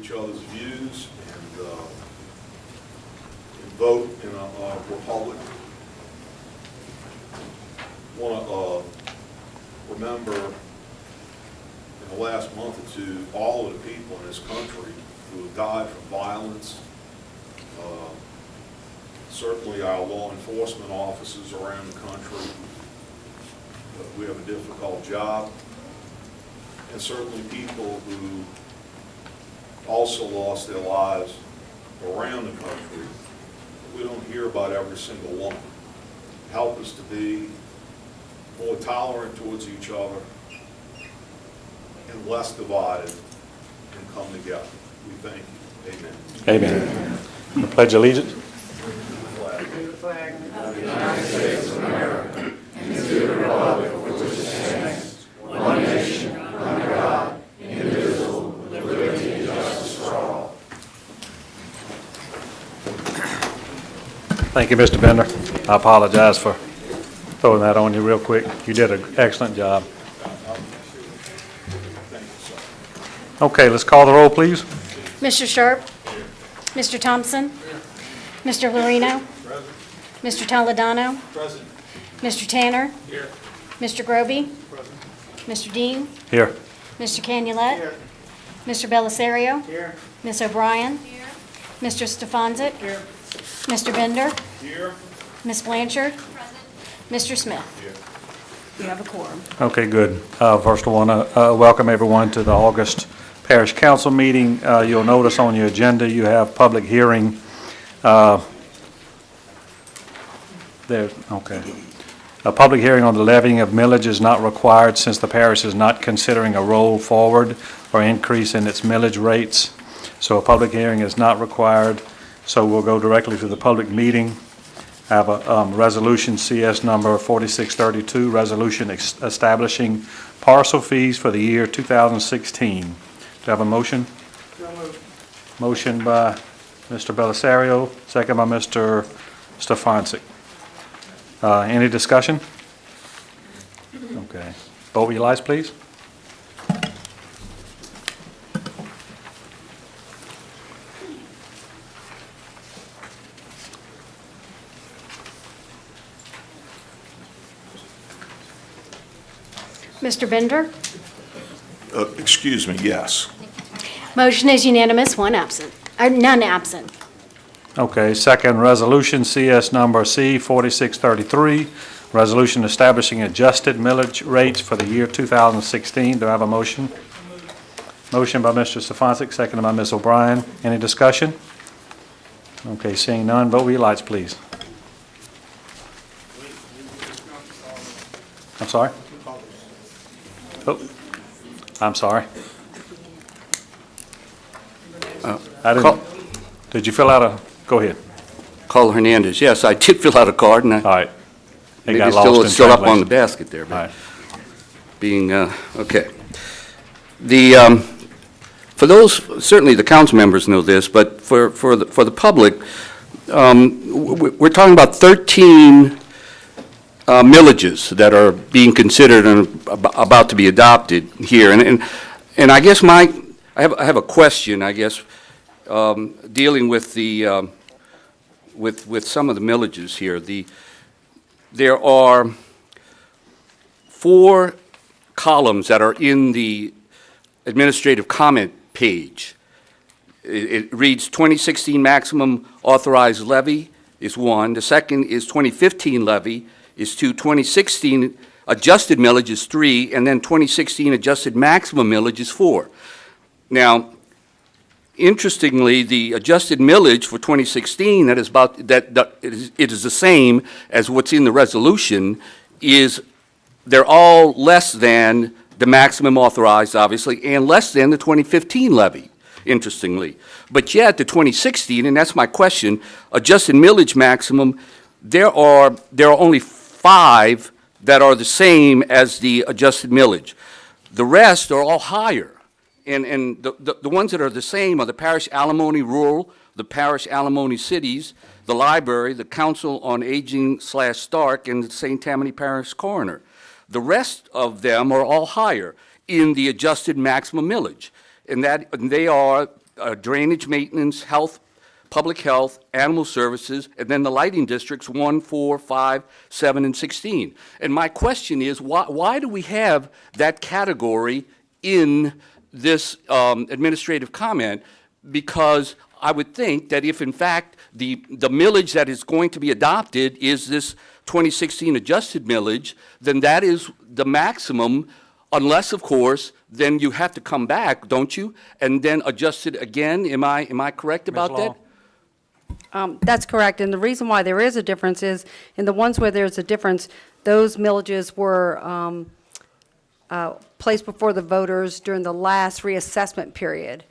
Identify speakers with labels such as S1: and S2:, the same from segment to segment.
S1: each other's views and vote in a republic. I want to remember in the last month or two all of the people in this country who have died from violence. Certainly our law enforcement officers around the country. We have a difficult job. And certainly people who also lost their lives around the country. We don't hear about every single one. Help us to be more tolerant towards each other and less divided and come together. We thank you. Amen.
S2: Amen. I pledge allegiance. Thank you, Mr. Bender. I apologize for throwing that on you real quick. You did an excellent job. Okay, let's call the roll, please.
S3: Mr. Sharp? Mr. Thompson? Mr. Lorino? Mr. Toledano?
S1: Present.
S3: Mr. Tanner?
S1: Here.
S3: Mr. Groby? Mr. Dean?
S2: Here.
S3: Mr. Canulet? Mr. Bellisario?
S1: Here.
S3: Ms. O'Brien? Mr. Stefanczyk?
S1: Here.
S3: Mr. Bender?
S1: Here.
S3: Ms. Blanchard? Mr. Smith? You have a quorum.
S2: Okay, good. First, I want to welcome everyone to the August Parish Council meeting. You'll notice on your agenda you have public hearing. A public hearing on the levying of millage is not required since the parish is not considering a roll forward or increase in its millage rates. So a public hearing is not required. So we'll go directly to the public meeting. I have a resolution CS number 4632, resolution establishing parcel fees for the year 2016. Do I have a motion? Motion by Mr. Bellisario, second by Mr. Stefanczyk. Any discussion? Okay. Vote with your lights, please.
S3: Mr. Bender?
S1: Excuse me, yes.
S3: Motion is unanimous, none absent.
S2: Okay, second resolution, CS number C 4633, resolution establishing adjusted millage rates for the year 2016. Do I have a motion? Motion by Mr. Stefanczyk, seconded by Ms. O'Brien. Any discussion? Okay, seeing none, vote with your lights, please. I'm sorry? Oh, I'm sorry. I didn't. Did you fill out a? Go ahead.
S4: Carl Hernandez. Yes, I did fill out a card, and
S2: All right. It
S4: maybe
S2: got
S4: it's
S2: lost in
S4: still up on the
S2: translation.
S4: basket there.
S2: All
S4: But
S2: right.
S4: being okay. For those, certainly the council members know this, but for the public, we're talking about 13 millages that are being considered and about to be adopted here, and I guess I have a question, I guess, dealing with the with some of the millages here. There are 4 columns that are in the administrative comment page. It reads 2016 maximum authorized levy is 1. The second is 2015 levy is 2. 2016 adjusted millage is 3, and then 2016 adjusted maximum millage is 4. Now, interestingly, the adjusted millage for 2016 that is it is the same as what's in the resolution. They're all less than the maximum authorized, obviously, and less than the 2015 levy, interestingly. But yet, the 2016, and that's my question, adjusted millage maximum, there are only 5 that are the same as the adjusted millage. The rest are all higher. And the ones that are the same are the parish alimony rural, the parish alimony cities, the library, the council on aging / Stark, and the St. Tammany Parish coroner. The rest of them are all higher in the adjusted maximum millage. And they are drainage maintenance, health, public health, animal services, and then the lighting districts 1, 4, 5, 7, and 16. And my question is, why do we have that category in this administrative comment? Because I would think that if, in fact, the millage that is going to be adopted is this 2016 adjusted millage, then that is the maximum, unless, of course, then you have to come back, don't you? And then adjust it again? Am I correct about that?
S2: Law?
S5: That's correct, and the reason why there is a difference is, in the ones where there's a difference, those millages were placed before the voters during the last reassessment period.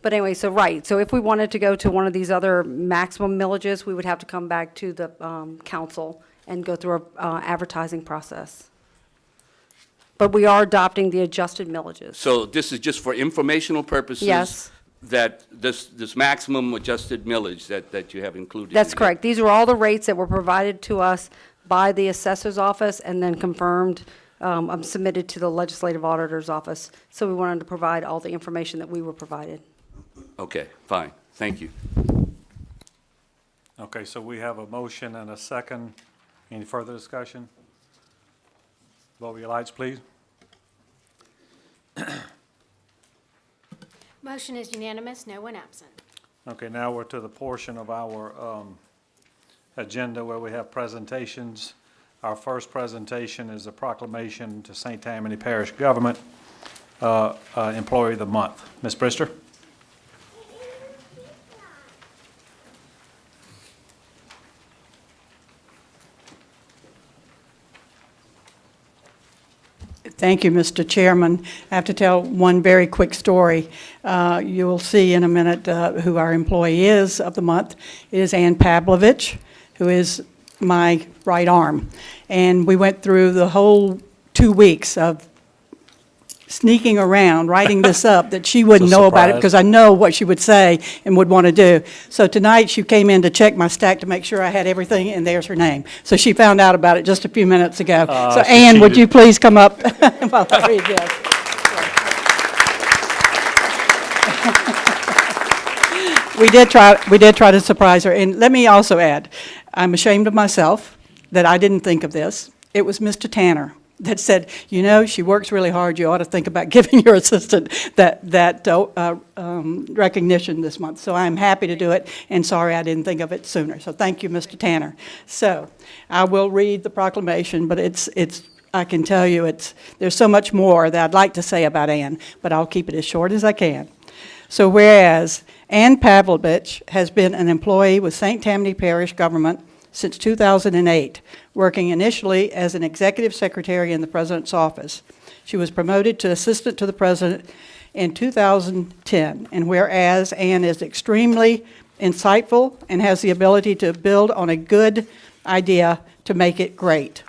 S5: But anyway, so right, so if we wanted to go to one of these other maximum millages, we would have to come back to the council and go through a advertising process. But we are adopting the adjusted millages.
S4: So this is just for informational purposes?
S5: Yes.
S4: That this maximum adjusted millage that you have included?
S5: That's
S4: in here?
S5: correct. These are all the rates that were provided to us by the assessor's office and then confirmed, submitted to the legislative auditor's office. So we wanted to provide all the information that we were provided.
S4: Okay, fine, thank you.
S2: Okay, so we have a motion and a second. Any further discussion? Vote with your lights, please.
S3: Motion is unanimous, no one absent.
S2: Okay, now we're to the portion of our agenda where we have presentations. Our first presentation is a proclamation to St. Tammany Parish Government Employee of the Month. Ms. Brister?
S6: Thank you, Mr. Chairman. I have to tell one very quick story. You'll see in a minute who our employee is of the month. It is Ann Pavlovich, who is my right arm. And we went through the whole 2 weeks of sneaking around, writing this up, that she wouldn't know about it,
S2: surprise.
S6: because I know what she would say and would want to do. So tonight, she came in to check my stack to make sure I had everything, and there's her name. So she found out about it just a few minutes ago. So
S2: she
S6: Ann, would
S2: cheated.
S6: you please come up while I read this? We did try to surprise her. And let me also add, I'm ashamed of myself that I didn't think of this. It was Mr. Tanner that said, you know, she works really hard, you ought to think about giving your assistant that recognition this month. So I'm happy to do it, and sorry I didn't think of it sooner. So thank you, Mr. Tanner. So I will read the proclamation, but I can tell you there's so much more that I'd like to say about Ann, but I'll keep it as short as I can. So whereas Ann Pavlovich has been an employee with St. Tammany Parish Government since 2008, working initially as an executive secretary in the president's office. She was promoted to assistant to the president in 2010. And whereas Ann is extremely insightful and has the ability to build on a good idea to make it great.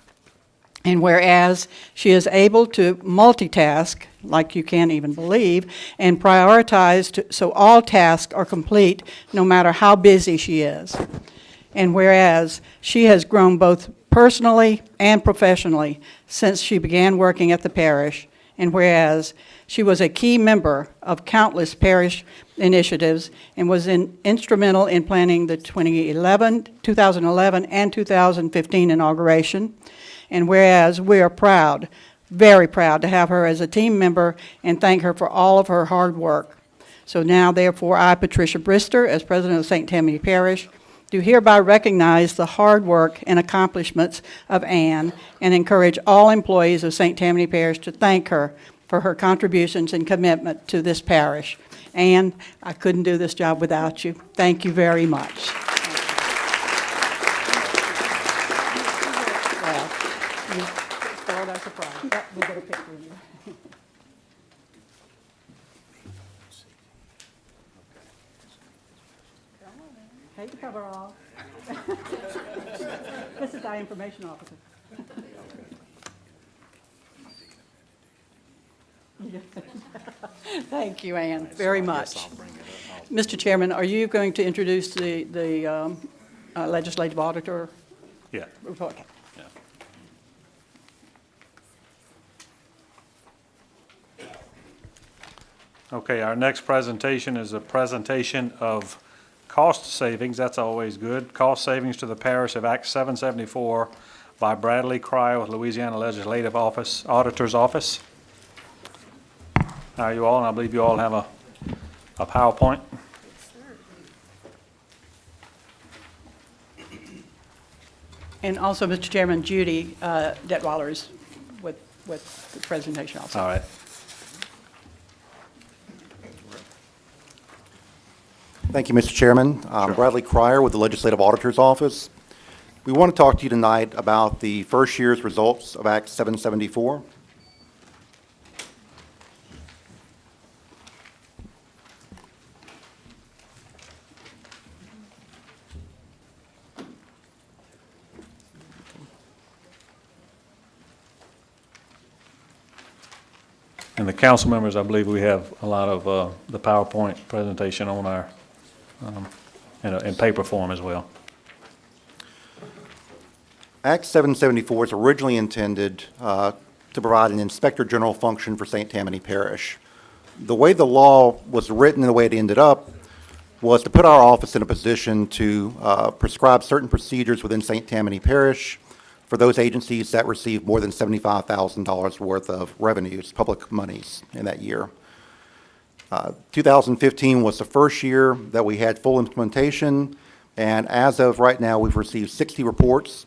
S6: And whereas she is able to multitask, like you can't even believe, and prioritize so all tasks are complete no matter how busy she is. And whereas she has grown both personally and professionally since she began working at the parish, and whereas she was a key member of countless parish initiatives and was instrumental in planning the 2011 and 2015 inauguration, and whereas we are proud, very proud to have her as a team member and thank her for all of her hard work. So now, therefore, I, Patricia Brister, as president of St. Tammany Parish, do hereby recognize the hard work and accomplishments of Ann and encourage all employees of St. Tammany Parish to thank her for her contributions and commitment to this parish. Ann, I couldn't do this job without you. Thank you very much. Well, you spoiled our surprise. Yep, we'll get a picture of you. Take the cover off. This is our information officer. Thank you, Ann, very much. Mr. Chairman, are you going to introduce the legislative auditor
S2: Yeah.
S6: report? Okay.
S2: Okay, our next presentation is a presentation of cost savings. That's always good. Cost savings to the parish of Act 774 by Bradley Cryer with Louisiana Legislative Office, Auditor's Office. How are you all? And I believe you all have a PowerPoint.
S6: And also, Mr. Chairman, Judy Detweiler is with the presentation also.
S2: All right.
S7: Thank you, Mr. Chairman. Bradley Cryer with the Legislative Auditor's Office. We want to talk to you tonight about the first year's results of Act 774.
S2: And the council members, I believe we have a lot of the PowerPoint presentation on our, in paper form as well.
S7: Act 774 is originally intended to provide an Inspector General function for St. Tammany Parish. The way the law was written and the way it ended up was to put our office in a position to prescribe certain procedures within St. Tammany Parish for those agencies that receive more than $75,000 worth of revenues, public monies in that year. 2015 was the first year that we had full implementation, and as of right now, we've received 60 reports,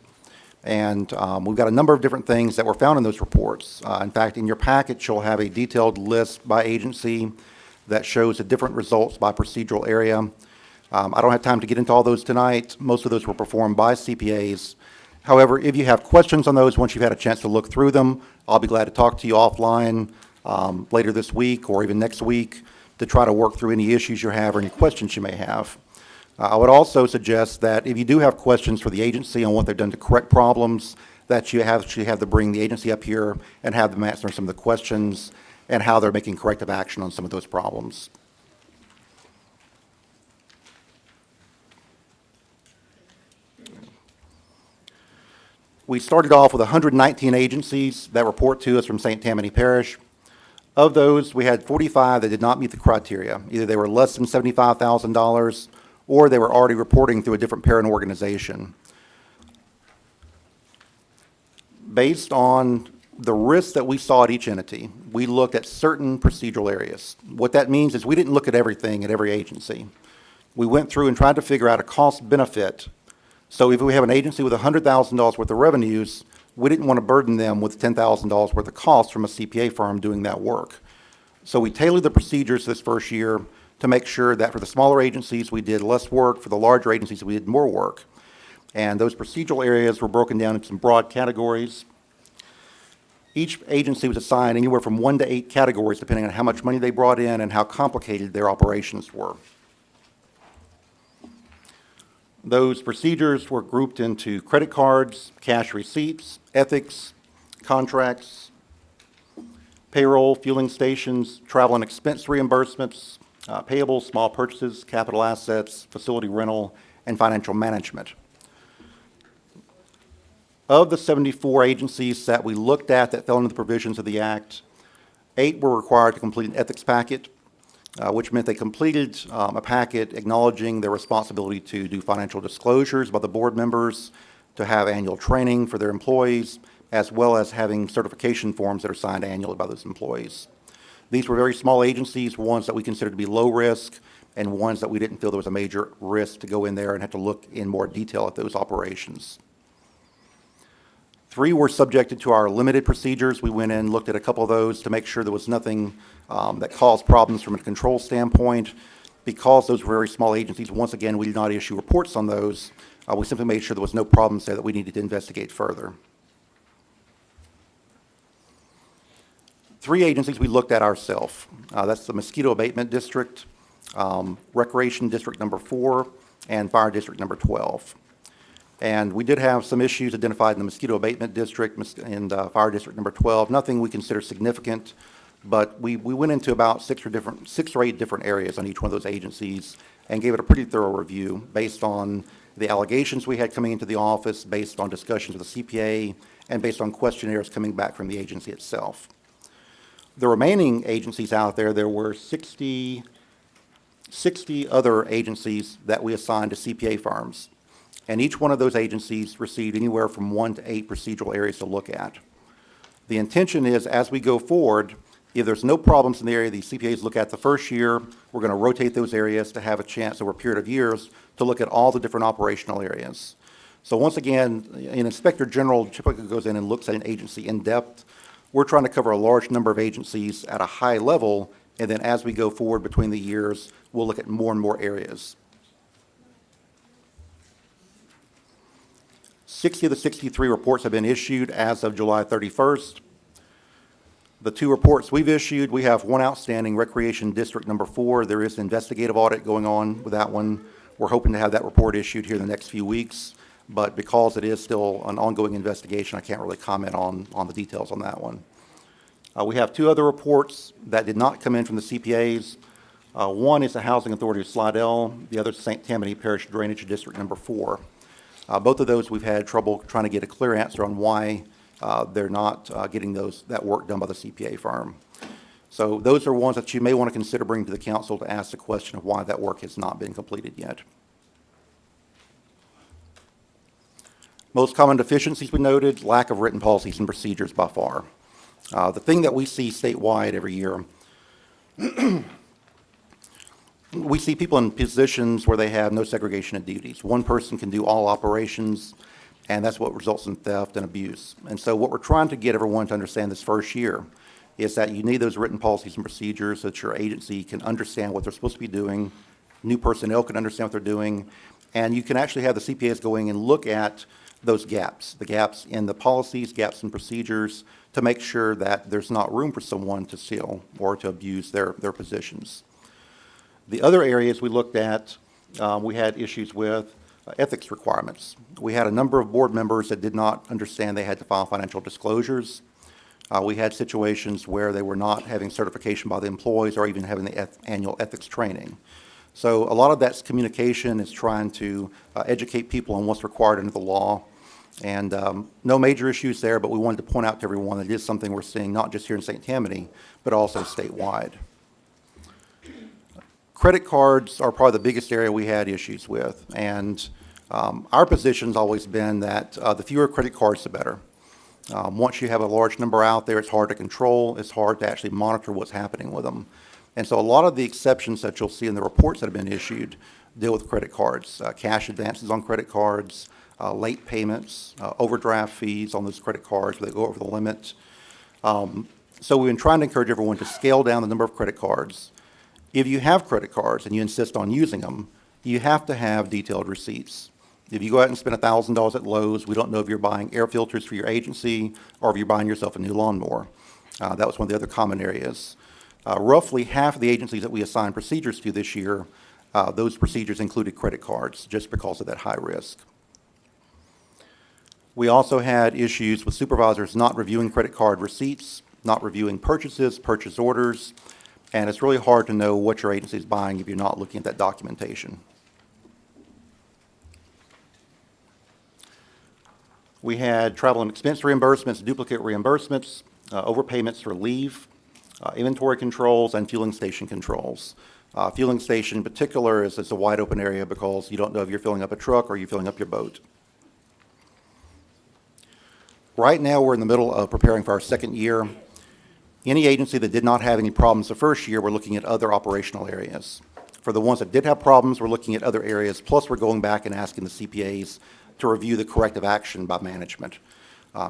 S7: and we've got a number of different things that were found in those reports. In fact, in your packet, you'll have a detailed list by agency that shows the different results by procedural area. I don't have time to get into all those tonight. Most of those were performed by CPAs. However, if you have questions on those, once you've had a chance to look through them, I'll be glad to talk to you offline later this week or even next week to try to work through any issues you have or any questions you may have. I would also suggest that if you do have questions for the agency on what they've done to correct problems, that you actually have to bring the agency up here and have them answer some of the questions and how they're making corrective action on some of those problems. We started off with 119 agencies that report to us from St. Tammany Parish. Of those, we had 45 that did not meet the criteria. Either they were less than $75,000 or they were already reporting through a different parent organization. Based on the risks that we saw at each entity, we looked at certain procedural areas. What that means is we didn't look at everything at every agency. We went through and tried to figure out a cost-benefit. So if we have an agency with $100,000 worth of revenues, we didn't want to burden them with $10,000 worth of costs from a CPA firm doing that work. So we tailored the procedures this first year to make sure that for the smaller agencies, we did less work. For the larger agencies, we did more work. And those procedural areas were broken down into some broad categories. Each agency was assigned anywhere from 1 to 8 categories, depending on how much money they brought in and how complicated their operations were. Those procedures were grouped into credit cards, cash receipts, ethics, contracts, payroll, fueling stations, travel and expense reimbursements, payables, small purchases, capital assets, facility rental, and financial management. Of the 74 agencies that we looked at that fell into the provisions of the Act, 8 were required to complete an ethics packet, which meant they completed a packet acknowledging their responsibility to do financial disclosures by the board members, to have annual training for their employees, as well as having certification forms that are signed annually by those employees. These were very small agencies, ones that we considered to be low risk, and ones that we didn't feel there was a major risk to go in there and have to look in more detail at those operations. 3 were subjected to our limited procedures. We went in, looked at a couple of those to make sure there was nothing that caused problems from a control standpoint. Because those were very small agencies, once again, we did not issue reports on those. We simply made sure there was no problems there that we needed to investigate further. 3 agencies we looked at ourselves. That's the Mosquito Abatement District, Recreation District number 4, and Fire District number 12. And we did have some issues identified in the Mosquito Abatement District and Fire District number 12. Nothing we consider significant, but we went into about 6 or 8 different areas on each one of those agencies and gave it a pretty thorough review based on the allegations we had coming into the office, based on discussions with the CPA, and based on questionnaires coming back from the agency itself. The remaining agencies out there, there were 60 other agencies that we assigned to CPA firms. And each one of those agencies received anywhere from 1 to 8 procedural areas to look at. The intention is, as we go forward, if there's no problems in the area these CPAs look at the first year, we're going to rotate those areas to have a chance over a period of years to look at all the different operational areas. So once again, an inspector general typically goes in and looks at an agency in depth. We're trying to cover a large number of agencies at a high level, and then as we go forward between the years, we'll look at more and more areas. 60 of the 63 reports have been issued as of July 31st. The 2 reports we've issued, we have one outstanding, Recreation District Number 4. There is an investigative audit going on with that one. We're hoping to have that report issued here in the next few weeks, but because it is still an ongoing investigation, I can't really comment on the details on that one. We have 2 other reports that did not come in from the CPAs. One is the Housing Authority of Slidell, the other is St. Tammany Parish Drainage District Number 4. Both of those we've had trouble trying to get a clear answer on why they're not getting that work done by the CPA firm. So those are ones that you may want to consider bringing to the council to ask the question of why that work has not been completed yet. Most common deficiencies we noted, lack of written policies and procedures by far. The thing that we see statewide every year, we see people in positions where they have no segregation of duties. One person can do all operations, and that's what results in theft and abuse. And so what we're trying to get everyone to understand this first year is that you need those written policies and procedures so that your agency can understand what they're supposed to be doing, new personnel can understand what they're doing, and you can actually have the CPAs going and look at those gaps, the gaps in the policies, gaps in procedures, to make sure that there's not room for someone to steal or to abuse their positions. The other areas we looked at, we had issues with ethics requirements. We had a number of board members that did not understand they had to file financial disclosures. We had situations where they were not having certification by the employees or even having the annual ethics training. So a lot of that's communication, is trying to educate people on what's required under the law. And no major issues there, but we wanted to point out to everyone that it is something we're seeing not just here in St. Tammany, but also statewide. Credit cards are probably the biggest area we had issues with. And our position's always been that the fewer credit cards, the better. Once you have a large number out there, it's hard to control. It's hard to actually monitor what's happening with them. And so a lot of the exceptions that you'll see in the reports that have been issued deal with credit cards, cash advances on credit cards, late payments, overdraft fees on those credit cards where they go over the limit. So we've been trying to encourage everyone to scale down the number of credit cards. If you have credit cards and you insist on using them, you have to have detailed receipts. If you go out and spend $1,000 at Lowe's, we don't know if you're buying air filters for your agency or if you're buying yourself a new lawnmower. That was one of the other common areas. Roughly half of the agencies that we assigned procedures to this year, those procedures included credit cards just because of that high risk. We also had issues with supervisors not reviewing credit card receipts, not reviewing purchases, purchase orders, and it's really hard to know what your agency is buying if you're not looking at that documentation. We had travel and expense reimbursements, duplicate reimbursements, overpayments for leave, inventory controls, and fueling station controls. Fueling station in particular is a wide open area because you don't know if you're filling up a truck or you're filling up your boat. Right now, we're in the middle of preparing for our second year. Any agency that did not have any problems the first year, we're looking at other operational areas. For the ones that did have problems, we're looking at other areas, plus we're going back and asking the CPAs to review the corrective action by management.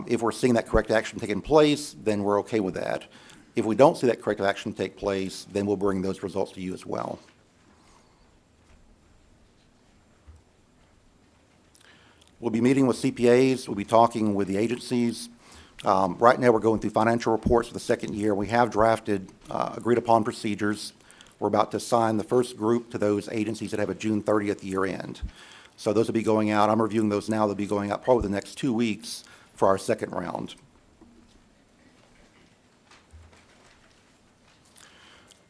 S7: If we're seeing that corrective action taking place, then we're okay with that. If we don't see that corrective action take place, then we'll bring those results to you as well. We'll be meeting with CPAs, we'll be talking with the agencies. Right now, we're going through financial reports for the second year. We have drafted agreed upon procedures. We're about to assign the first group to those agencies that have a June 30th year end. So those will be going out. I'm reviewing those now. They'll be going out probably the next 2 weeks for our second round.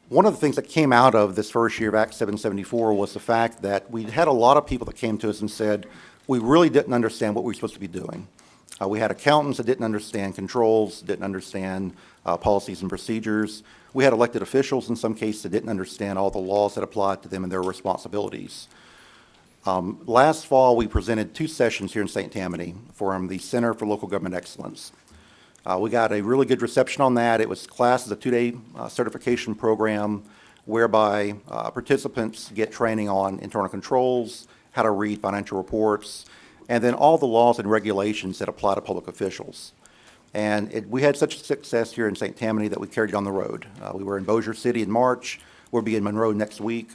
S7: One of the things that came out of this first year of Act 774 was the fact that we had a lot of people that came to us and said, we really didn't understand what we were supposed to be doing. We had accountants that didn't understand controls, didn't understand policies and procedures. We had elected officials in some cases that didn't understand all the laws that applied to them and their responsibilities. Last fall, we presented 2 sessions here in St. Tammany from the Center for Local Government Excellence. We got a really good reception on that. It was classed as a 2-day certification program whereby participants get training on internal controls, how to read financial reports, and then all the laws and regulations that apply to public officials. And we had such success here in St. Tammany that we carried it on the road. We were in Bossier City in March. We'll be in Monroe next week.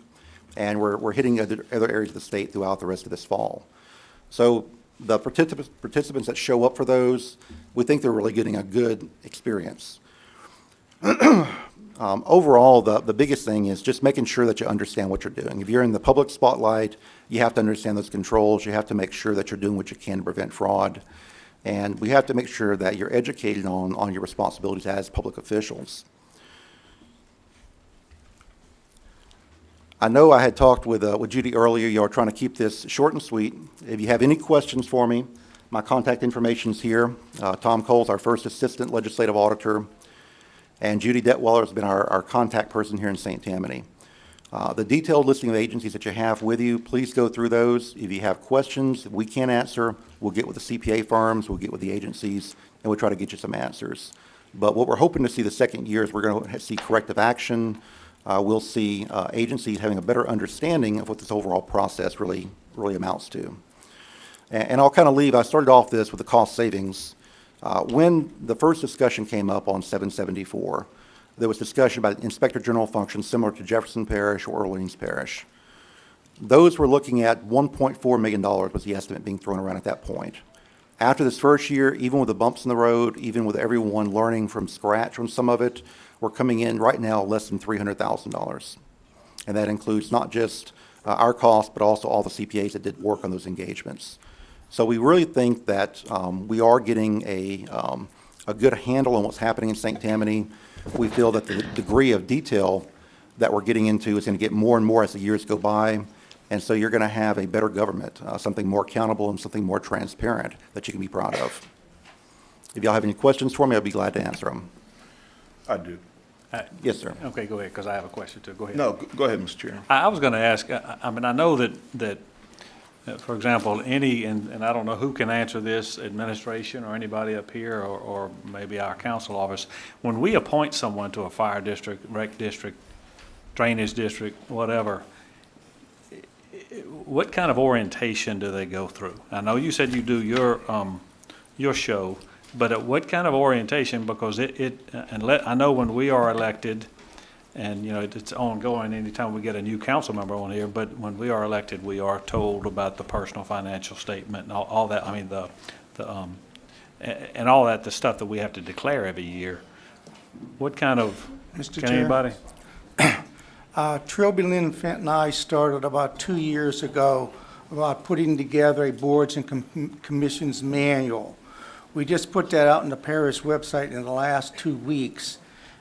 S7: And we're hitting other areas of the state throughout the rest of this fall. So the participants that show up for those, we think they're really getting a good experience. Overall, the biggest thing is just making sure that you understand what you're doing. If you're in the public spotlight, you have to understand those controls. You have to make sure that you're doing what you can to prevent fraud. And we have to make sure that you're educated on your responsibilities as public officials. I know I had talked with Judy earlier. You are trying to keep this short and sweet. If you have any questions for me, my contact information is here. Tom Cole's our first assistant legislative auditor, and Judy Detweiler has been our contact person here in St. Tammany. The detailed listing of agencies that you have with you, please go through those. If you have questions we can't answer, we'll get with the CPA firms, we'll get with the agencies, and we'll try to get you some answers. But what we're hoping to see the second year is we're going to see corrective action. We'll see agencies having a better understanding of what this overall process really amounts to. And I'll kind of leave, I started off this with the cost savings. When the first discussion came up on 774, there was discussion about Inspector General functions similar to Jefferson Parish or Orleans Parish. Those were looking at $1.4 million was the estimate being thrown around at that point. After this first year, even with the bumps in the road, even with everyone learning from scratch on some of it, we're coming in right now less than $300,000. And that includes not just our costs, but also all the CPAs that did work on those engagements. So we really think that we are getting a good handle on what's happening in St. Tammany. We feel that the degree of detail that we're getting into is going to get more and more as the years go by. And so you're going to have a better government, something more accountable and something more transparent that you can be proud of. If y'all have any questions for me, I'll be glad to answer them.
S1: I do.
S7: Yes, sir.
S2: Okay, go ahead, because I have a question too. Go ahead.
S1: No, go ahead, Mr. Chairman.
S2: I was going to ask, I mean, I know that for example, and I don't know who can answer this, administration or anybody up here, or maybe our council office, when we appoint someone to a fire district, rec district, drainage district, whatever, what kind of orientation do they go through? I know you said you do your show, but what kind of orientation? Because I know when we are elected, and, you know, it's ongoing anytime we get a new council member on here, but when we are elected, we are told about the personal financial statement and all that, I mean, and all that, the stuff that we have to declare every year. What kind of,
S8: Mr.
S2: can
S8: Chair?
S2: anybody?
S8: Trilby Lynn Fent and I started about 2 years ago about putting together a boards and commissions manual. We just put that out on the parish website in the last 2 weeks,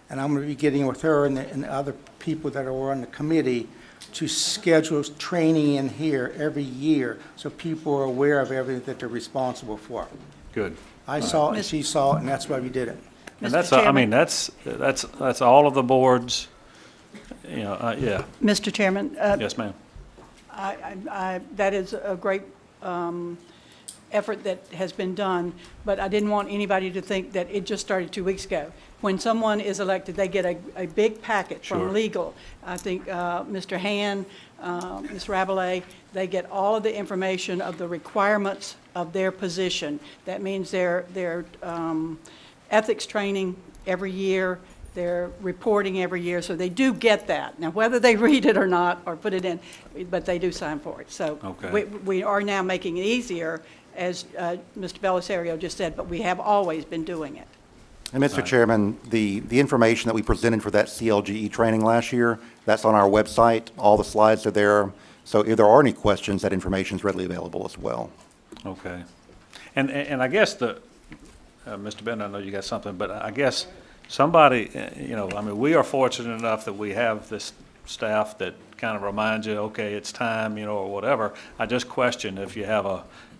S8: and I'm going to be getting with her and the other people that are on the committee to schedule training in here every year so people are aware of everything that they're responsible for.
S2: Good.
S8: I saw it and she saw it, and that's why we did it.
S2: And
S6: Mr.
S2: that's, I
S6: Chairman?
S2: mean, that's all of the boards, you know, yeah,
S6: Mr. Chairman,
S2: yes, ma'am.
S6: that is a great effort that has been done, but I didn't want anybody to think that it just started 2 weeks ago. When someone is elected, they get a big packet
S2: Sure.
S6: from legal. I think Mr. Han, Ms. Rabelais, they get all of the information of the requirements of their position. That means their ethics training every year, their reporting every year, so they do get that. Now, whether they read it or not, or put it in, but they do sign for it. So
S2: Okay.
S6: we are now making it easier, as Mr. Belisario just said, but we have always been doing it.
S7: And Mr. Chairman, the information that we presented for that CLGE training last year, that's on our website. All the slides are there. So if there are any questions, that information is readily available as well.
S2: Okay. And I guess Mr. Bennett, I know you got something, but I guess somebody, you know, I mean, we are fortunate enough that we have this staff that kind of reminds you, okay, it's time, you know, or whatever. I just question if you have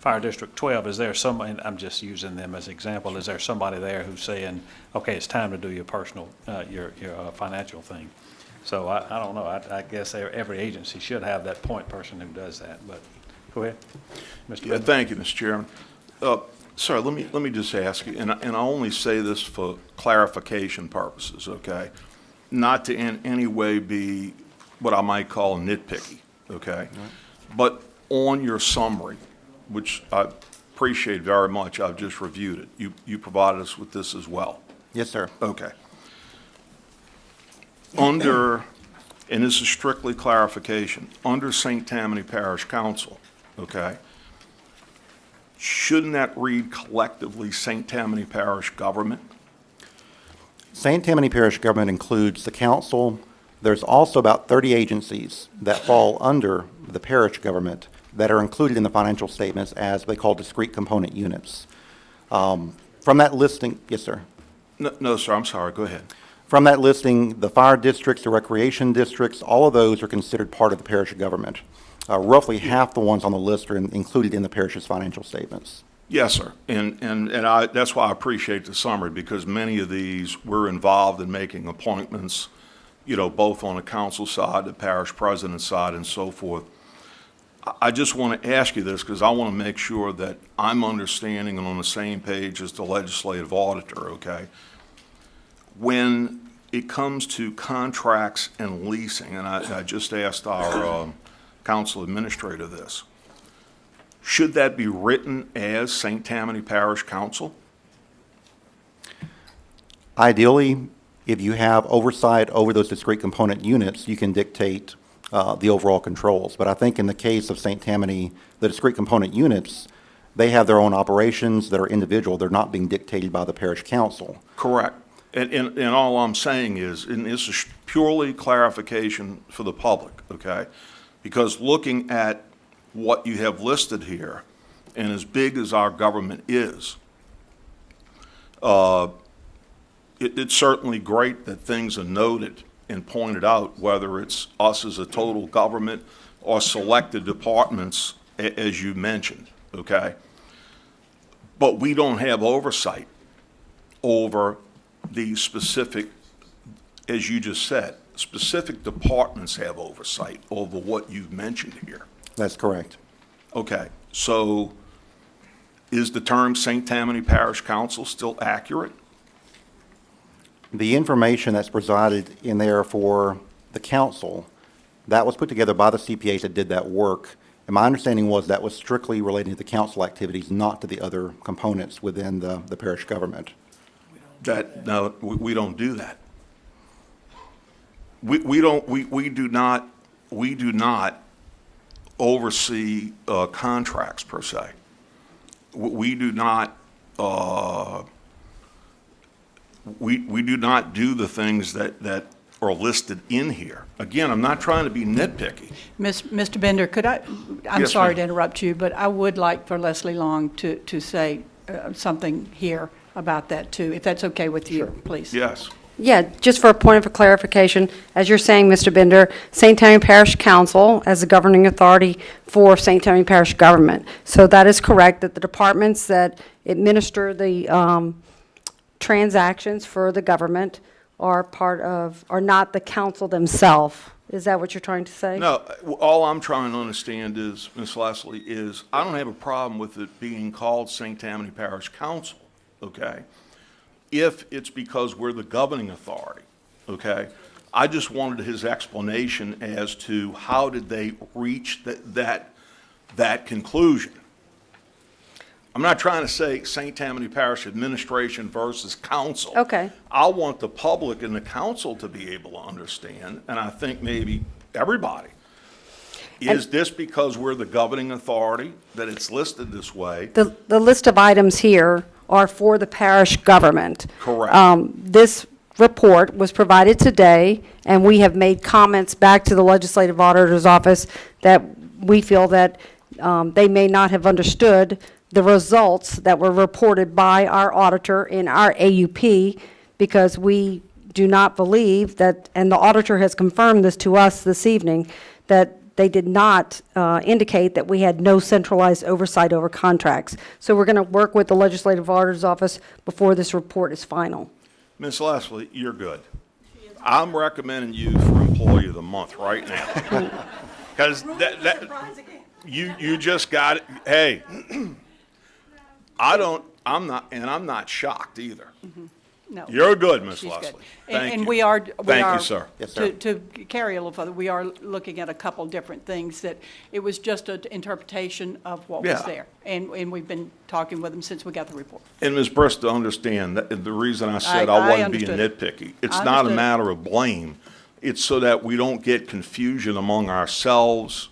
S2: Fire District 12, is there somebody, I'm just using them as example, is there somebody there who's saying, okay, it's time to do your personal, your financial thing? So I don't know, I guess every agency should have that point person who does that, but go ahead. Mr.
S1: Yeah,
S2: Bennett.
S1: thank you, Mr. Chairman. Sir, let me just ask you, and I only say this for clarification purposes, okay? Not to in any way be what I might call nitpicky, okay? But on your summary, which I appreciate very much, I've just reviewed it. You provided us with this as well.
S7: Yes, sir.
S1: Okay. Under, and this is strictly clarification, under St. Tammany Parish Council, okay, shouldn't that read collectively St. Tammany Parish Government?
S7: St. Tammany Parish government includes the council. There's also about 30 agencies that fall under the parish government that are included in the financial statements as they call discrete component units. From that listing, yes, sir.
S1: No, sir, I'm sorry, go ahead.
S7: From that listing, the fire districts, the recreation districts, all of those are considered part of the parish government. Roughly half the ones on the list are included in the parish's financial statements.
S1: Yes, sir, and that's why I appreciate the summary, because many of these, we're involved in making appointments, you know, both on the council side, the parish president side, and so forth. I just want to ask you this, because I want to make sure that I'm understanding and on the same page as the legislative auditor, okay? When it comes to contracts and leasing, and I just asked our council administrator this, should that be written as St. Tammany Parish Council?
S7: Ideally, if you have oversight over those discrete component units, you can dictate the overall controls. But I think in the case of St. Tammany, the discrete component units, they have their own operations that are individual. They're not being dictated by the parish council.
S1: Correct. And all I'm saying is, and this is purely clarification for the public, okay? Because looking at what you have listed here, and as big as our government is, it's certainly great that things are noted and pointed out, whether it's us as a total government or selected departments, as you mentioned, okay? But we don't have oversight over the specific, as you just said, specific departments have oversight over what you've mentioned here.
S7: That's correct.
S1: Okay, so is the term St. Tammany Parish Council still accurate?
S7: The information that's presided in there for the council, that was put together by the CPAs that did that work. And my understanding was that was strictly related to the council activities, not to the other components within the parish government.
S1: No, we don't do that. We do not oversee contracts per se. We do not do the things that are listed in here. Again, I'm not trying to be nitpicky.
S6: Mr. Bender, I'm
S1: Yes,
S6: sorry
S1: ma'am.
S6: to interrupt you, but I would like for Leslie Long to say something here about that too, if that's okay with you, please.
S1: Yes.
S5: Yeah, just for a point of clarification, as you're saying, Mr. Bender, St. Tammany Parish Council as the governing authority for St. Tammany Parish government. So that is correct, that the departments that administer the transactions for the government are not the council themselves. Is that what you're trying to say?
S1: No, all I'm trying to understand is, Ms. Leslie, is I don't have a problem with it being called St. Tammany Parish Council, okay? If it's because we're the governing authority, okay? I just wanted his explanation as to how did they reach that conclusion. I'm not trying to say St. Tammany Parish Administration versus Council.
S5: Okay.
S1: I want the public and the council to be able to understand, and I think maybe everybody. Is this because we're the governing authority that it's listed this way?
S5: The list of items here are for the parish government.
S1: Correct.
S5: This report was provided today, and we have made comments back to the legislative auditor's office that we feel that they may not have understood the results that were reported by our auditor in our AUP, because we do not believe that, and the auditor has confirmed this to us this evening, that they did not indicate that we had no centralized oversight over contracts. So we're going to work with the Legislative Auditor's Office before this report is final.
S1: Ms. Leslie, you're good. I'm recommending you for Employee of the Month right now. Because you just got it. Hey, I'm not shocked either.
S6: No.
S1: You're good, Ms.
S6: She's good.
S1: Leslie.
S6: And-
S1: Thank
S6: And
S1: you.
S6: we are.
S1: Thank you, sir.
S7: Yes, sir.
S6: To carry a little further, we are looking at a couple different things that, it was just an interpretation of what was
S1: Yeah.
S6: there. And we've been talking with them since we got the report.
S1: And Ms. Bristol, understand, that the reason I said
S6: I
S1: I wasn't being
S6: understood.
S1: nitpicky, it's
S6: I
S1: not a
S6: understood.
S1: matter of blame. It's so that we don't get confusion among ourselves.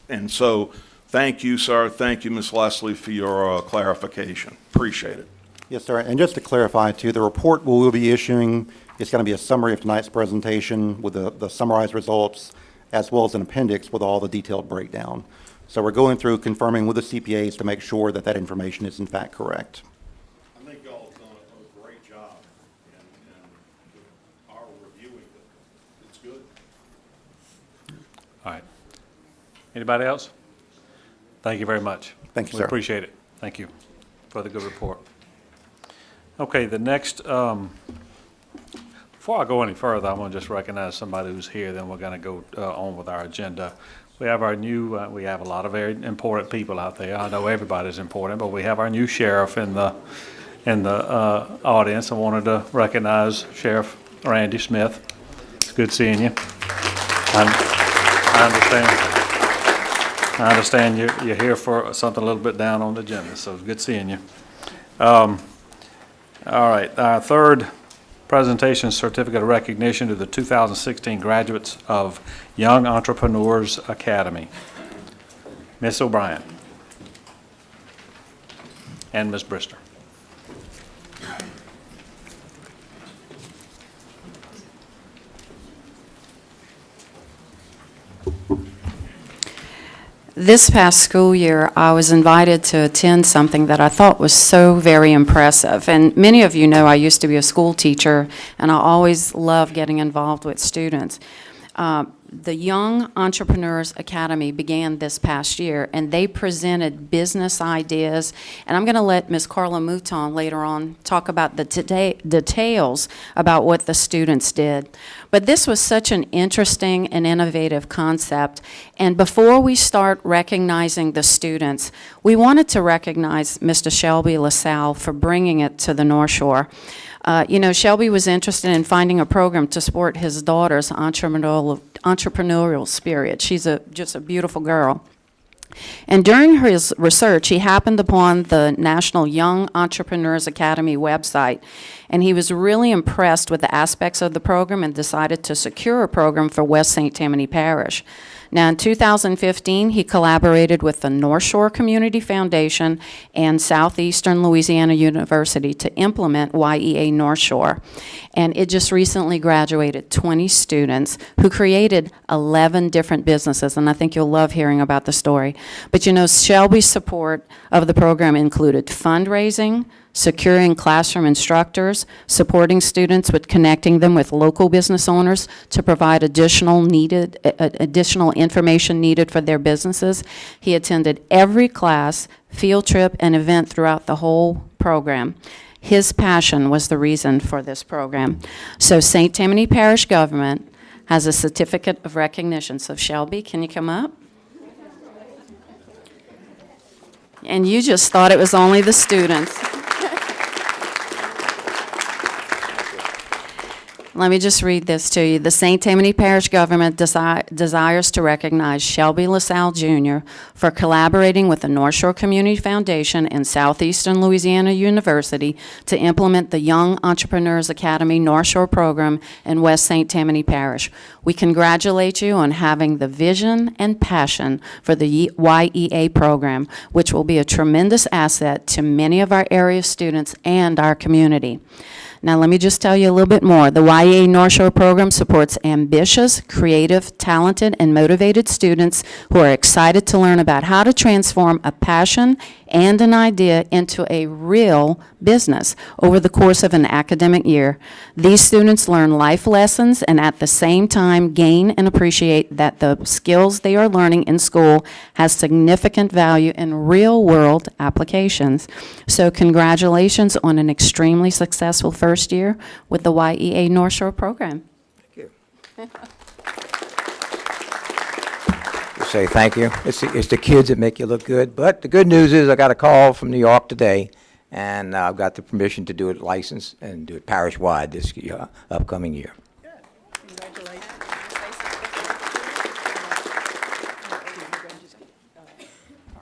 S1: And so, thank you, sir. Thank you, Ms. Leslie, for your clarification. Appreciate it.
S7: Yes, sir. And just to clarify, too, the report we will be issuing is going to be a summary of tonight's presentation with the summarized results, as well as an appendix with all the detailed breakdown. So we're going through confirming with the CPAs to make sure that that information is in fact correct.
S1: I think y'all have done a great job in our reviewing it. It's good.
S2: All right. Anybody else? Thank you very much.
S7: Thank you,
S2: We
S7: sir.
S2: appreciate it. Thank you for the good report. Okay, the next, before I go any further, I want to just recognize somebody who's here, then we're going to go on with our agenda. We have our new, we have a lot of very important people out there. I know everybody's important, but we have our new sheriff in the audience. I wanted to recognize Sheriff Randy Smith. It's good seeing you. I understand you're here for something a little bit down on the agenda, so it's good seeing you. All right, our third presentation, certificate of recognition to the 2016 graduates of Young Entrepreneurs Academy. Ms. O'Brien and Ms. Brister.
S9: This past school year, I was invited to attend something that I thought was so very impressive. And many of you know I used to be a school teacher, and I always love getting involved with students. The Young Entrepreneurs Academy began this past year, and they presented business ideas. And I'm going to let Ms. Carla Mouton later on talk about the details about what the students did. But this was such an interesting and innovative concept. And before we start recognizing the students, we wanted to recognize Mr. Shelby LaSalle for bringing it to the North Shore. You know, Shelby was interested in finding a program to support his daughter's entrepreneurial spirit. She's just a beautiful girl. And during his research, he happened upon the National Young Entrepreneurs Academy website, and he was really impressed with the aspects of the program and decided to secure a program for West St. Tammany Parish. Now, in 2015, he collaborated with the North Shore Community Foundation and Southeastern Louisiana University to implement YEA North Shore. And it just recently graduated 20 students who created 11 different businesses, and I think you'll love hearing about the story. But you know, Shelby's support of the program included fundraising, securing classroom instructors, supporting students with connecting them with local business owners to provide additional information needed for their businesses. He attended every class, field trip, and event throughout the whole program. His passion was the reason for this program. So St. Tammany Parish Government has a certificate of recognition. So Shelby, can you come up? And you just thought it was only the students. Let me just read this to you. The St. Tammany Parish Government desires to recognize Shelby LaSalle Jr. for collaborating with the North Shore Community Foundation and Southeastern Louisiana University to implement the Young Entrepreneurs Academy North Shore program in West St. Tammany Parish. We congratulate you on having the vision and passion for the YEA program, which will be a tremendous asset to many of our area students and our community. Now, let me just tell you a little bit more. The YEA North Shore program supports ambitious, creative, talented, and motivated students who are excited to learn about how to transform a passion and an idea into a real business over the course of an academic year. These students learn life lessons and at the same time gain and appreciate that the skills they are learning in school has significant value in real-world applications. So congratulations on an extremely successful first year with the YEA North Shore program.
S10: Say thank you. It's the kids that make you look good. But the good news is I got a call from New York today, and I've got the permission to do it licensed and do it parish-wide this year, upcoming year.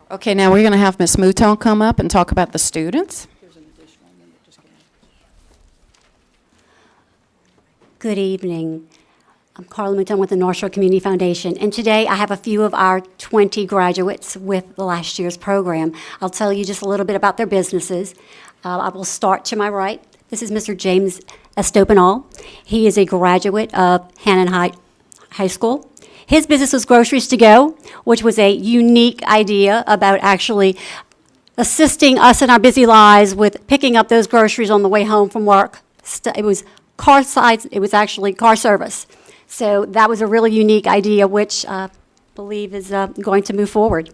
S9: Okay, now we're going to have Ms. Mouton come up and talk about the students.
S11: Good evening. I'm Carla Mouton with the North Shore Community Foundation, and today I have a few of our 20 graduates with the last year's program. I'll tell you just a little bit about their businesses. I will start to my right. This is Mr. James Estopanol. He is a graduate of Hannon High School. His business was Groceries to Go, which was a unique idea about actually assisting us in our busy lives with picking up those groceries on the way home from work. It was it was actually car service. So that was a really unique idea, which I believe is going to move forward.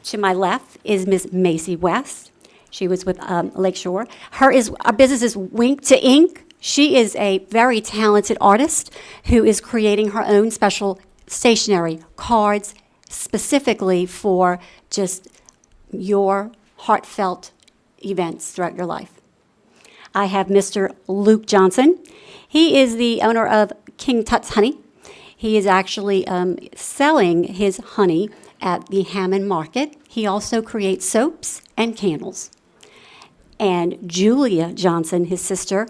S11: To my left is Ms. Macy West. She was with Lakeshore. Our business is Wink to Ink. She is a very talented artist who is creating her own special stationery, cards, specifically for just your heartfelt events throughout your life. I have Mr. Luke Johnson. He is the owner of King Tut's Honey. He is actually selling his honey at the Hammond Market. He also creates soaps and candles. And Julia Johnson, his sister,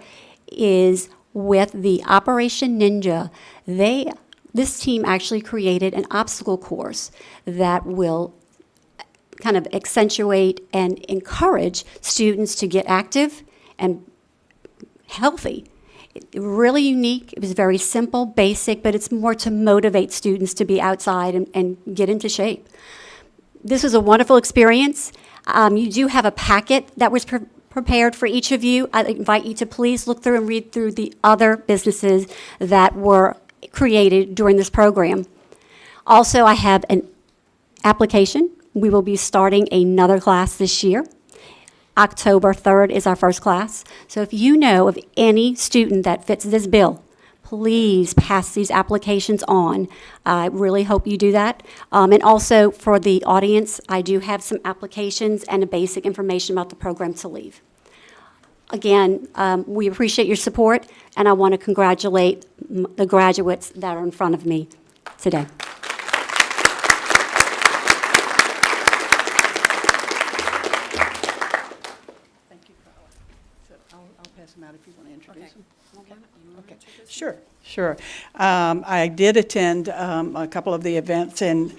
S11: is with the Operation Ninja. This team actually created an obstacle course that will kind of accentuate and encourage students to get active and healthy. Really unique. It was very simple, basic, but it's more to motivate students to be outside and get into shape. This was a wonderful experience. You do have a packet that was prepared for each of you. I invite you to please look through and read through the other businesses that were created during this program. Also, I have an application. We will be starting another class this year. October 3rd is our first class. So if you know of any student that fits this bill, please pass these applications on. I really hope you do that. And also for the audience, I do have some applications and a basic information about the program to leave. Again, we appreciate your support, and I want to congratulate the graduates that are in front of me today.
S6: If you want to introduce them. Okay. Sure. I did attend a couple of the events, and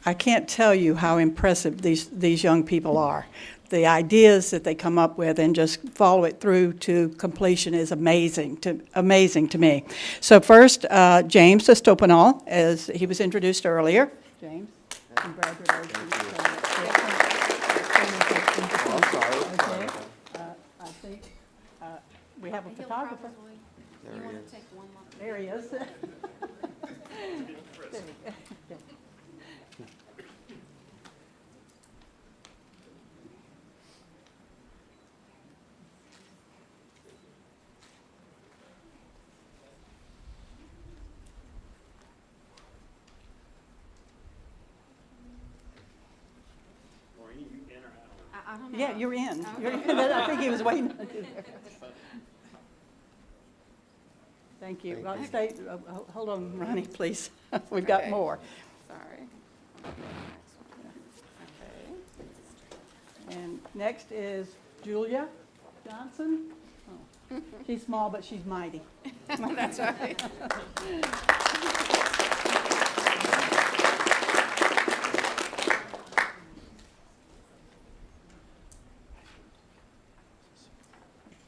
S6: I can't tell you how impressive these young people are. The ideas that they come up with and just follow it through to completion is amazing to me. So first, James Estopanol, as he was introduced earlier. James, congratulations. I think we have a photographer. There he is. Yeah, you're in. You're in. I think he was waiting. Thank you. Well, stay, hold on, Ronnie, please. We've got more.
S9: Sorry.
S6: And next is Julia Johnson. Oh. She's small, but she's mighty.
S9: That's right.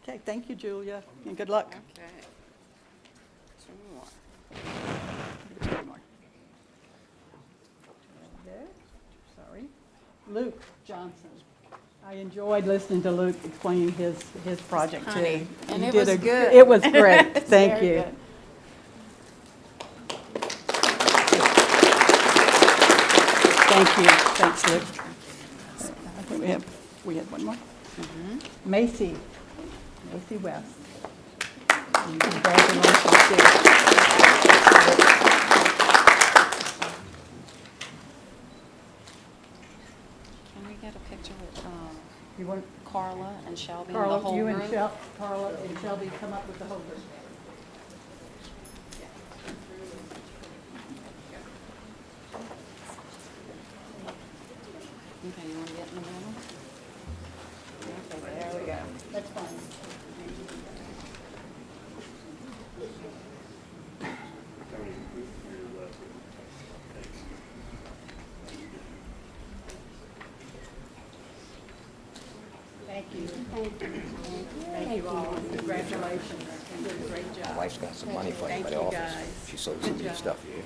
S6: Okay, thank you, Julia, and good luck.
S9: Okay. Two more.
S6: Two more. There. Sorry. Luke Johnson. I enjoyed listening to Luke explaining his project too.
S3: Honey, and
S6: You
S3: it
S6: did
S3: was
S6: a-
S3: good.
S6: It was great. Thank
S3: Very
S6: you.
S3: good.
S6: Thank you. Thanks, Luke. I think we had one more. Macy West. And congratulations, too.
S9: Can we get a picture with
S6: You want
S9: Carla and Shelby and the
S6: Carla,
S9: whole
S6: you
S9: group?
S6: and Carla and Shelby come up with the whole group.
S9: Okay, you want to get in the middle?
S6: There we go. That's fine. Thank you. Thank you all. Congratulations. You did a great job.
S10: My wife's got some money for you
S6: Thank
S10: by
S6: you,
S10: the office.
S6: guys.
S10: She sold some
S6: Good
S10: new
S6: job.
S10: stuff here.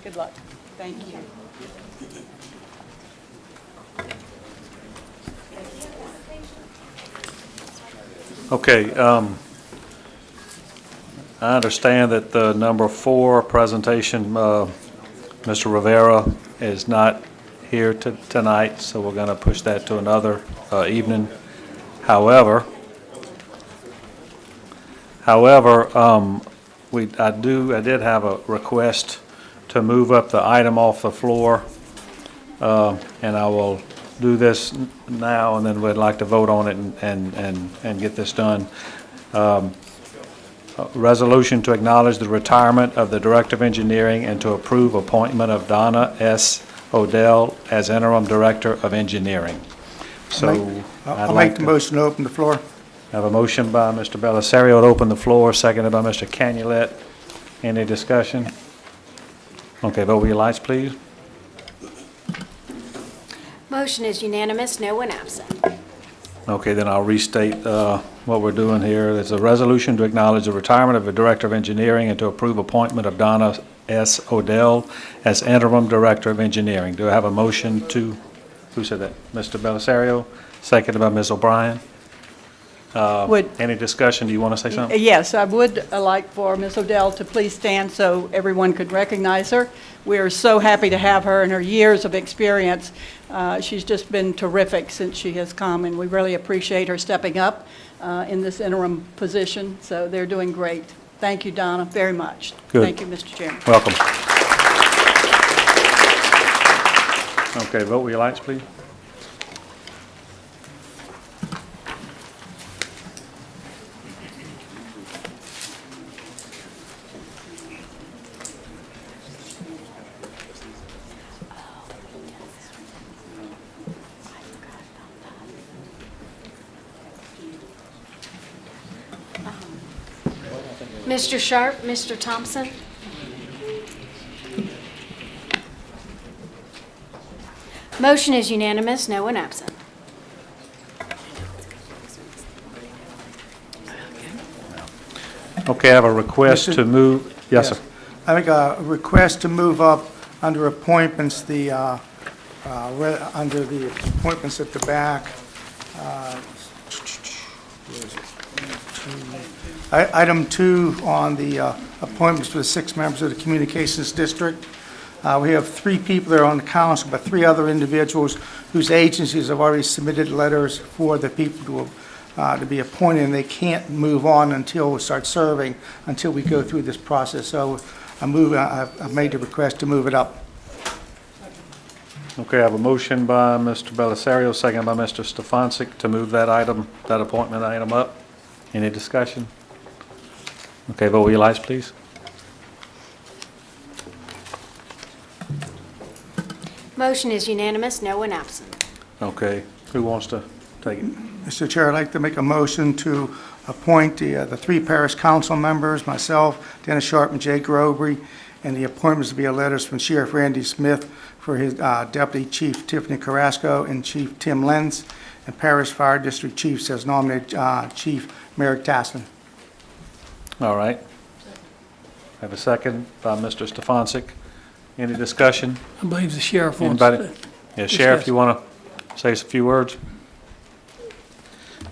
S6: Good luck. Thank you.
S2: Okay, I understand that the number 4 presentation, Mr. Rivera is not here tonight, so we're going to push that to another evening. However, I did have a request to move up the item off the floor, and I will do this now, and then we'd like to vote on it and get this done. Resolution to acknowledge the retirement of the Director of Engineering and to approve appointment of Donna S. Odell as Interim Director of Engineering. So I'd
S8: I'll
S2: like
S8: make the
S2: to
S8: motion to open the floor.
S2: have a motion by Mr. Belisario to open the floor, seconded by Mr. Canulet. Any discussion? Okay, vote with your lights, please.
S3: Motion is unanimous, no one absent.
S2: Okay, then I'll restate what we're doing here. There's a resolution to acknowledge the retirement of the Director of Engineering and to approve appointment of Donna S. Odell as Interim Director of Engineering. Do I have a motion to, who said that? Mr. Belisario, seconded by Ms. O'Brien. Any discussion? Do you want to say something?
S6: Yes, I would like for Ms. Odell to please stand so everyone could recognize her. We are so happy to have her and her years of experience. She's just been terrific since she has come, and we really appreciate her stepping up in this interim position. So they're doing great. Thank you, Donna, very much.
S2: Good.
S6: Thank you, Mr. Chairman.
S2: Welcome. Okay, vote with your lights, please.
S3: Mr. Sharp, Mr. Thompson? Motion is unanimous, no one absent.
S2: Okay, I have a request
S8: Mr.
S2: to move, yes, sir.
S8: I make a request to move up under appointments, under the appointments at the back. Where is it? Item 2 on the appointments for the 6 members of the Communications District. We have 3 people that are on the council, but 3 other individuals whose agencies have already submitted letters for the people to be appointed, and they can't move on until we start serving, until we go through this process. So I've made the request to move it up.
S2: Okay, I have a motion by Mr. Belisario, second by Mr. Stefancic to move that item, that appointment item up. Any discussion? Okay, vote with your lights, please.
S3: Motion is unanimous, no one absent.
S2: Okay, who wants to take it?
S8: Mr. Chair, I'd like to make a motion to appoint the 3 parish council members, myself, Dennis Sharp, and Jay Grovery, and the appointments via letters from Sheriff Randy Smith for his Deputy Chief Tiffany Carrasco and Chief Tim Lenz, and Parish Fire District Chiefs as nominated Chief Merrick Taslin.
S2: All right. I have a second by Mr. Stefancic. Any discussion?
S12: I believe the sheriff wants
S2: Anybody?
S12: to.
S2: Yeah, Sheriff,
S12: discuss.
S2: you want to say a few words?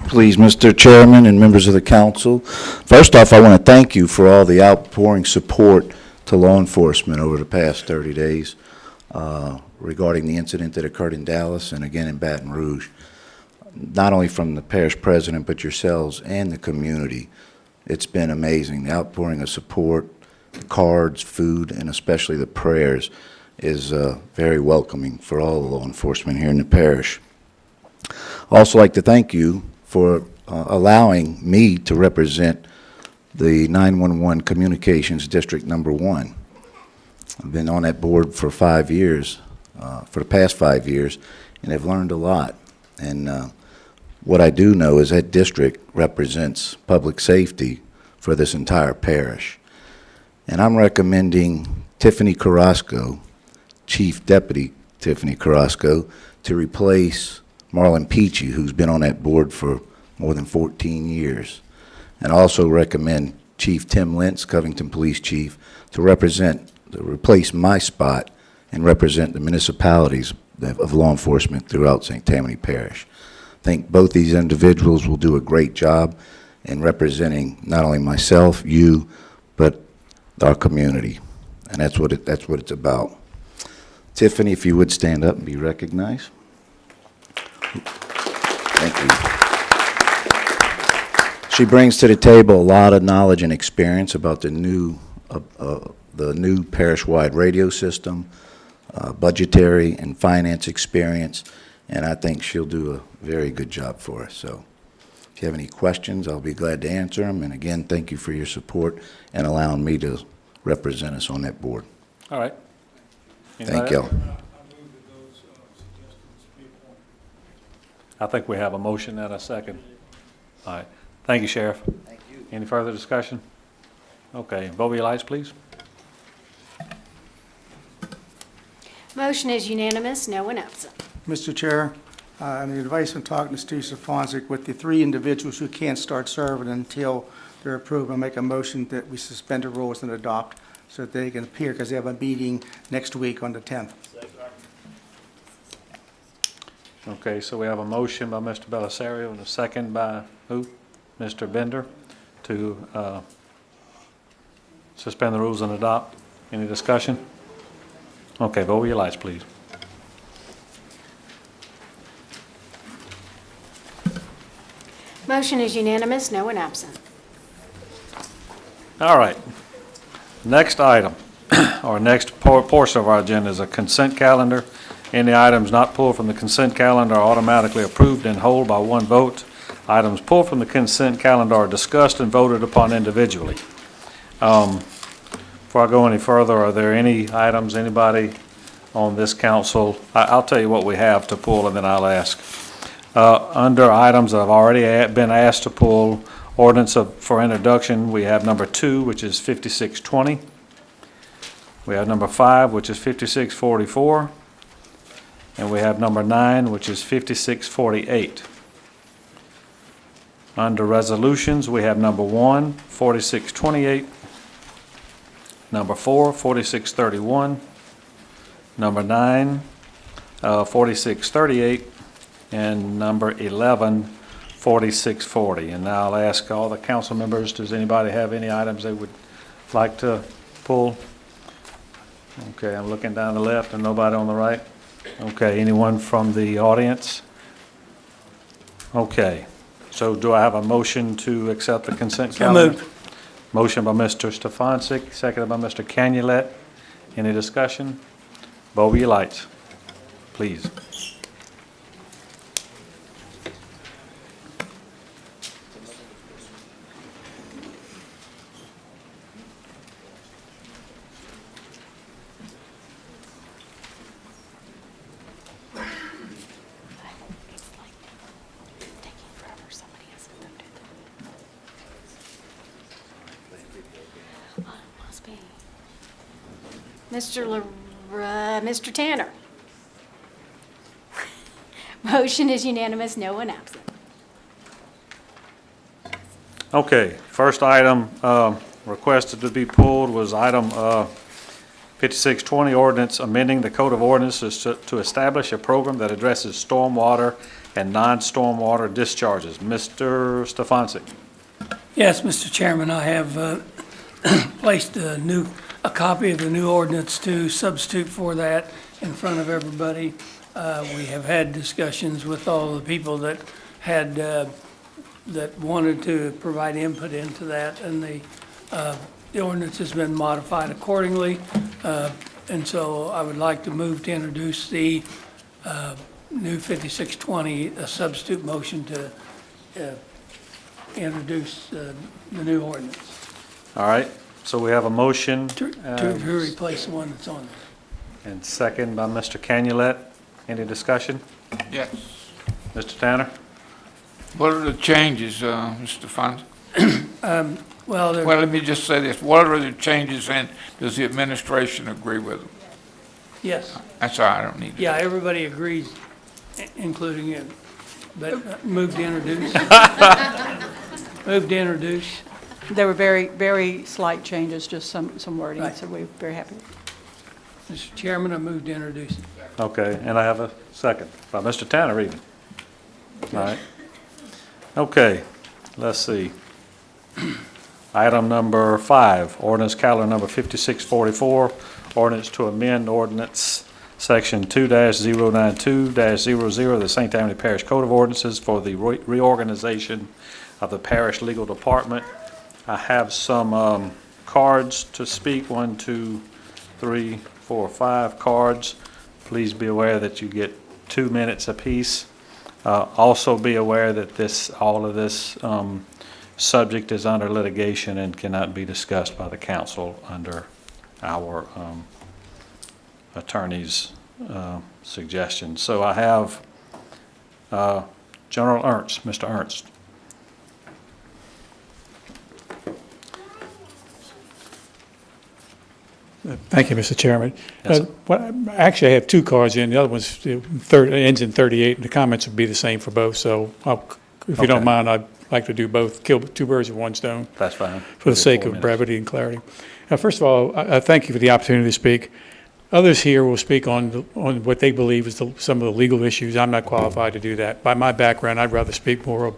S12: Please, Mr. Chairman and members of the council. First off, I want to thank you for all the outpouring support to law enforcement over the past 30 days regarding the incident that occurred in Dallas and again in Baton Rouge. Not only from the parish president, but yourselves and the community. It's been amazing. The outpouring of support, the cards, food, and especially the prayers is very welcoming for all the law enforcement here in the parish. I'd also like to thank you for allowing me to represent the 911 Communications District Number 1. I've been on that board for 5 years, for the past 5 years, and I've learned a lot. And what I do know is that district represents public safety for this entire parish. And I'm recommending Tiffany Carrasco, Chief Deputy Tiffany Carrasco, to replace Marlon Peachy, who's been on that board for more than 14 years. And also recommend Chief Tim Lentz, Covington Police Chief, to replace my spot and represent the municipalities of law enforcement throughout St. Tammany Parish. I think both these individuals will do a great job in representing not only myself, you, but our community. And that's what it's about. Tiffany, if you would stand up and be recognized. Thank you. She brings to the table a lot of knowledge and experience about the new parish-wide radio system, budgetary and finance experience, and I think she'll do a very good job for us. So if you have any questions, I'll be glad to answer them. And again, thank you for your support and allowing me to represent us on that board.
S2: All right.
S12: Thank you.
S2: I think we have a motion and a second. All right. Thank you, Sheriff.
S12: Thank you.
S2: Any further discussion? Okay, vote with your lights, please.
S3: Motion is unanimous, no one absent.
S8: Mr. Chair, on the advice from talking to Steve Stefanczyk, with the 3 individuals who can't start serving until they're approved, I'll make a motion that we suspend the rules and adopt so that they can appear, because they have a meeting next week on the 10th.
S2: Okay, so we have a motion by Mr. Belisario and a second by who? Mr. Bender to suspend the rules and adopt. Any discussion? Okay, vote with your lights, please.
S3: Motion is unanimous, no one absent.
S2: All right. Next item, or next portion of our agenda is a consent calendar. Any items not pulled from the consent calendar are automatically approved in whole by one vote. Items pulled from the consent calendar are discussed and voted upon individually. Before I go any further, are there any items, anybody on this council? I'll tell you what we have to pull and then I'll ask. Under items that have already been asked to pull, ordinance for introduction, we have number 2, which is 5620. We have number 5, which is 5644. And we have number 9, which is 5648. Under resolutions, we have number 1, 4628. Number 4, 4631. Number 9, 4638. And number 11, 4640. And now I'll ask all the council members, does anybody have any items they would like to pull? Okay, I'm looking down the left and nobody on the right. Okay, anyone from the audience? Okay, so do I have a motion to accept the consent calendar?
S8: moved.
S2: Motion by Mr. Stefanczyk, seconded by Mr. Canulet. Any discussion? Vote with your lights, please.
S3: Mr. Tanner. Motion is unanimous, no one absent.
S2: Okay, first item requested to be pulled was item 5620, ordinance amending the Code of Ordinances to establish a program that addresses stormwater and non-stormwater discharges. Mr. Stefanski.
S13: Yes, Mr. Chairman, I have placed a copy of the new ordinance to substitute for that in front of everybody. We have had discussions with all the people that had, that wanted to provide input into that, and the ordinance has been modified accordingly. And so I would like to move to introduce the new 5620, a substitute motion to introduce the new ordinance,
S2: All right, so we have a motion.
S13: to replace the one that's on there.
S2: And second by Mr. Canulet. Any discussion?
S14: Yes.
S2: Mr. Tanner?
S14: What are the changes, Mr. Fonz?
S13: Well, there-
S14: Well, let me just say this. What are the changes, and does the administration agree with them?
S13: yes,
S14: That's all, I don't need to.
S13: yeah, everybody agrees, including you. But move to introduce. Move to introduce.
S6: There were very, very slight changes, just some wording,
S13: Right.
S6: so we're very happy.
S13: Mr. Chairman, I move to introduce.
S2: Okay, and I have a second by Mr. Tanner even. All right. Okay, let's see. Item number 5, ordinance calendar number 5644, ordinance to amend ordinance section 2-092-00 of the St. Tammany Parish Code of Ordinances for the reorganization of the parish legal department. I have some cards to speak, 1, 2, 3, 4, 5 cards. Please be aware that you get 2 minutes apiece. Also be aware that all of this subject is under litigation and cannot be discussed by the council under our attorney's suggestion. So I have General Ernst, Mr. Ernst.
S15: Thank you, Mr. Chairman.
S2: Yes, sir.
S15: Actually, I have 2 cards in. The other one's ends in 38, and the comments would be the same for both. So if you don't
S2: Okay.
S15: mind, I'd like to do both, kill 2 birds with 1 stone.
S2: That's fine.
S15: For the sake of brevity and clarity. First of all, I thank you for the opportunity to speak. Others here will speak on what they believe is some of the legal issues. I'm not qualified to do that. By my background, I'd rather speak more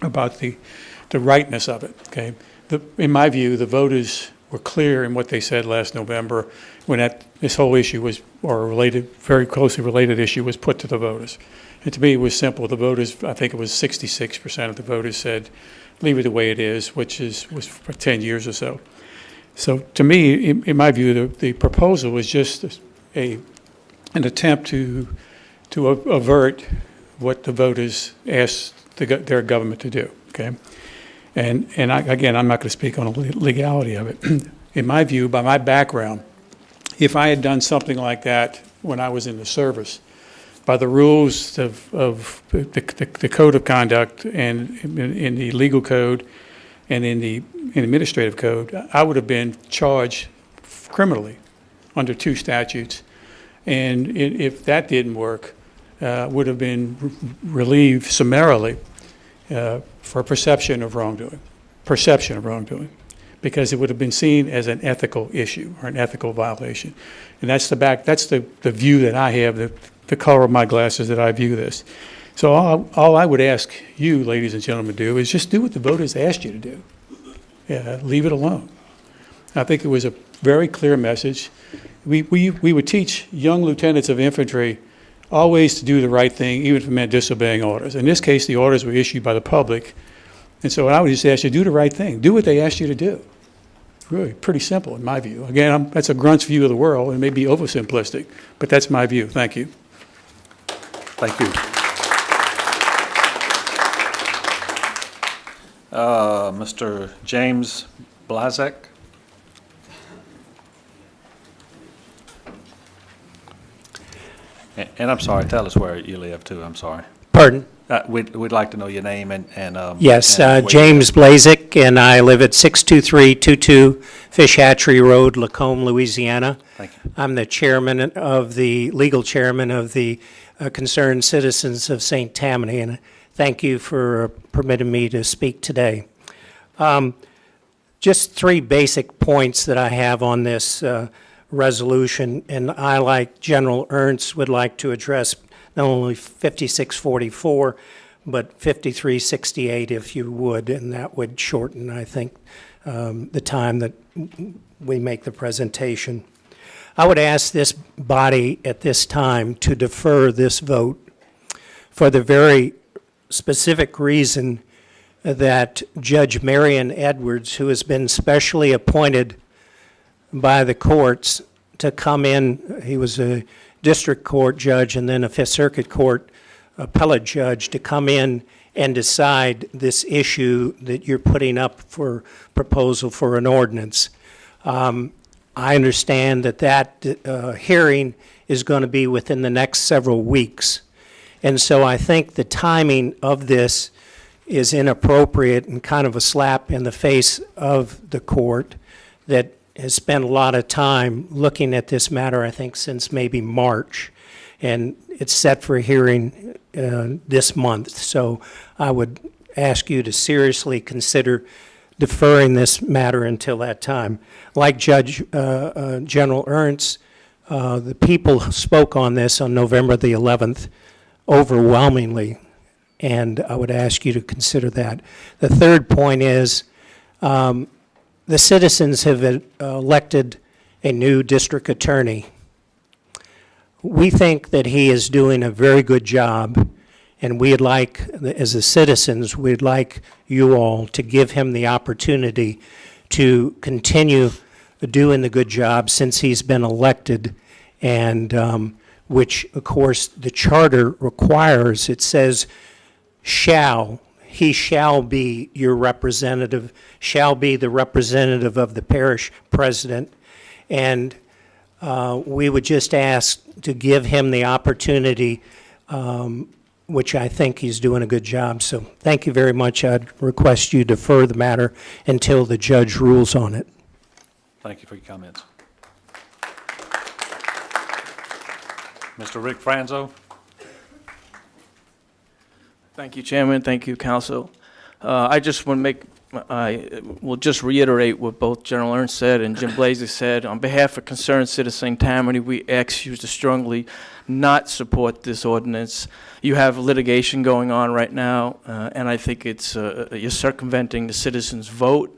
S15: about the rightness of it, okay? In my view, the voters were clear in what they said last November when this whole issue was, or very closely related issue was put to the voters. And to me, it was simple. The voters, I think it was 66% of the voters said, leave it the way it is, which was for 10 years or so. So to me, in my view, the proposal was just an attempt to avert what the voters asked their government to do, okay? And again, I'm not going to speak on the legality of it. In my view, by my background, if I had done something like that when I was in the service, by the rules of the code of conduct and in the legal code and in the administrative code, I would have been charged criminally under 2 statutes. And if that didn't work, would have been relieved summarily for perception of wrongdoing, because it would have been seen as an ethical issue or an ethical violation. And that's the view that I have, the color of my glasses that I view this. So all I would ask you, ladies and gentlemen, do is just do what the voters asked you to do. Leave it alone. I think it was a very clear message. We would teach young lieutenants of infantry always to do the right thing, even if it meant disobeying orders. In this case, the orders were issued by the public. And so I would just ask you, do the right thing. Do what they asked you to do. Really, pretty simple in my view. Again, that's a grunt's view of the world. It may be oversimplistic, but that's my view. Thank you.
S2: Thank you. Mr. James Blazek. And I'm sorry, tell us where you live too, I'm sorry.
S16: Pardon?
S2: We'd like to know your name and.
S16: Yes,
S2: and where
S16: James Blazek, and I live at 62322 Fish Hatchery Road, Lacombe, Louisiana.
S2: Thank you.
S16: I'm the legal chairman of the Concerned Citizens of St. Tammany, and thank you for permitting me to speak today. Just 3 basic points that I have on this resolution, and I, like General Ernst, would like to address not only 5644, but 5368 if you would, and that would shorten, I think, the time that we make the presentation. I would ask this body at this time to defer this vote for the very specific reason that Judge Marion Edwards, who has been specially appointed by the courts to come in, he was a district court judge and then a Fifth Circuit Court appellate judge, to come in and decide this issue that you're putting up for proposal for an ordinance. I understand that hearing is going to be within the next several weeks. And so I think the timing of this is inappropriate and kind of a slap in the face of the court that has spent a lot of time looking at this matter, I think, since maybe March. And it's set for hearing this month. So I would ask you to seriously consider deferring this matter until that time. Like General Ernst, the people spoke on this on November the 11th overwhelmingly, and I would ask you to consider that. The third point is the citizens have elected a new district attorney. We think that he is doing a very good job, and we'd like, as the citizens, we'd like you all to give him the opportunity to continue doing the good job since he's been elected, and which, of course, the charter requires. It says, he shall be your representative, shall be the representative of the parish president, and we would just ask to give him the opportunity, which I think he's doing a good job. So thank you very much. I'd request you defer the matter until the judge rules on it.
S2: Thank you for your comments. Mr. Rick Franzo.
S17: Thank you, Chairman. Thank you, Council. I just want to I will just reiterate what both General Ernst said and Jim Blazey said. On behalf of concerned citizen Tammany, we ask you to strongly not support this ordinance. You have litigation going on right now, and I think it's you're circumventing the citizens' vote,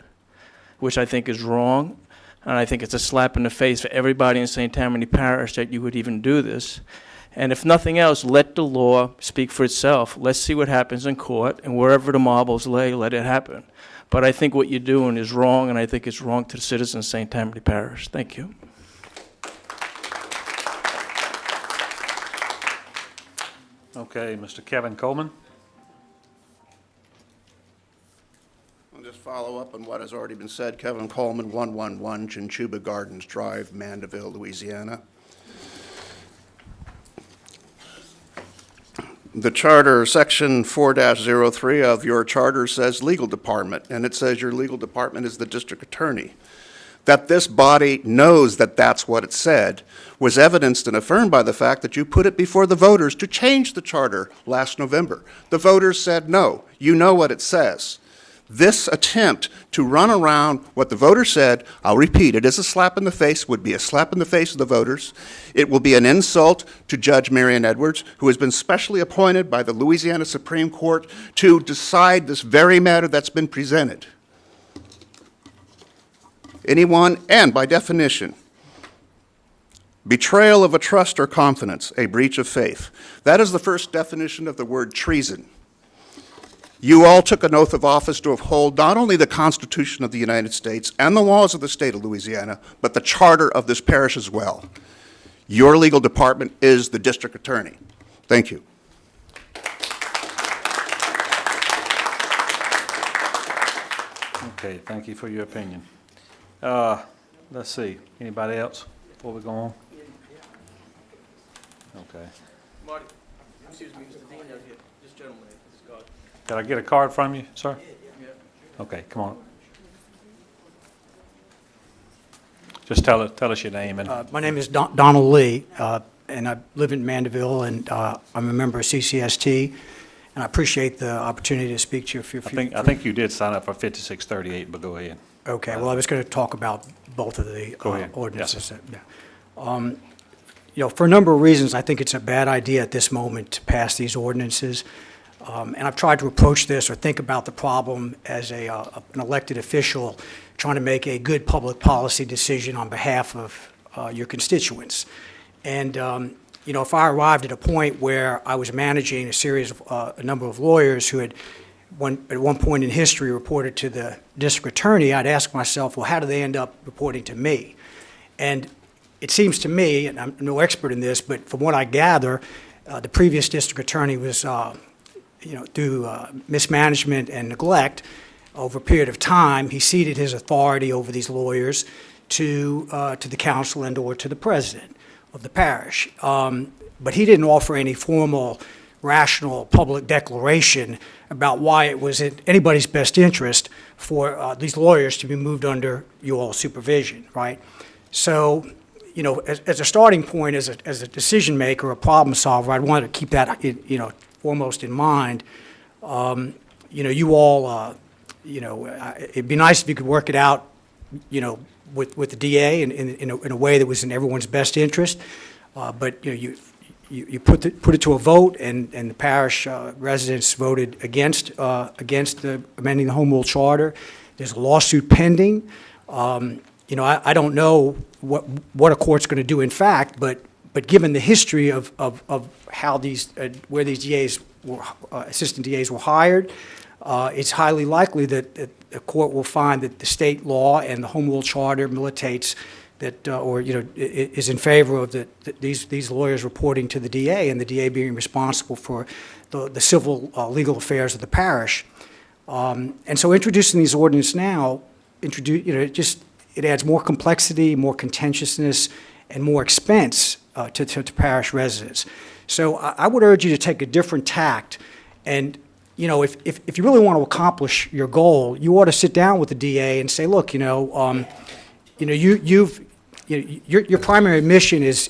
S17: which I think is wrong. And I think it's a slap in the face for everybody in St. Tammany Parish that you would even do this. And if nothing else, let the law speak for itself. Let's see what happens in court, and wherever the marbles lay, let it happen. But I think what you're doing is wrong, and I think it's wrong to the citizens of St. Tammany Parish. Thank you.
S2: Okay, Mr. Kevin Coleman.
S18: I'll just follow up on what has already been said. Kevin Coleman, 111 Chinchuba Gardens Drive, Mandeville, Louisiana. The charter, section 4-03 of your charter says legal department, and it says your legal department is the district attorney. That this body knows that that's what it said was evidenced and affirmed by the fact that you put it before the voters to change the charter last November. The voters said no. You know what it says. This attempt to run around what the voters said, I'll repeat, it is a slap in the face, would be a slap in the face of the voters. It will be an insult to Judge Marion Edwards, who has been specially appointed by the Louisiana Supreme Court to decide this very matter that's been presented. Anyone, and by definition, betrayal of a trust or confidence, a breach of faith. That is the first definition of the word treason. You all took an oath of office to uphold not only the Constitution of the United States and the laws of the state of Louisiana, but the charter of this parish as well. Your legal department is the district attorney. Thank you.
S2: Okay, thank you for your opinion. Let's see, anybody else before we go on? Okay.
S17: Marty, excuse me, Mr. Dean out here. This gentleman, this guy.
S2: Can I get a card from you, sir?
S17: Yeah.
S2: Okay, come on. Just tell us your name and.
S19: My name is Donald Lee, and I live in Mandeville, and I'm a member of CCST, and I appreciate the opportunity to speak to you.
S2: I think you did sign up for 5638, but go ahead.
S19: Okay, well, I was going to talk about both of the
S2: Go ahead.
S19: ordinances. Yeah. You know, for a number of reasons, I think it's a bad idea at this moment to pass these ordinances. And I've tried to approach this or think about the problem as an elected official trying to make a good public policy decision on behalf of your constituents. And, you know, if I arrived at a point where I was managing a series of, a number of lawyers who had at one point in history reported to the district attorney, I'd ask myself, well, how do they end up reporting to me? And it seems to me, and I'm no expert in this, but from what I gather, the previous district attorney was, you know, through mismanagement and neglect, over a period of time, he ceded his authority over these lawyers to the council and or to the president of the parish. But he didn't offer any formal, rational public declaration about why it was in anybody's best interest for these lawyers to be moved under you all's supervision, right? So, you know, as a starting point, as a decision maker, a problem solver, I'd want to keep that, you know, foremost in mind. You know, you all, you know, it'd be nice if you could work it out, you know, with the DA in a way that was in everyone's best interest. But, you know, you put it to a vote, and the parish residents voted against amending the Home Rule Charter. There's a lawsuit pending. You know, I don't know what a court's going to do in fact, but given the history of how these, where these DAs were, assistant DAs were hired, it's highly likely that the court will find that the state law and the Home Rule Charter militates that, or, you know, is in favor of these lawyers reporting to the DA and the DA being responsible for the civil legal affairs of the parish. And so introducing these ordinances now, you know, it adds more complexity, more contentiousness, and more expense to parish residents. So I would urge you to take a different tact. And, you know, if you really want to accomplish your goal, you ought to sit down with the DA and say, look, your primary mission is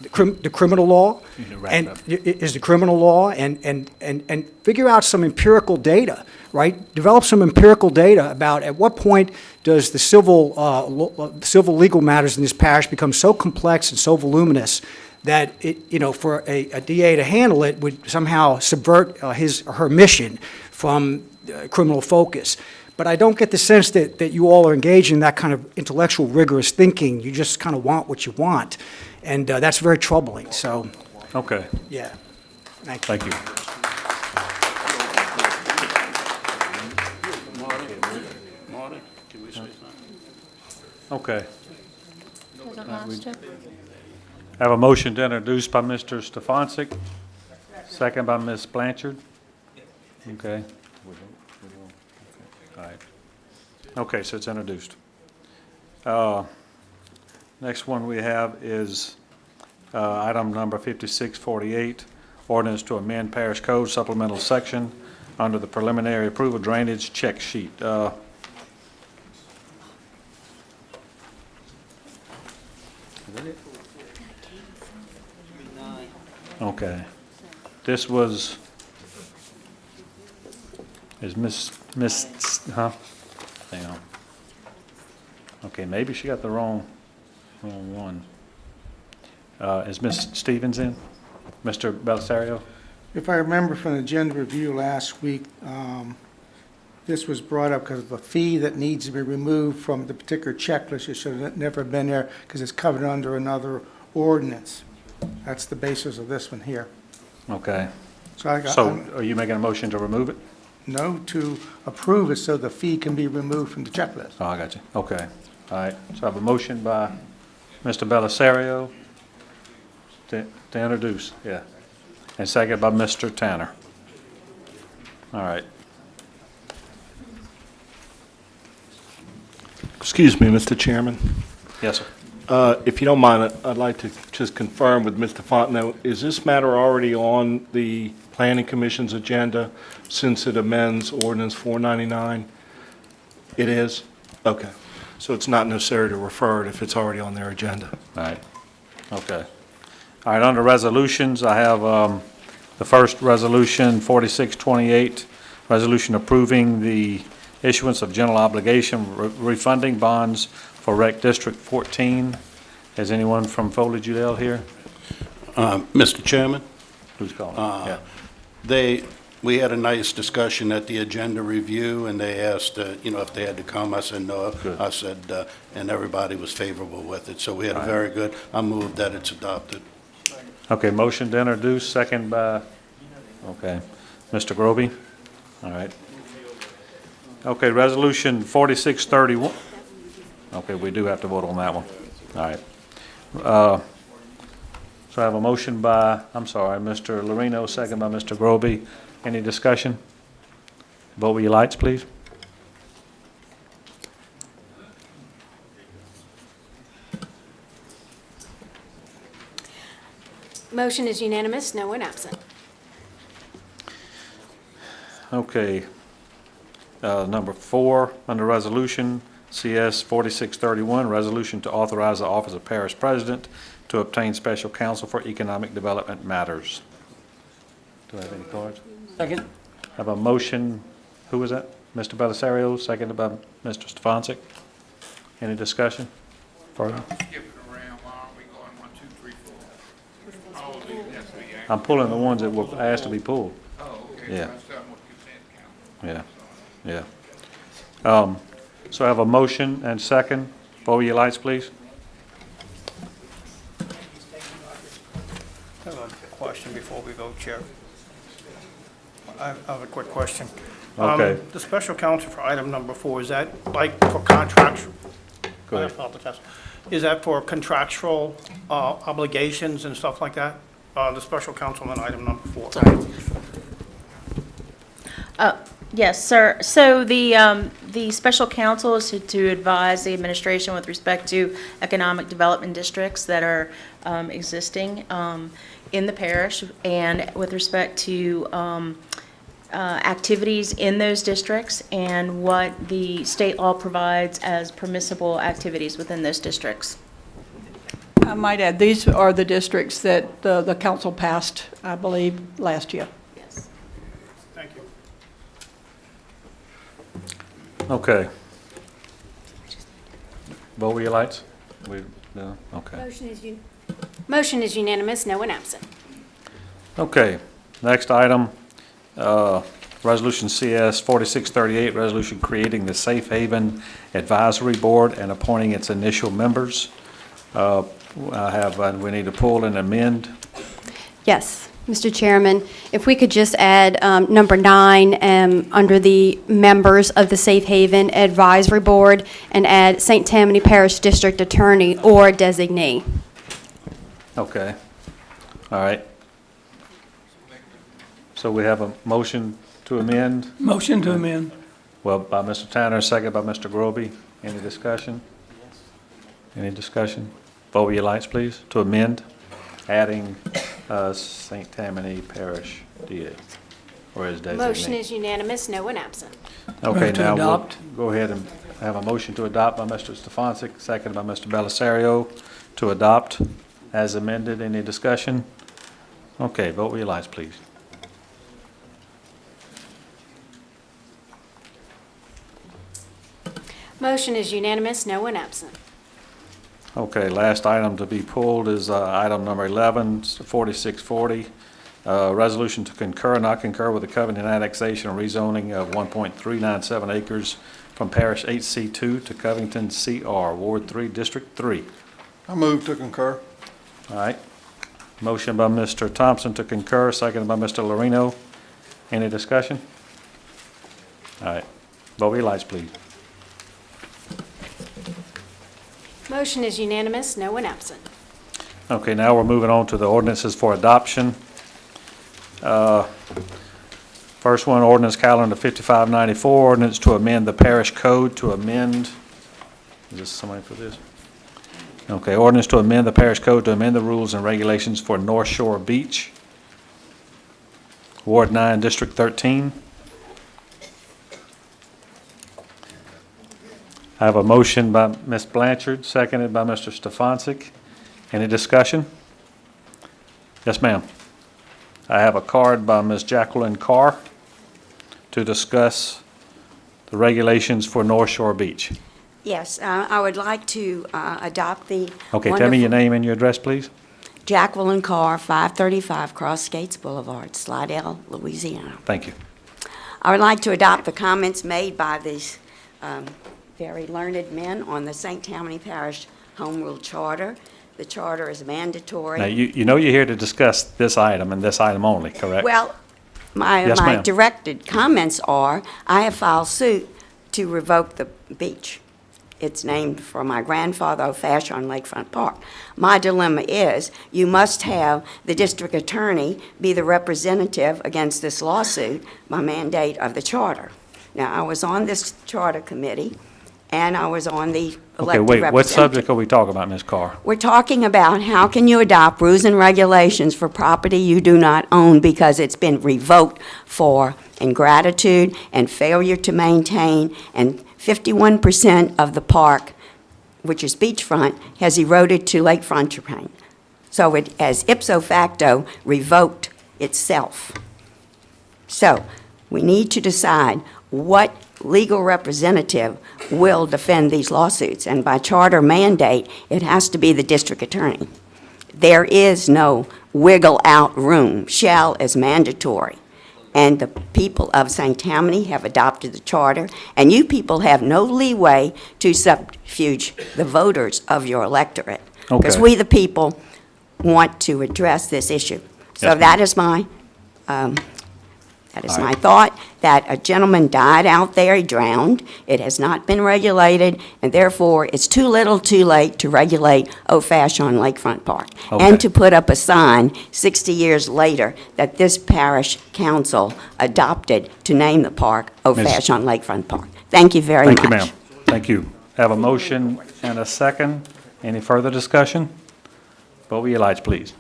S19: the criminal law, and is the criminal law, and figure out some empirical data, right? Develop some empirical data about at what point does the civil legal matters in this parish become so complex and so voluminous that it, you know, for a DA to handle it would somehow subvert his or her mission from criminal focus. But I don't get the sense that you all are engaged in that kind of intellectual, rigorous thinking. You just kind of want what you want. And that's very troubling, so.
S2: Okay.
S19: Yeah. Thank you.
S2: Thank you. Okay. I have a motion to introduce by Mr. Stefanczyk, second by Ms. Blanchard. Okay. All right. Okay, so it's introduced. Next one we have is item number 5648, ordinance to amend Parish Code supplemental section under the preliminary approval drainage check sheet. Okay. This was, is huh? Hang on. Okay, maybe she got the wrong one. Is Ms. Stevens in? Mr. Belisario?
S8: If I remember from the agenda review last week, this was brought up because of a fee that needs to be removed from the particular checklist. It should have never been there because it's covered under another ordinance. That's the basis of this one here.
S2: Okay.
S8: So
S2: are you making a motion to remove it?
S8: No, to approve it so the fee can be removed from the checklist.
S2: Oh, I got you. Okay. All right. So I have a motion by Mr. Belisario to introduce, yeah. And second by Mr. Tanner. All right.
S20: Excuse me, Mr. Chairman.
S2: Yes, sir.
S20: If you don't mind, I'd like to just confirm with Mr. Fontenot, is this matter already on the Planning Commission's agenda since it amends Ordinance 499? It is? Okay. So it's not necessary to refer it if it's already on their agenda.
S2: All right. Okay. All right, under resolutions, I have the first resolution, 4628, resolution approving the issuance of general obligation refunding bonds for Rec District 14. Is anyone from Foley Judell here?
S21: Mr. Chairman?
S2: Who's calling? Yeah.
S21: We had a nice discussion at the agenda review, and they asked, if they had to come. I said no.
S2: Good.
S21: I said, and everybody was favorable with it. So we had a very good, I move that it's adopted.
S2: Okay, motion to introduce, second by, okay, Mr. Groby. All right. Okay, resolution 4631. Okay, we do have to vote on that one. All right. So I have a motion by, Mr. Lorino, second by Mr. Groby. Any discussion? Vote with your lights, please.
S3: Motion is unanimous, no one absent.
S2: Okay. Number 4, under resolution CS 4631, resolution to authorize the office of parish president to obtain special counsel for economic development matters. Do I have any cards?
S13: Second.
S2: Have a motion, who was that? Mr. Belisario, seconded by Mr. Stefanczyk. Any discussion? Further? I'm pulling the ones that were asked to be pulled. Yeah. Yeah. So I have a motion and second. Vote with your lights, please.
S8: I have a question before we vote, Chair. I have a quick question.
S2: Okay.
S8: The special counsel for item number 4, is that like for contractual?
S2: Go ahead.
S8: I apologize. Is that for contractual obligations and stuff like that? The special counsel on item number 4?
S22: Yes, sir. So the special counsel is to advise the administration with respect to economic development districts that are existing in the parish, and with respect to activities in those districts and what the state law provides as permissible activities within those districts.
S6: I might add, these are the districts that the council passed, I believe, last year.
S22: Yes.
S8: Thank you.
S2: Okay. Vote with your lights? No? Okay.
S3: Motion is unanimous, no one absent.
S2: Okay. Next item, Resolution CS 4638, resolution creating the Safe Haven Advisory Board and appointing its initial members. We need to pull and amend.
S3: Yes, Mr. Chairman, if we could just add number 9 under the members of the Safe Haven Advisory Board and add St. Tammany Parish District Attorney or designee.
S2: Okay. All right. So we have a motion to amend.
S13: Motion to amend.
S2: Well, by Mr. Tanner, second by Mr. Groby. Any discussion? Any discussion? Vote with your lights, please, to amend, adding St. Tammany Parish DA, or as designee.
S3: Motion is unanimous, no one absent.
S2: Okay,
S13: Move to
S2: now we'll
S13: adopt.
S2: go ahead and have a motion to adopt by Mr. Stefanczyk, second by Mr. Belisario, to adopt as amended. Any discussion? Okay, vote with your lights, please.
S3: Motion is unanimous, no one absent.
S2: Okay, last item to be pulled is item number 11, 4640, resolution to concur or not concur with the covenant annexation or rezoning of 1.397 acres from Parish HC2 to Covington CR, Ward 3, District 3.
S21: I move to concur.
S2: All right. Motion by Mr. Thompson to concur, seconded by Mr. Lorino. Any discussion? All right. Vote with your lights, please.
S3: Motion is unanimous, no one absent.
S2: Okay, now we're moving on to the ordinances for adoption. First one, ordinance calendar 5594, ordinance to amend the parish code to amend, is this somebody for this? Okay, ordinance to amend the parish code to amend the rules and regulations for North Shore Beach, Ward 9, District 13. I have a motion by Ms. Blanchard, seconded by Mr. Stefanczyk. Any discussion? Yes, ma'am. I have a card by Ms. Jacqueline Carr to discuss the regulations for North Shore Beach.
S4: Yes, I would like to adopt the
S2: Okay, tell me your name and your address, please.
S4: Jacqueline Carr, 535 Cross Gates Boulevard, Slidell, Louisiana.
S2: Thank you.
S4: I would like to adopt the comments made by these very learned men on the St. Tammany Parish Home Rule Charter. The charter is mandatory.
S2: Now, you know you're here to discuss this item and this item only, correct?
S4: Well, my
S2: Yes, ma'am.
S4: directed comments are, I have filed suit to revoke the beach. It's named for my grandfather, O'Fash, on Lakefront Park. My dilemma is, you must have the district attorney be the representative against this lawsuit by mandate of the charter. Now, I was on this charter committee, and I was on the elected
S2: Okay,
S4: representative.
S2: wait, what subject are we talking about, Ms. Carr?
S4: We're talking about how can you adopt rules and regulations for property you do not own because it's been revoked for ingratitude and failure to maintain, and 51% of the park, which is beachfront, has eroded to lakefront terrain. So it has ipso facto revoked itself. So we need to decide what legal representative will defend these lawsuits, and by charter mandate, it has to be the district attorney. There is no wiggle out room. Shall is mandatory. And the people of St. Tammany have adopted the charter, and you people have no leeway to subterfuge the voters of your electorate. Because
S2: Okay.
S4: we, the people, want to address this issue. So
S2: Yes, ma'am.
S4: that is my
S2: All right.
S4: thought, that a gentleman died out there, he drowned. It has not been regulated, and therefore, it's too little too late to regulate O'Fash on Lakefront Park.
S2: Okay.
S4: And to put up a sign 60 years later that this parish council adopted to name the park O'Fash on Lakefront Park. Thank you very much.
S2: Thank you, ma'am. Thank you. Have a motion and a second. Any further discussion? Vote with your lights, please.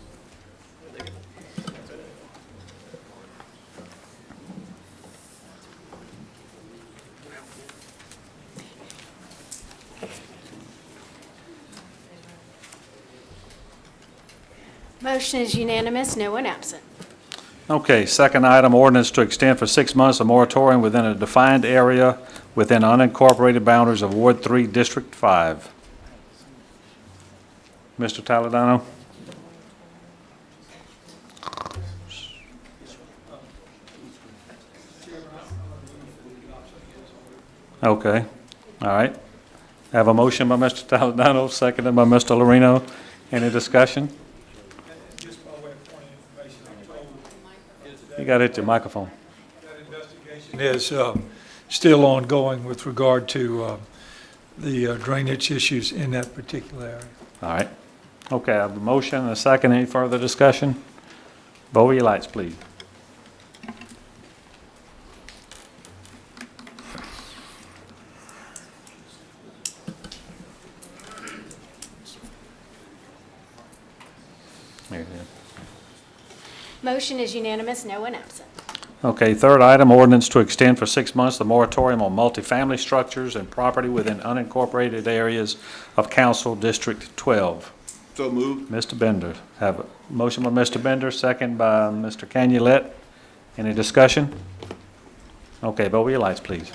S3: Motion is unanimous, no one absent.
S2: Okay, second item, ordinance to extend for 6 months a moratorium within a defined area within unincorporated boundaries of Ward 3, District 5. Mr. Taladano? Okay, all right. Have a motion by Mr. Taladano, seconded by Mr. Lorino. Any discussion? You got to hit your microphone.
S5: Is still ongoing with regard to the drainage issues in that particular area.
S2: All right. Okay, I have a motion and a second. Any further discussion? Vote with your lights, please. There it is.
S3: Motion is unanimous, no one absent.
S2: Okay, third item, ordinance to extend for 6 months the moratorium on multifamily structures and property within unincorporated areas of Council District 12.
S1: So moved.
S2: Mr. Bender, have a motion by Mr. Bender, second by Mr. Canulet. Any discussion? Okay, vote with your lights, please.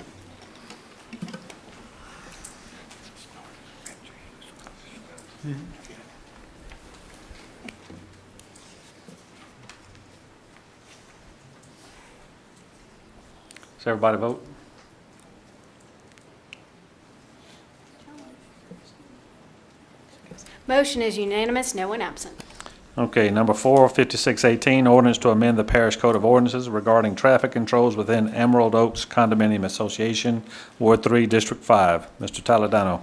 S2: Does everybody vote?
S3: Motion is unanimous, no one absent.
S2: Okay, number 4, 5618, ordinance to amend the parish code of ordinances regarding traffic controls within Emerald Oaks Condominium Association, Ward 3, District 5. Mr. Taladano.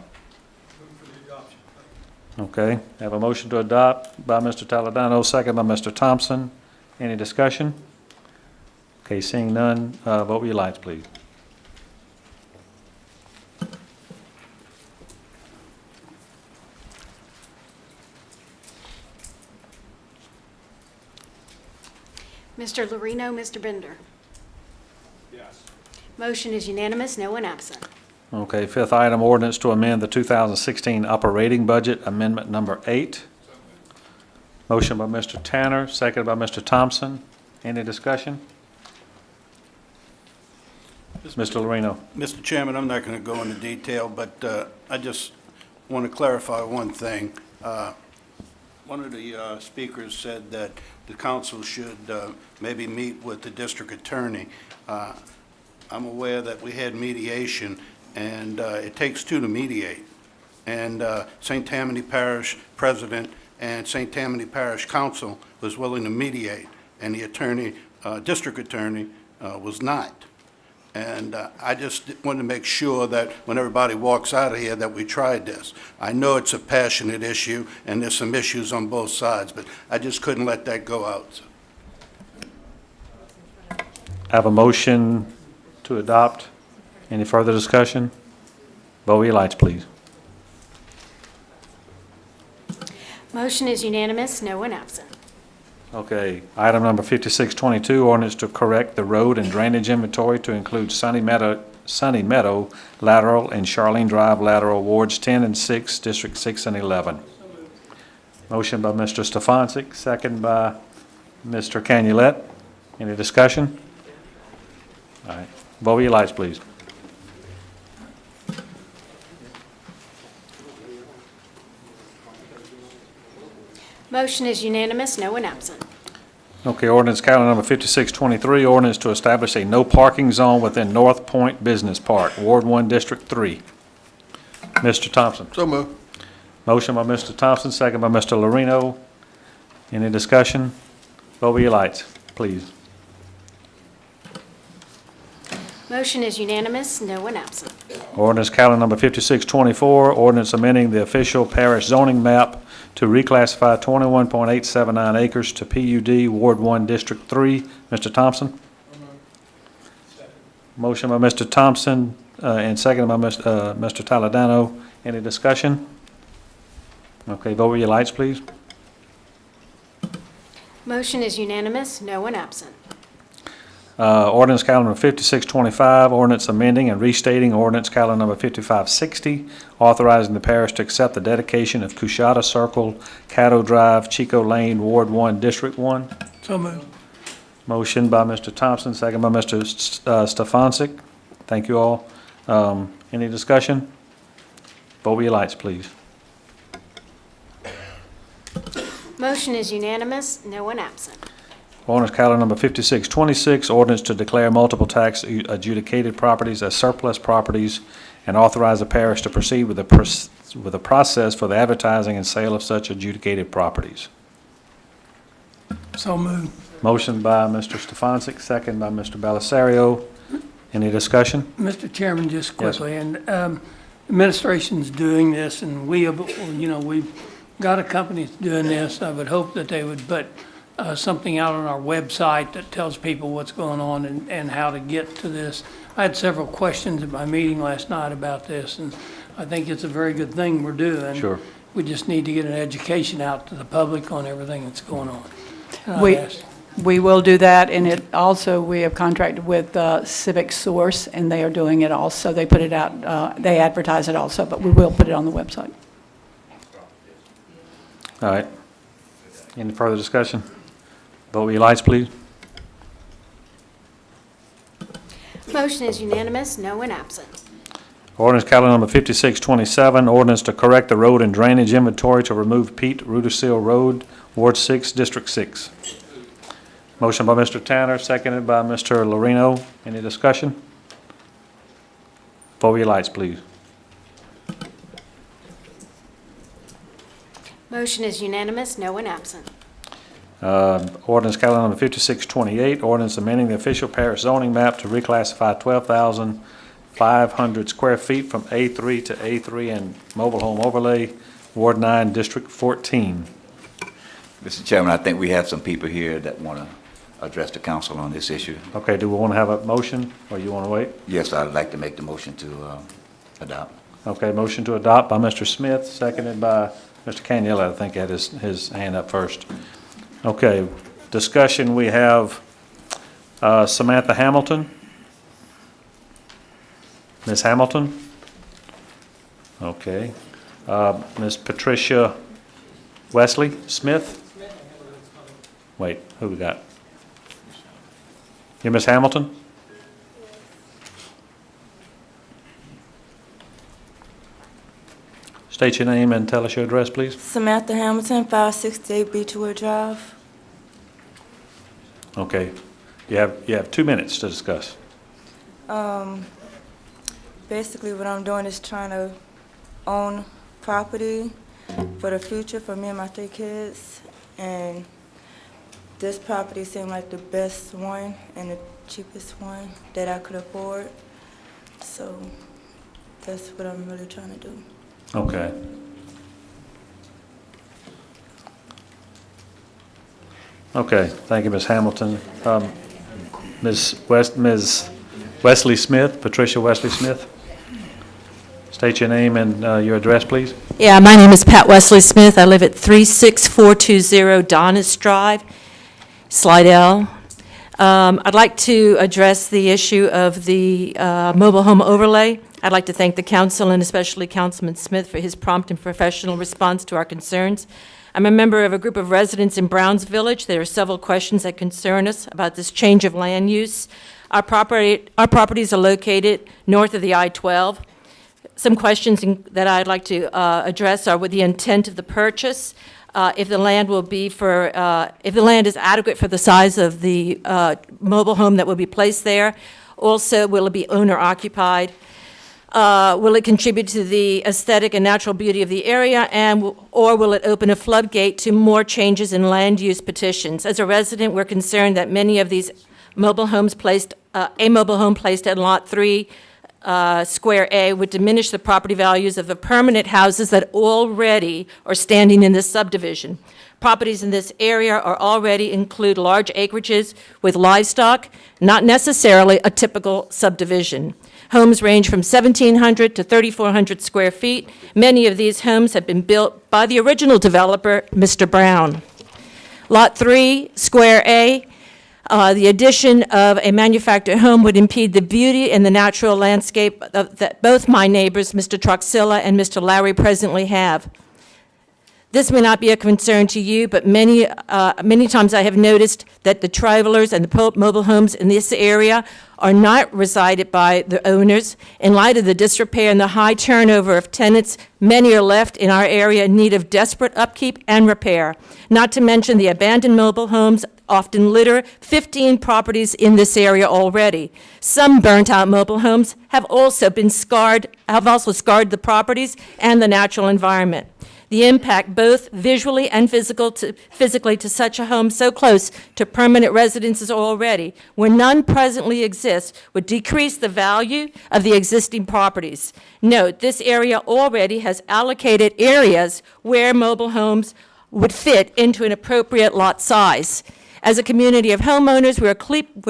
S2: Okay, have a motion to adopt by Mr. Taladano, second by Mr. Thompson. Any discussion? Okay, seeing none, vote with your lights, please.
S3: Mr. Lorino, Mr. Bender.
S5: Yes.
S3: Motion is unanimous, no one absent.
S2: Okay, fifth item, ordinance to amend the 2016 operating budget, amendment number 8. Motion by Mr. Tanner, second by Mr. Thompson. Any discussion? Mr. Lorino.
S21: Mr. Chairman, I'm not going to go into detail, but I just want to clarify one thing. One of the speakers said that the council should maybe meet with the district attorney. I'm aware that we had mediation, and it takes two to mediate. And St. Tammany Parish President and St. Tammany Parish Council was willing to mediate, and the attorney, district attorney, was not. And I just wanted to make sure that when everybody walks out of here that we tried this. I know it's a passionate issue, and there's some issues on both sides, but I just couldn't let that go out.
S2: I have a motion to adopt. Any further discussion? Vote with your lights, please.
S3: Motion is unanimous, no one absent.
S2: Okay, item number 5622, ordinance to correct the road and drainage inventory to include Sunny Meadow lateral and Charlene Drive lateral, wards 10 and 6, District 6 and 11. Motion by Mr. Stefanczyk, second by Mr. Canulette. Any discussion? All right, vote with your lights, please.
S3: Motion is unanimous, no one absent.
S2: Okay, ordinance calendar number 5623, ordinance to establish a no parking zone within North Point Business Park, Ward 1, District 3. Mr. Thompson.
S21: So moved.
S2: Motion by Mr. Thompson, second by Mr. Lorino. Any discussion? Vote with your lights, please.
S3: Motion is unanimous, no one absent.
S2: Ordinance calendar number 5624, ordinance amending the official parish zoning map to reclassify 21.879 acres to PUD, Ward 1, District 3. Mr. Thompson? Motion by Mr. Thompson and second by Mr. Toledano. Any discussion? Okay, vote with your lights, please.
S3: Motion is unanimous, no one absent.
S2: Ordinance calendar number 5625, ordinance amending and restating ordinance calendar number 5560, authorizing the parish to accept the dedication of Cushata Circle, Caddo Drive, Chico Lane, Ward 1, District 1.
S13: So moved.
S2: Motion by Mr. Thompson, second by Mr. Stefanczyk. Thank you all. Any discussion? Vote with your lights, please.
S3: Motion is unanimous, no one absent.
S2: Ordinance calendar number 5626, ordinance to declare multiple tax adjudicated properties as surplus properties and authorize the parish to proceed with the process for the advertising and sale of such adjudicated properties.
S13: So moved.
S2: Motion by Mr. Stefanczyk, second by Mr. Belisario. Any discussion?
S13: Mr. Chairman, just quickly, and administration's doing this, and we've got a company that's doing this. I would hope that they would put something out on our website that tells people what's going on and how to get to this. I had several questions at my meeting last night about this, and I think it's a very good thing we're doing.
S2: Sure.
S13: We just need to get an education out to the public on everything that's going on. And I'd
S6: We,
S13: ask-
S6: we will do that, and it also, we have contracted with Civic Source, and they are doing it also. They put it out, they advertise it also, but we will put it on the website.
S2: All right. Any further discussion? Vote with your lights, please.
S3: Motion is unanimous, no one absent.
S2: Ordinance calendar number 5627, ordinance to correct the road and drainage inventory to remove Pete Ruderseal Road, Ward 6, District 6. Motion by Mr. Tanner, seconded by Mr. Lorino. Any discussion? Vote with your lights, please.
S3: Motion is unanimous, no one absent.
S2: Ordinance calendar number 5628, ordinance amending the official parish zoning map to reclassify 12,500 square feet from A3 to A3 and mobile home overlay, Ward 9, District 14.
S7: Mr. Chairman, I think we have some people here that want to address the council on this issue.
S2: Okay, do we want to have a motion, or you want to wait?
S7: Yes, I'd like to make the motion to adopt.
S2: Okay, motion to adopt by Mr. Smith, seconded by Mr. Canella. I think had his hand up first. Okay, discussion, we have Samantha Hamilton. Ms. Hamilton? Okay. Ms. Patricia Wesley Smith? Wait, who we got? You Ms. Hamilton? State your name and tell us your address, please.
S9: Samantha Hamilton, 568 Beechwood Drive.
S2: Okay. You have 2 minutes to discuss.
S9: Basically, what I'm doing is trying to own property for the future for me and my 3 kids. And this property seemed like the best one and the cheapest one that I could afford. So that's what I'm really trying to do.
S2: Okay. Okay, thank you, Ms. Hamilton. Ms. Wesley Smith, Patricia Wesley Smith. State your name and your address, please.
S11: Yeah, my name is Pat Wesley Smith. I live at 36420 Donis Drive, Slidell. I'd like to address the issue of the mobile home overlay. I'd like to thank the council and especially Councilman Smith for his prompt and professional response to our concerns. I'm a member of a group of residents in Browns Village. There are several questions that concern us about this change of land use. Our properties are located north of the I-12. Some questions that I'd like to address are with the intent of the purchase, if the land will be for, if the land is adequate for the size of the mobile home that will be placed there. Also, will it be owner occupied? Will it contribute to the aesthetic and natural beauty of the area, or will it open a floodgate to more changes in land use petitions? As a resident, we're concerned that many of these mobile homes placed, a mobile home placed at Lot 3, Square A, would diminish the property values of the permanent houses that already are standing in this subdivision. Properties in this area are already include large acreages with livestock, not necessarily a typical subdivision. Homes range from 1,700 to 3,400 square feet. Many of these homes have been built by the original developer, Mr. Brown. Lot 3, Square A, the addition of a manufactured home would impede the beauty and the natural landscape that both my neighbors, Mr. Troxilla and Mr. Larry, presently have. This may not be a concern to you, but many times I have noticed that the travelers and the mobile homes in this area are not resided by the owners. In light of the disrepair and the high turnover of tenants, many are left in our area in need of desperate upkeep and repair. Not to mention the abandoned mobile homes often litter 15 properties in this area already. Some burnt-out mobile homes have also scarred the properties and the natural environment. The impact, both visually and physically, to such a home so close to permanent residences already, where none presently exists, would decrease the value of the existing properties. Note, this area already has allocated areas where mobile homes would fit into an appropriate lot size. As a community of homeowners, we're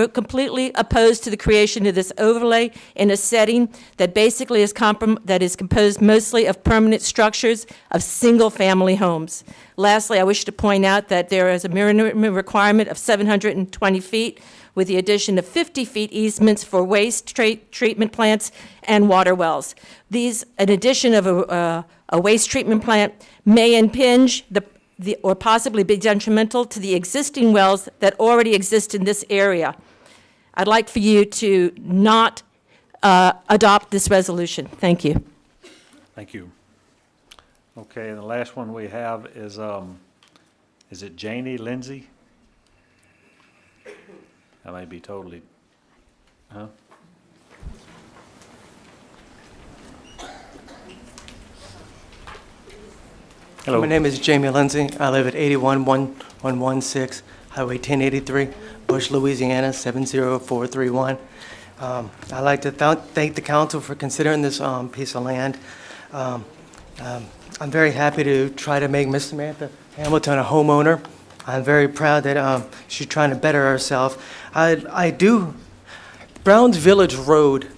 S11: completely opposed to the creation of this overlay in a setting that basically is composed mostly of permanent structures of single-family homes. Lastly, I wish to point out that there is a minimum requirement of 720 feet with the addition of 50 feet easements for waste treatment plants and water wells. An addition of a waste treatment plant may impinge or possibly be detrimental to the existing wells that already exist in this area. I'd like for you to not adopt this resolution. Thank you.
S2: Thank you. Okay, and the last one we have is it Janie Lindsay? I may be totally, huh? Hello.
S23: My name is Jamie Lindsay. I live at 81116 Highway 1083, Bush, Louisiana, 70431. I'd like to thank the council for considering this piece of land. I'm very happy to try to make Miss Samantha Hamilton a homeowner. I'm very proud that she's trying to better herself. Browns Village Road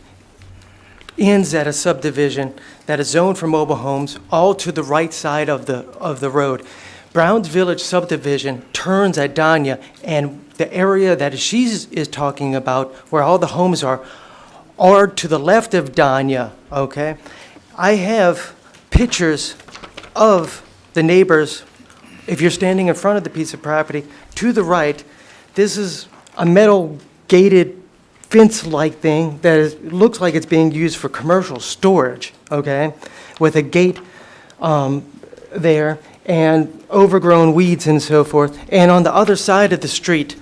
S23: ends at a subdivision that is zoned for mobile homes, all to the right side of the road. Browns Village subdivision turns at Danya, and the area that she is talking about, where all the homes are to the left of Danya, okay? I have pictures of the neighbors. If you're standing in front of the piece of property, to the right, this is a metal gated fence-like thing that looks like it's being used for commercial storage, okay, with a gate there, and overgrown weeds and so forth. And on the other side of the street,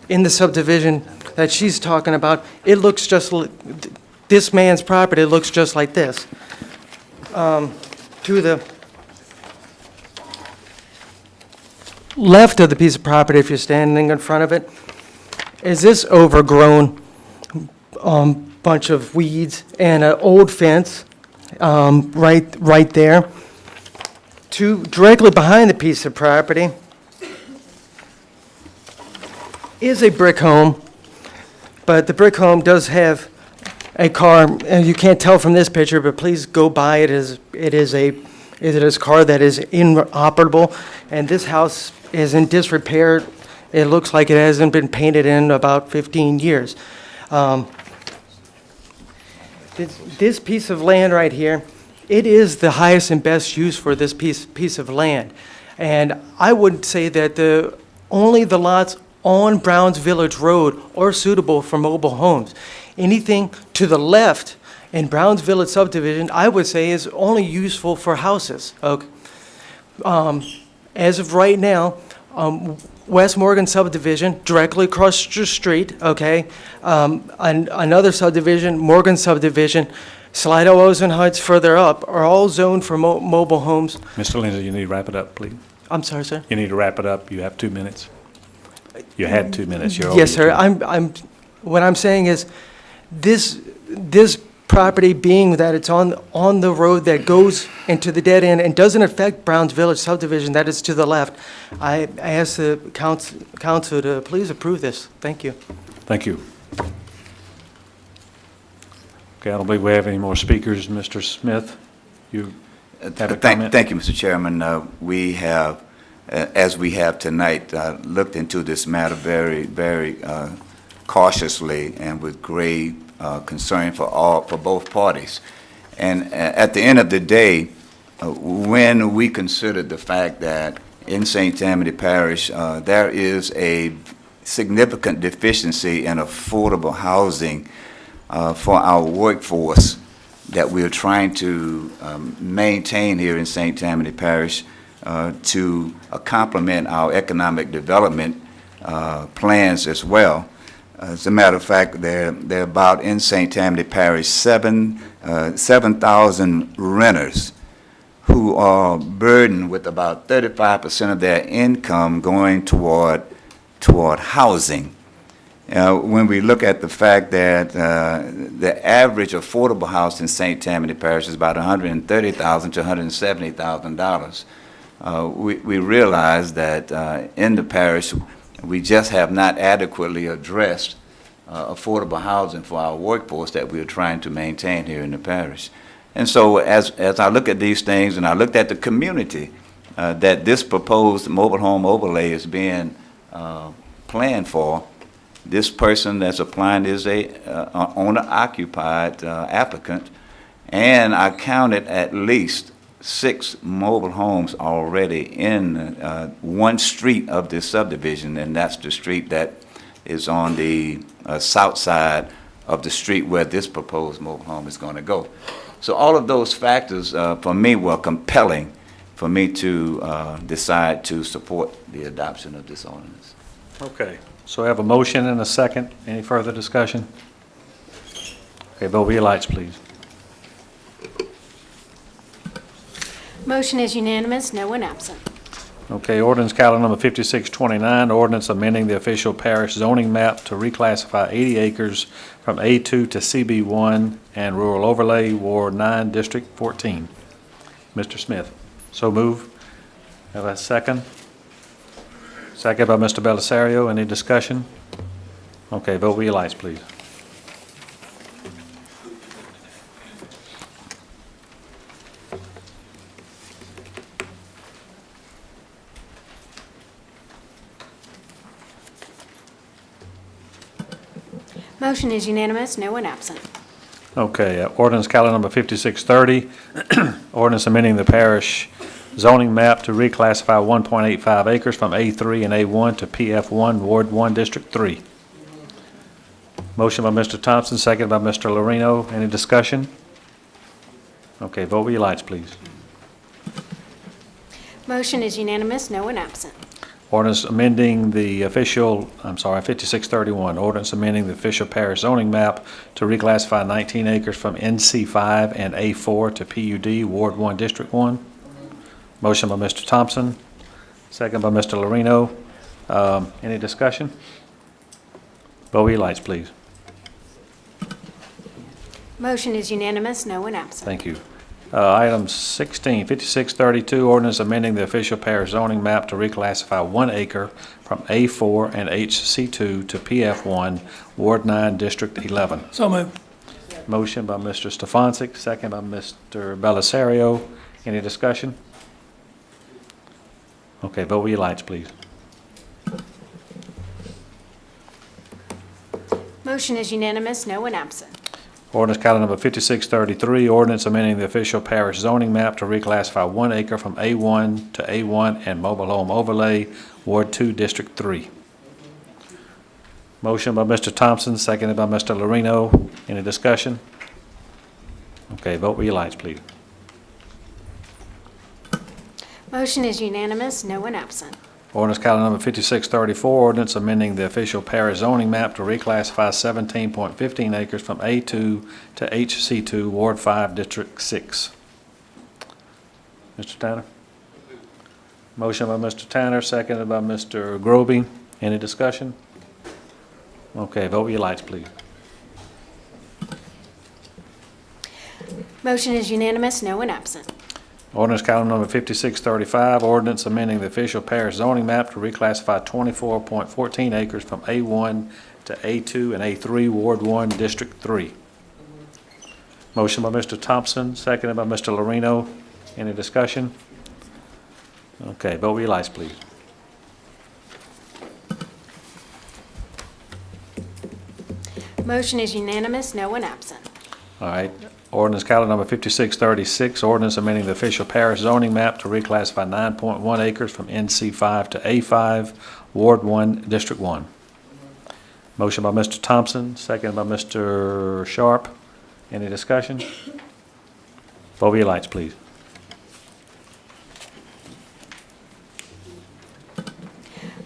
S23: in the subdivision that she's talking about, it looks just, this man's property looks just like this. To the left of the piece of property, if you're standing in front of it, is this overgrown bunch of weeds and an old fence right there. Directly behind the piece of property is a brick home, but the brick home does have a car, and you can't tell from this picture, but please go by it. It is a car that is inoperable, and this house is in disrepair. It looks like it hasn't been painted in about 15 years. This piece of land right here, it is the highest and best use for this piece of land. And I would say that only the lots on Browns Village Road are suitable for mobile homes. Anything to the left in Browns Village subdivision, I would say is only useful for houses. Okay. As of right now, West Morgan subdivision, directly across the street, okay? Another subdivision, Morgan subdivision, Slido Ozen Heights further up, are all zoned for mobile homes.
S2: Mr. Lindsay, you need to wrap it up, please.
S23: I'm sorry, sir?
S2: You need to wrap it up. You have 2 minutes. You had 2 minutes. You're over
S23: Yes,
S2: your
S23: sir.
S2: 2 minutes.
S23: What I'm saying is, this property being that it's on the road that goes into the dead end and doesn't affect Browns Village subdivision, that is to the left, I ask the council to please approve this. Thank you.
S2: Thank you. Okay, I don't believe we have any more speakers. Mr. Smith, you have a comment?
S7: Thank you, Mr. Chairman. We have, as we have tonight, looked into this matter very, very cautiously and with great concern for both parties. And at the end of the day, when we considered the fact that in St. Tammany Parish, there is a significant deficiency in affordable housing for our workforce that we're trying to maintain here in St. Tammany Parish to complement our economic development plans as well. As a matter of fact, there are about in St. Tammany Parish 7,000 renters who are burdened with about 35% of their income going toward housing. When we look at the fact that the average affordable house in St. Tammany Parish is about $130,000 to $170,000, we realize that in the parish we just have not adequately addressed affordable housing for our workforce that we're trying to maintain here in the parish. And so as I look at these things and I looked at the community that this proposed mobile home overlay is being planned for, this person that's applying is a owner-occupied applicant, and I counted at least 6 mobile homes already in one street of this subdivision, and that's the street that is on the south side of the street where this proposed mobile home is going to go. So all of those factors for me were compelling for me to decide to support the adoption of this ordinance.
S2: Okay, so I have a motion and a second. Any further discussion? Okay, vote with your lights, please.
S10: Motion is unanimous, no one absent.
S2: Okay, ordinance calendar number 5629, ordinance amending the official parish zoning map to reclassify 80 acres from A2 to CB1 and rural overlay, Ward 9, District 14. Mr. Smith, so move. Have a second? Second by Mr. Belisario. Any discussion? Okay, vote with your lights, please.
S10: Motion is unanimous, no one absent.
S2: Okay, ordinance calendar number 5630, ordinance amending the parish zoning map to reclassify 1.85 acres from A3 and A1 to PF1, Ward 1, District 3. Motion by Mr. Thompson, second by Mr. Lorino. Any discussion? Okay, vote with your lights, please.
S10: Motion is unanimous, no one absent.
S2: Ordinance amending the official, 5631, ordinance amending the official parish zoning map to reclassify 19 acres from NC5 and A4 to PUD, Ward 1, District 1. Motion by Mr. Thompson, second by Mr. Lorino. Any discussion? Vote with your lights, please.
S10: Motion is unanimous, no one absent.
S2: Thank you. Item 16, 5632, ordinance amending the official parish zoning map to reclassify 1 acre from A4 and HC2 to PF1, Ward 9, District 11.
S13: So moved.
S2: Motion by Mr. Stefanczyk, second by Mr. Belisario. Any discussion? Okay, vote with your lights, please.
S10: Motion is unanimous, no one absent.
S2: Ordinance calendar number 5633, ordinance amending the official parish zoning map to reclassify 1 acre from A1 to A1 and mobile home overlay, Ward 2, District 3. Motion by Mr. Thompson, seconded by Mr. Lorino. Any discussion? Okay, vote with your lights, please.
S10: Motion is unanimous, no one absent.
S2: Ordinance calendar number 5634, ordinance amending the official parish zoning map to reclassify 17.15 acres from A2 to HC2, Ward 5, District 6. Mr. Tanner? Motion by Mr. Tanner, seconded by Mr. Groby. Any discussion? Okay, vote with your lights, please.
S10: Motion is unanimous, no one absent.
S2: Ordinance calendar number 5635, ordinance amending the official parish zoning map to reclassify 24.14 acres from A1 to A2 and A3, Ward 1, District 3. Motion by Mr. Thompson, seconded by Mr. Lorino. Any discussion? Okay, vote with your lights, please.
S10: Motion is unanimous, no one absent.
S2: All right. Ordinance calendar number 5636, ordinance amending the official parish zoning map to reclassify 9.1 acres from NC5 to A5, Ward 1, District 1. Motion by Mr. Thompson, seconded by Mr. Sharp. Any discussion? Vote with your lights, please.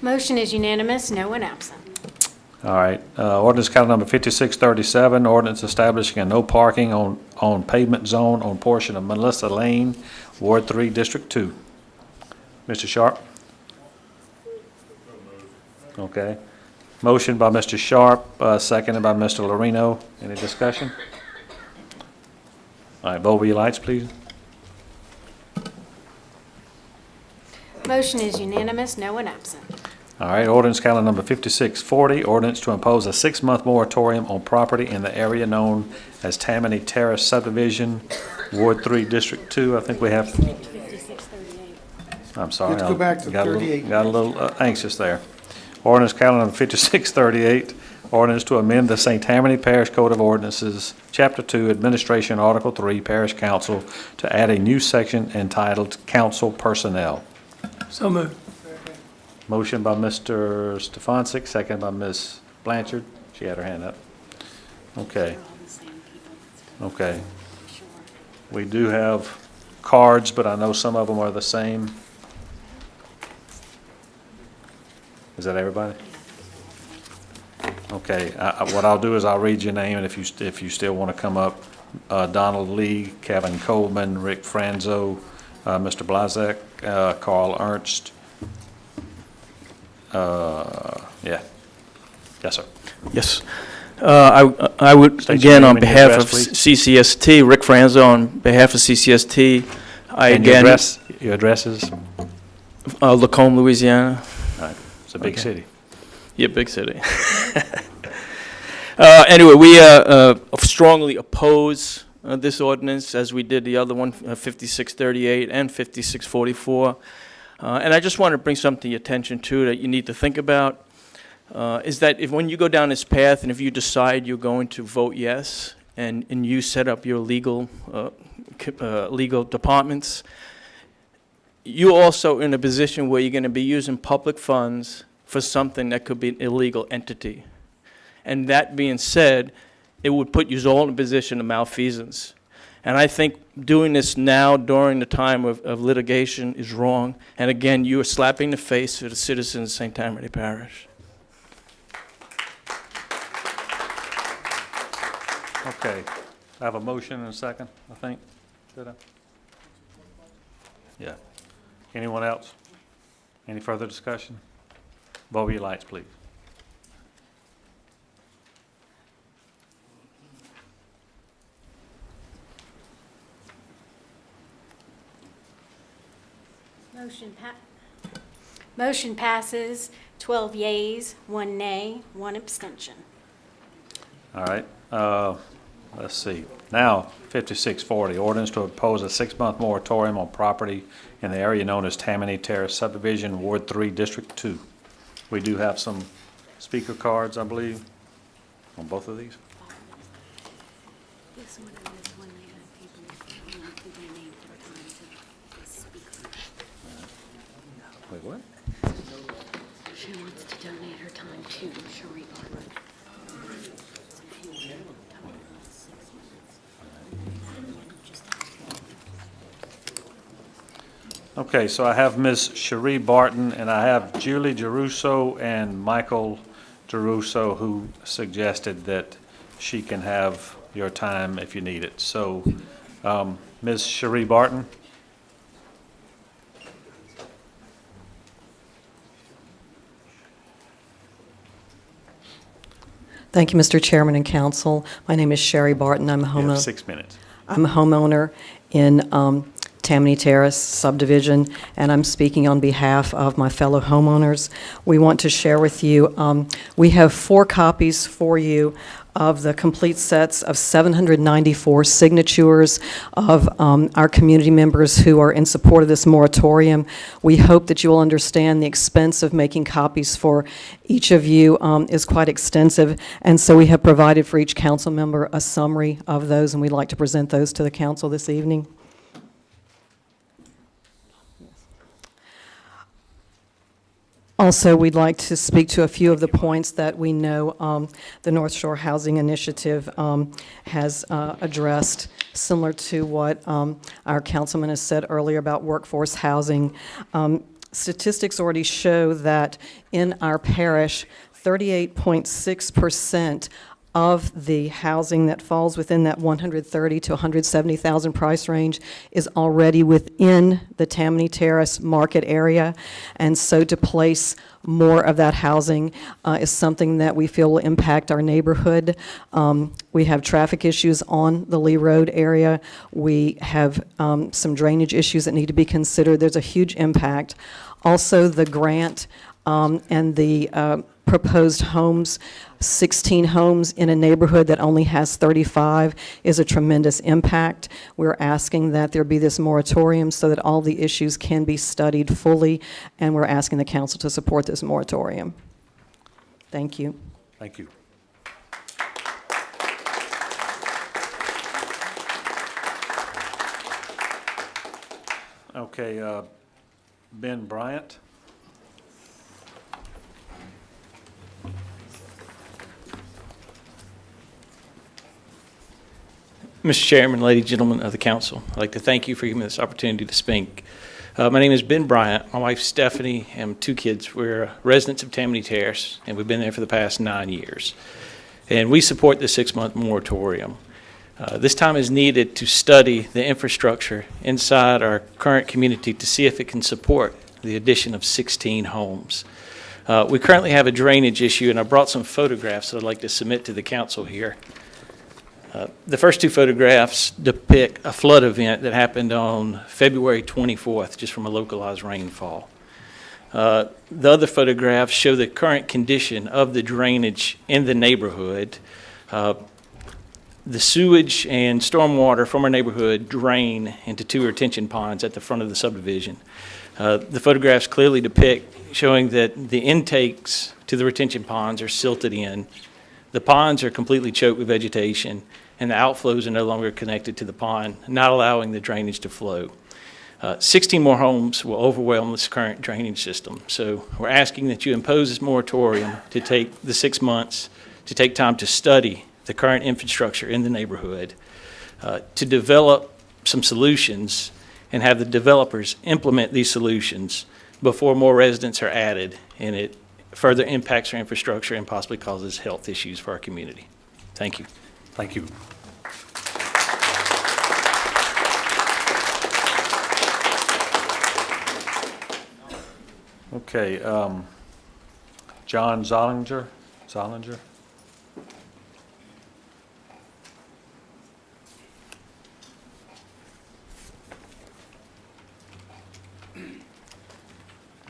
S10: Motion is unanimous, no one absent.
S2: All right. Ordinance calendar number 5637, ordinance establishing a no parking on pavement zone on portion of Melissa Lane, Ward 3, District 2. Mr. Sharp? Okay. Motion by Mr. Sharp, seconded by Mr. Lorino. Any discussion? All right, vote with your lights, please.
S10: Motion is unanimous, no one absent.
S2: All right, ordinance calendar number 5640, ordinance to impose a 6-month moratorium on property in the area known as Tammany Terrace subdivision, Ward 3, District 2. I think we have...
S10: 5638.
S2: I'm sorry.
S8: Let's go back to
S2: got a little-
S8: 38.
S2: Got a little anxious there. Ordinance calendar number 5638, ordinance to amend the St. Tammany Parish Code of Ordinances, Chapter 2, Administration, Article 3, Parish Council, to add a new section entitled Council Personnel.
S13: So moved.
S2: Motion by Mr. Stefanczyk, second by Ms. Blanchard. She had her hand up. Okay. Okay. We do have cards, but I know some of them are the same. Is that everybody? Okay. What I'll do is I'll read your name, and if you still want to come up, Donald Lee, Kevin Coleman, Rick Franzo, Mr. Blazek, Carl Ernst. Yeah. Yes, sir.
S17: Yes. I would,
S2: State your
S17: again,
S2: name
S17: on
S2: and your
S17: behalf
S2: address,
S17: of
S2: please.
S17: CCST, Rick Franzo, on behalf of CCST, I
S2: And your
S17: again...
S2: your address is?
S17: Lacombe, Louisiana.
S2: All right. It's a big
S17: Okay.
S2: city.
S17: Yeah, big city. Anyway, we strongly oppose this ordinance, as we did the other one, 5638 and 5644. And I just want to bring something to your attention, too, that you need to think about, is that when you go down this path and if you decide you're going to vote yes, and you set up your legal departments, you're also in a position where you're going to be using public funds for something that could be an illegal entity. And that being said, it would put you all in a position of malfeasance. And I think doing this now during the time of litigation is wrong. And again, you are slapping the face of the citizens of St. Tammany Parish.
S2: Okay, I have a motion and a second, I think. Did I? Yeah. Anyone else? Any further discussion? Vote with your lights, please.
S10: Motion passes, 12 yeas, 1 nay, 1 abstention.
S2: All right, let's see. Now, 5640, ordinance to impose a 6-month moratorium on property in the area known as Tammany Terrace subdivision, Ward 3, District 2. We do have some speaker cards, I believe, on both of these.
S10: This one and this one, they have people include their name for the time to speak.
S2: Wait, what?
S10: She wants to donate her time to Cherie Barber.
S2: Okay, so I have Ms. Cherie Barton, and I have Julie Geruso and Michael Geruso, who suggested that she can have your time if you need it. So, Ms. Cherie Barton?
S12: Thank you, Mr. Chairman and Council. My name is Sherry Barton. I'm a
S2: You have
S12: homeowner.
S2: 6 minutes.
S12: I'm a homeowner in Tammany Terrace subdivision, and I'm speaking on behalf of my fellow homeowners. We want to share with you, we have 4 copies for you of the complete sets of 794 signatures of our community members who are in support of this moratorium. We hope that you will understand the expense of making copies for each of you is quite extensive, and so we have provided for each council member a summary of those, and we'd like to present those to the council this evening. Also, we'd like to speak to a few of the points that we know the North Shore Housing Initiative has addressed, similar to what our councilman has said earlier about workforce housing. Statistics already show that in our parish, 38.6% of the housing that falls within that 130 to 170,000 price range is already within the Tammany Terrace market area, and so to place more of that housing is something that we feel will impact our neighborhood. We have traffic issues on the Lee Road area. We have some drainage issues that need to be considered. There's a huge impact. Also, the grant and the proposed homes, 16 homes in a neighborhood that only has 35 is a tremendous impact. We're asking that there be this moratorium so that all the issues can be studied fully, and we're asking the council to support this moratorium. Thank you.
S2: Thank you. Okay, Ben Bryant.
S14: Mr. Chairman, ladies and gentlemen of the council, I'd like to thank you for giving me this opportunity to speak. My name is Ben Bryant. My wife Stephanie and 2 kids. We're residents of Tammany Terrace, and we've been there for the past 9 years. And we support the 6-month moratorium. This time is needed to study the infrastructure inside our current community to see if it can support the addition of 16 homes. We currently have a drainage issue, and I brought some photographs that I'd like to submit to the council here. The first 2 photographs depict a flood event that happened on February 24th, just from a localized rainfall. The other photographs show the current condition of the drainage in the neighborhood. The sewage and stormwater from our neighborhood drain into 2 retention ponds at the front of the subdivision. The photographs clearly depict showing that the intakes to the retention ponds are silted in. The ponds are completely choked with vegetation, and the outflows are no longer connected to the pond, not allowing the drainage to flow. 16 more homes will overwhelm this current drainage system. So we're asking that you impose this moratorium to take the 6 months, to take time to study the current infrastructure in the neighborhood, to develop some solutions and have the developers implement these solutions before more residents are added, and it further impacts our infrastructure and possibly causes health issues for our community. Thank you.
S2: Thank you. Okay, John Zollinger?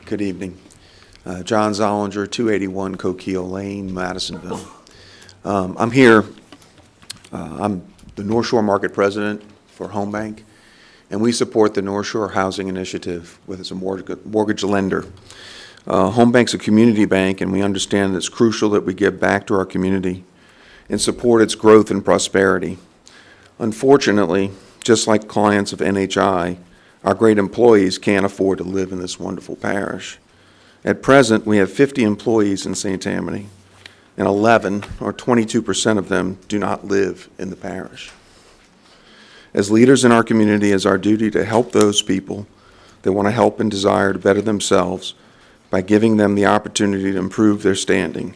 S15: Good evening. John Zollinger, 281 Coquille Lane, Madisonville. I'm here, I'm the North Shore Market President for Home Bank, and we support the North Shore Housing Initiative as a mortgage lender. Home Bank's a community bank, and we understand it's crucial that we give back to our community and support its growth and prosperity. Unfortunately, just like clients of NHI, our great employees can't afford to live in this wonderful parish. At present, we have 50 employees in St. Tammany, and 11, or 22% of them, do not live in the parish. As leaders in our community, it's our duty to help those people that want to help and desire to better themselves by giving them the opportunity to improve their standing.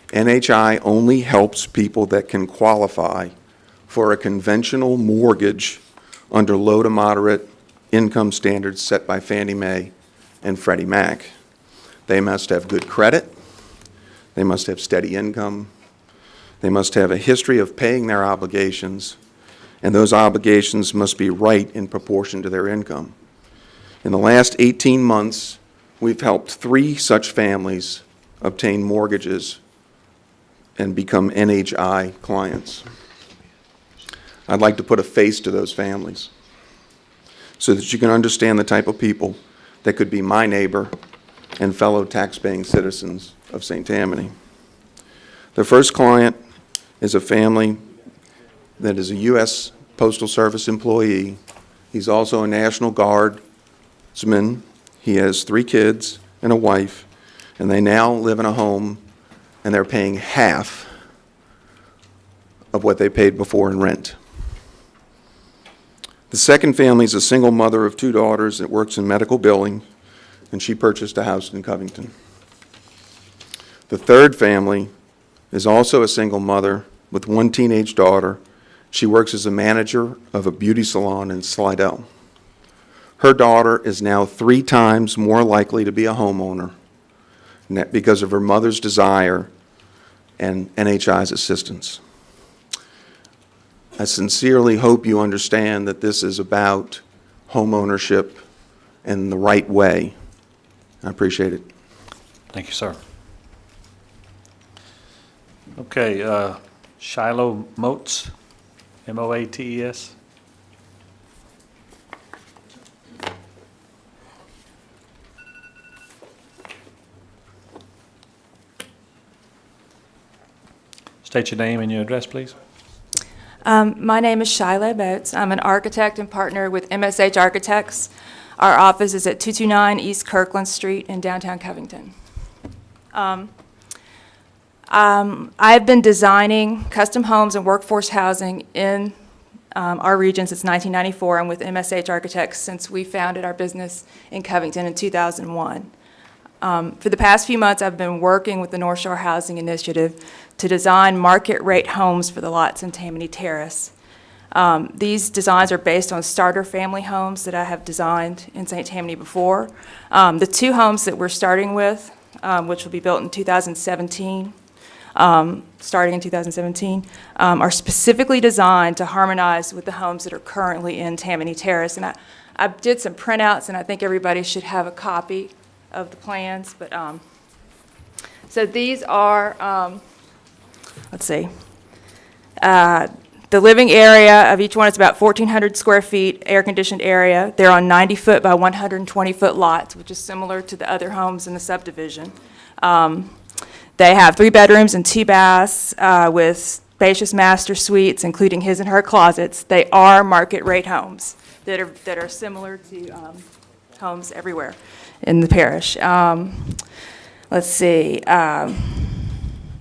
S15: NHI only helps people that can qualify for a conventional mortgage under low to moderate income standards set by Fannie Mae and Freddie Mac. They must have good credit, they must have steady income, they must have a history of paying their obligations, and those obligations must be right in proportion to their income. In the last 18 months, we've helped 3 such families obtain mortgages and become NHI clients. I'd like to put a face to those families so that you can understand the type of people that could be my neighbor and fellow tax-paying citizens of St. Tammany. The first client is a family that is a U.S. Postal Service employee. He's also a National Guardsman. He has 3 kids and a wife, and they now live in a home, and they're paying half of what they paid before in rent. The second family is a single mother of 2 daughters that works in medical billing, and she purchased a house in Covington. The third family is also a single mother with 1 teenage daughter. She works as a manager of a beauty salon in Slidell. Her daughter is now 3 times more likely to be a homeowner because of her mother's desire and NHI's assistance. I sincerely hope you understand that this is about home ownership in the right way. I appreciate it.
S2: Thank you, sir. Okay, Shiloh Moates, M-O-A-T-E-S. State your name and your address, please.
S16: My name is Shiloh Moates. I'm an architect and partner with MSH Architects. Our office is at 229 East Kirkland Street in downtown Covington. I've been designing custom homes and workforce housing in our region since 1994 and with MSH Architects since we founded our business in Covington in 2001. For the past few months, I've been working with the North Shore Housing Initiative to design market-rate homes for the lots in Tammany Terrace. These designs are based on starter family homes that I have designed in St. Tammany before. The 2 homes that we're starting with, which will be built in 2017, starting in 2017, are specifically designed to harmonize with the homes that are currently in Tammany Terrace. And I did some printouts, and I think everybody should have a copy of the plans. But so these are, let's see, the living area of each one is about 1,400 square feet, air-conditioned area. They're on 90-foot by 120-foot lots, which is similar to the other homes in the subdivision. They have 3 bedrooms and 2 baths with spacious master suites, including his and her closets. They are market-rate homes that are similar to homes everywhere in the parish. Let's see.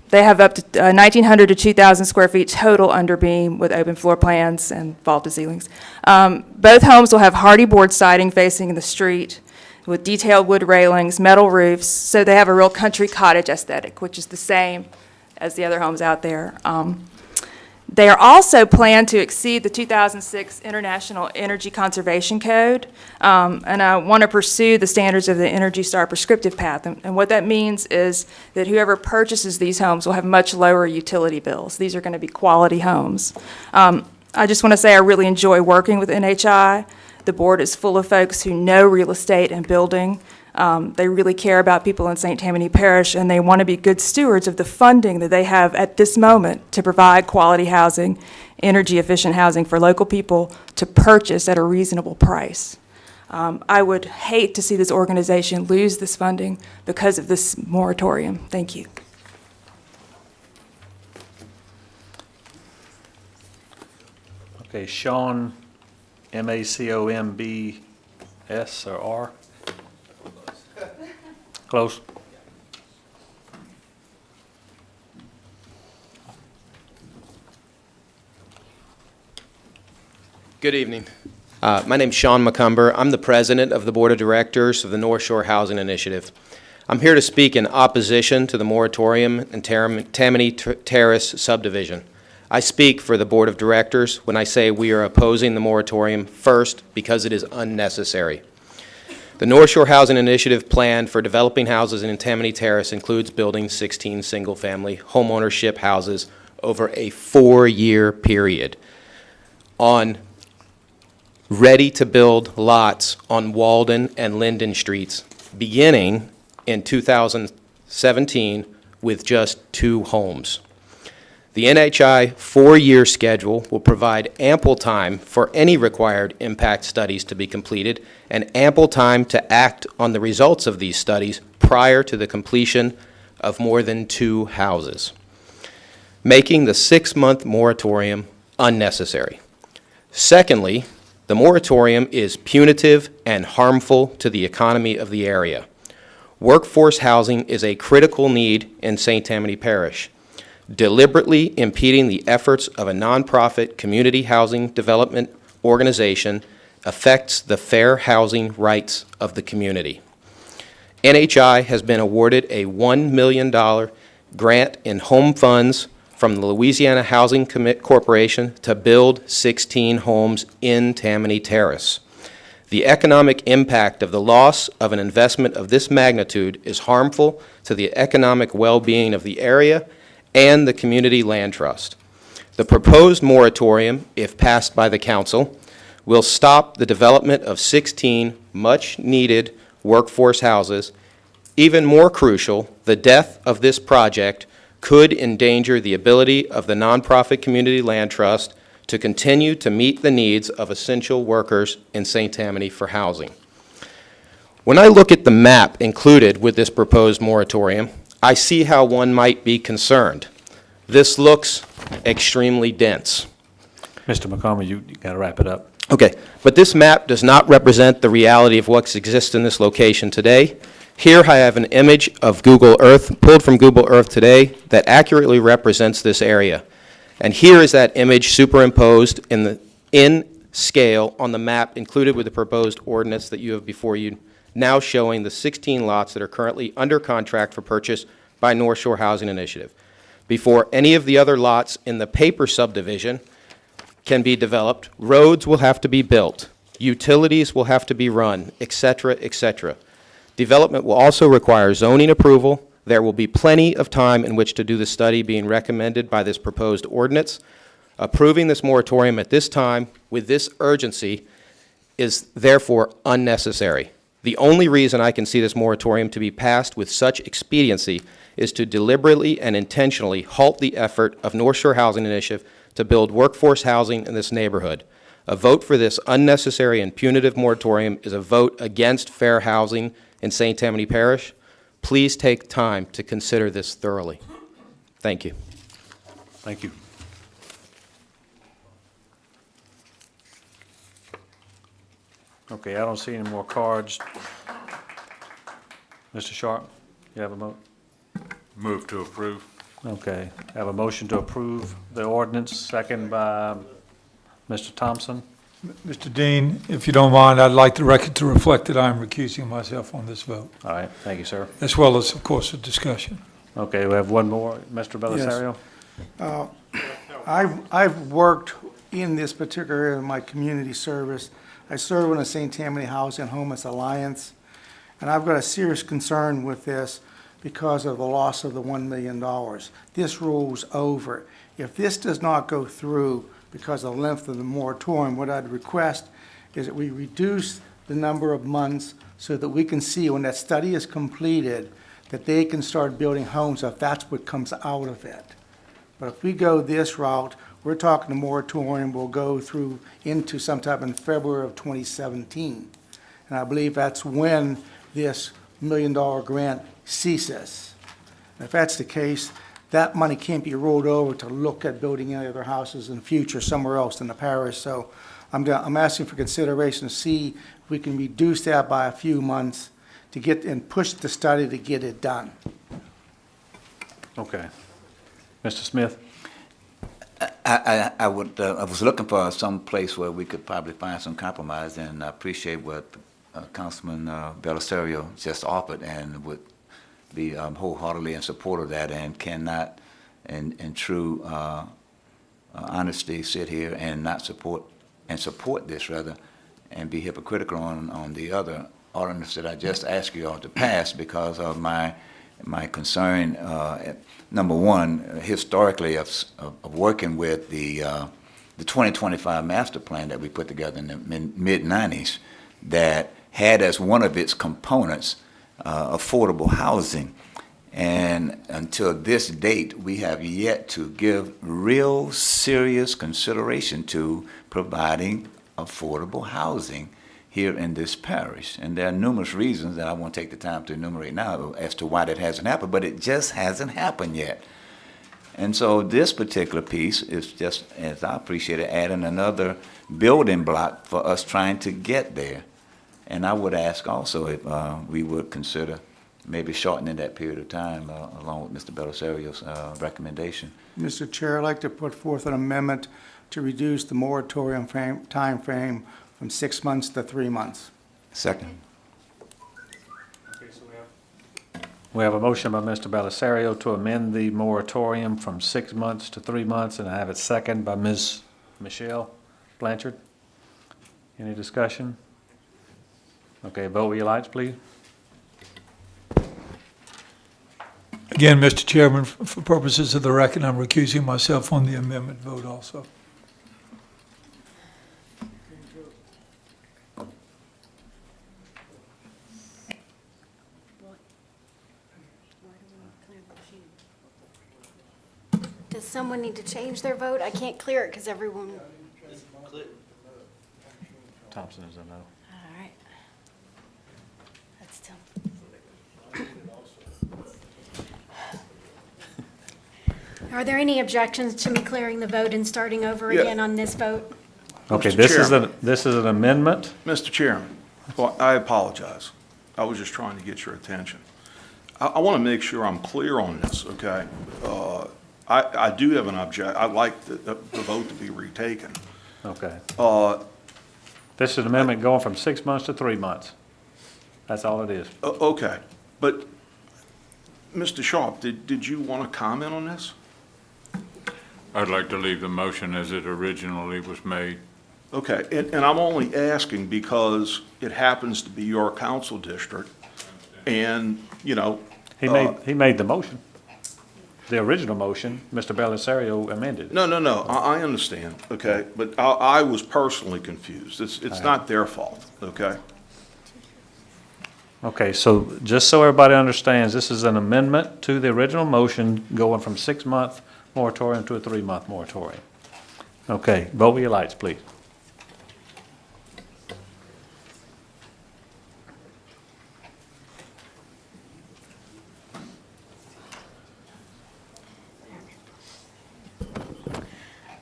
S16: They They have up to 1,900 to 2,000 square feet total under beam with open floor plans and vaulted ceilings. Both homes will have hardy board siding facing the street with detailed wood railings, metal roofs, so they have a real country cottage aesthetic, which is the same as the other homes out there. They are also planned to exceed the 2006 International Energy Conservation Code, and I want to pursue the standards of the Energy Star prescriptive path. And what that means is that whoever purchases these homes will have much lower utility bills. These are going to be quality homes. I just want to say I really enjoy working with NHI. The board is full of folks who know real estate and building. They really care about people in St. Tammany Parish, and they want to be good stewards of the funding that they have at this moment to provide quality housing, energy-efficient housing for local people to purchase at a reasonable price. I would hate to see this organization lose this funding because of this moratorium. Thank you.
S2: Okay, Sean, M-A-C-O-M-B-S or R? Close.
S18: Good evening. My name's Sean McCumber. I'm the president of the Board of Directors of the North Shore Housing Initiative. I'm here to speak in opposition to the moratorium in Tammany Terrace subdivision. I speak for the Board of Directors when I say we are opposing the moratorium first because it is unnecessary. The North Shore Housing Initiative plan for developing houses in Tammany Terrace includes building 16 single-family homeownership houses over a 4-year period on ready-to-build lots on Walden and Linden Streets, beginning in 2017 with just 2 homes. The NHI 4-year schedule will provide ample time for any required impact studies to be completed and ample time to act on the results of these studies prior to the completion of more than 2 houses, making the 6-month moratorium unnecessary. Secondly, the moratorium is punitive and harmful to the economy of the area. Workforce housing is a critical need in St. Tammany Parish. Deliberately impeding the efforts of a nonprofit community housing development organization affects the fair housing rights of the community. NHI has been awarded a $1 million grant in home funds from the Louisiana Housing Corporation to build 16 homes in Tammany Terrace. The economic impact of the loss of an investment of this magnitude is harmful to the economic well-being of the area and the Community Land Trust. The proposed moratorium, if passed by the council, will stop the development of 16 much-needed workforce houses. Even more crucial, the death of this project could endanger the ability of the nonprofit Community Land Trust to continue to meet the needs of essential workers in St. Tammany for housing. When I look at the map included with this proposed moratorium, I see how one might be concerned. This looks extremely dense.
S2: Mr. McCormick, you got to wrap it up.
S18: Okay, but this map does not represent the reality of what exists in this location today. Here I have an image of Google Earth, pulled from Google Earth today, that accurately represents this area. And here is that image superimposed in scale on the map included with the proposed ordinance that you have before you, now showing the 16 lots that are currently under contract for purchase by North Shore Housing Initiative. Before any of the other lots in the paper subdivision can be developed, roads will have to be built, utilities will have to be run, et cetera, et cetera. Development will also require zoning approval. There will be plenty of time in which to do the study being recommended by this proposed ordinance. Approving this moratorium at this time with this urgency is therefore unnecessary. The only reason I can see this moratorium to be passed with such expediency is to deliberately and intentionally halt the effort of North Shore Housing Initiative to build workforce housing in this neighborhood. A vote for this unnecessary and punitive moratorium is a vote against fair housing in St. Tammany Parish. Please take time to consider this thoroughly. Thank you.
S2: Thank you. Okay, I don't see any more cards. Mr. Sharp, you have a vote?
S19: Move to approve.
S2: Okay, have a motion to approve the ordinance, second by Mr. Thompson.
S5: Mr. Dean, if you don't mind, I'd like the record to reflect that I'm recusing myself on this vote,
S2: All right, thank you, sir.
S5: as well as, of course, the discussion.
S2: Okay, we have one more. Mr. Belisario?
S8: I've worked in this particular area of my community service. I serve on the St. Tammany Housing and Homeless Alliance, and I've got a serious concern with this because of the loss of the $1 million. This rolls over. If this does not go through because of the length of the moratorium, what I'd request is that we reduce the number of months so that we can see when that study is completed, that they can start building homes if that's what comes out of it. But if we go this route, we're talking the moratorium will go through into sometime in February of 2017. And I believe that's when this $1 million grant ceases. And if that's the case, that money can't be rolled over to look at building any other houses in the future somewhere else in the parish. So I'm asking for consideration to see if we can reduce that by a few months to get and push the study to get it done.
S2: Okay. Mr. Smith?
S7: I was looking for some place where we could probably find some compromise, and I appreciate what Councilman Belisario just offered, and would be wholeheartedly in support of that, and cannot, in true honesty, sit here and not support this rather, and be hypocritical on the other ordinance that I just asked you all to pass because of my concern. Number one, historically, of working with the 2025 master plan that we put together in the mid-90s, that had as one of its components affordable housing. And until this date, we have yet to give real serious consideration to providing affordable housing here in this parish. And there are numerous reasons that I won't take the time to enumerate now as to why that hasn't happened, but it just hasn't happened yet. And so this particular piece is just, as I appreciate it, adding another building block for us trying to get there. And I would ask also if we would consider maybe shortening that period of time along with Mr. Belisario's recommendation.
S8: Mr. Chair, I'd like to put forth an amendment to reduce the moratorium time frame from 6 months to 3 months.
S7: Second.
S2: We have a motion by Mr. Belisario to amend the moratorium from 6 months to 3 months, and I have it second by Ms. Michelle Blanchard. Any discussion? Okay, vote with your lights, please.
S5: Again, Mr. Chairman, for purposes of the record, I'm recusing myself on the amendment vote also.
S10: Does someone need to change their vote? I can't clear it because everyone,
S2: Thompson is a no.
S10: all right. That's still. Are there any objections to me clearing the vote and starting over
S1: Yeah.
S10: again on this vote?
S2: Okay,
S1: Mr.
S2: this is an amendment.
S1: Mr. Chairman, well, I apologize. I was just trying to get your attention. I want to make sure I'm clear on this, okay? I do have an I'd like the vote to be retaken.
S2: Okay. This is an amendment going from 6 months to 3 months. That's all it is.
S1: Okay, but, Mr. Sharp, did you want to comment on this?
S19: I'd like to leave the motion as it originally was made.
S1: Okay, and I'm only asking because it happens to be your council district, and, you know.
S2: He made the motion. The original motion, Mr. Belisario amended.
S1: No, I understand, okay, but I was personally confused. It's not their fault, okay?
S2: Okay, so just so everybody understands, this is an amendment to the original motion going from 6 month moratorium to a 3 month moratorium. Okay, vote with your lights, please.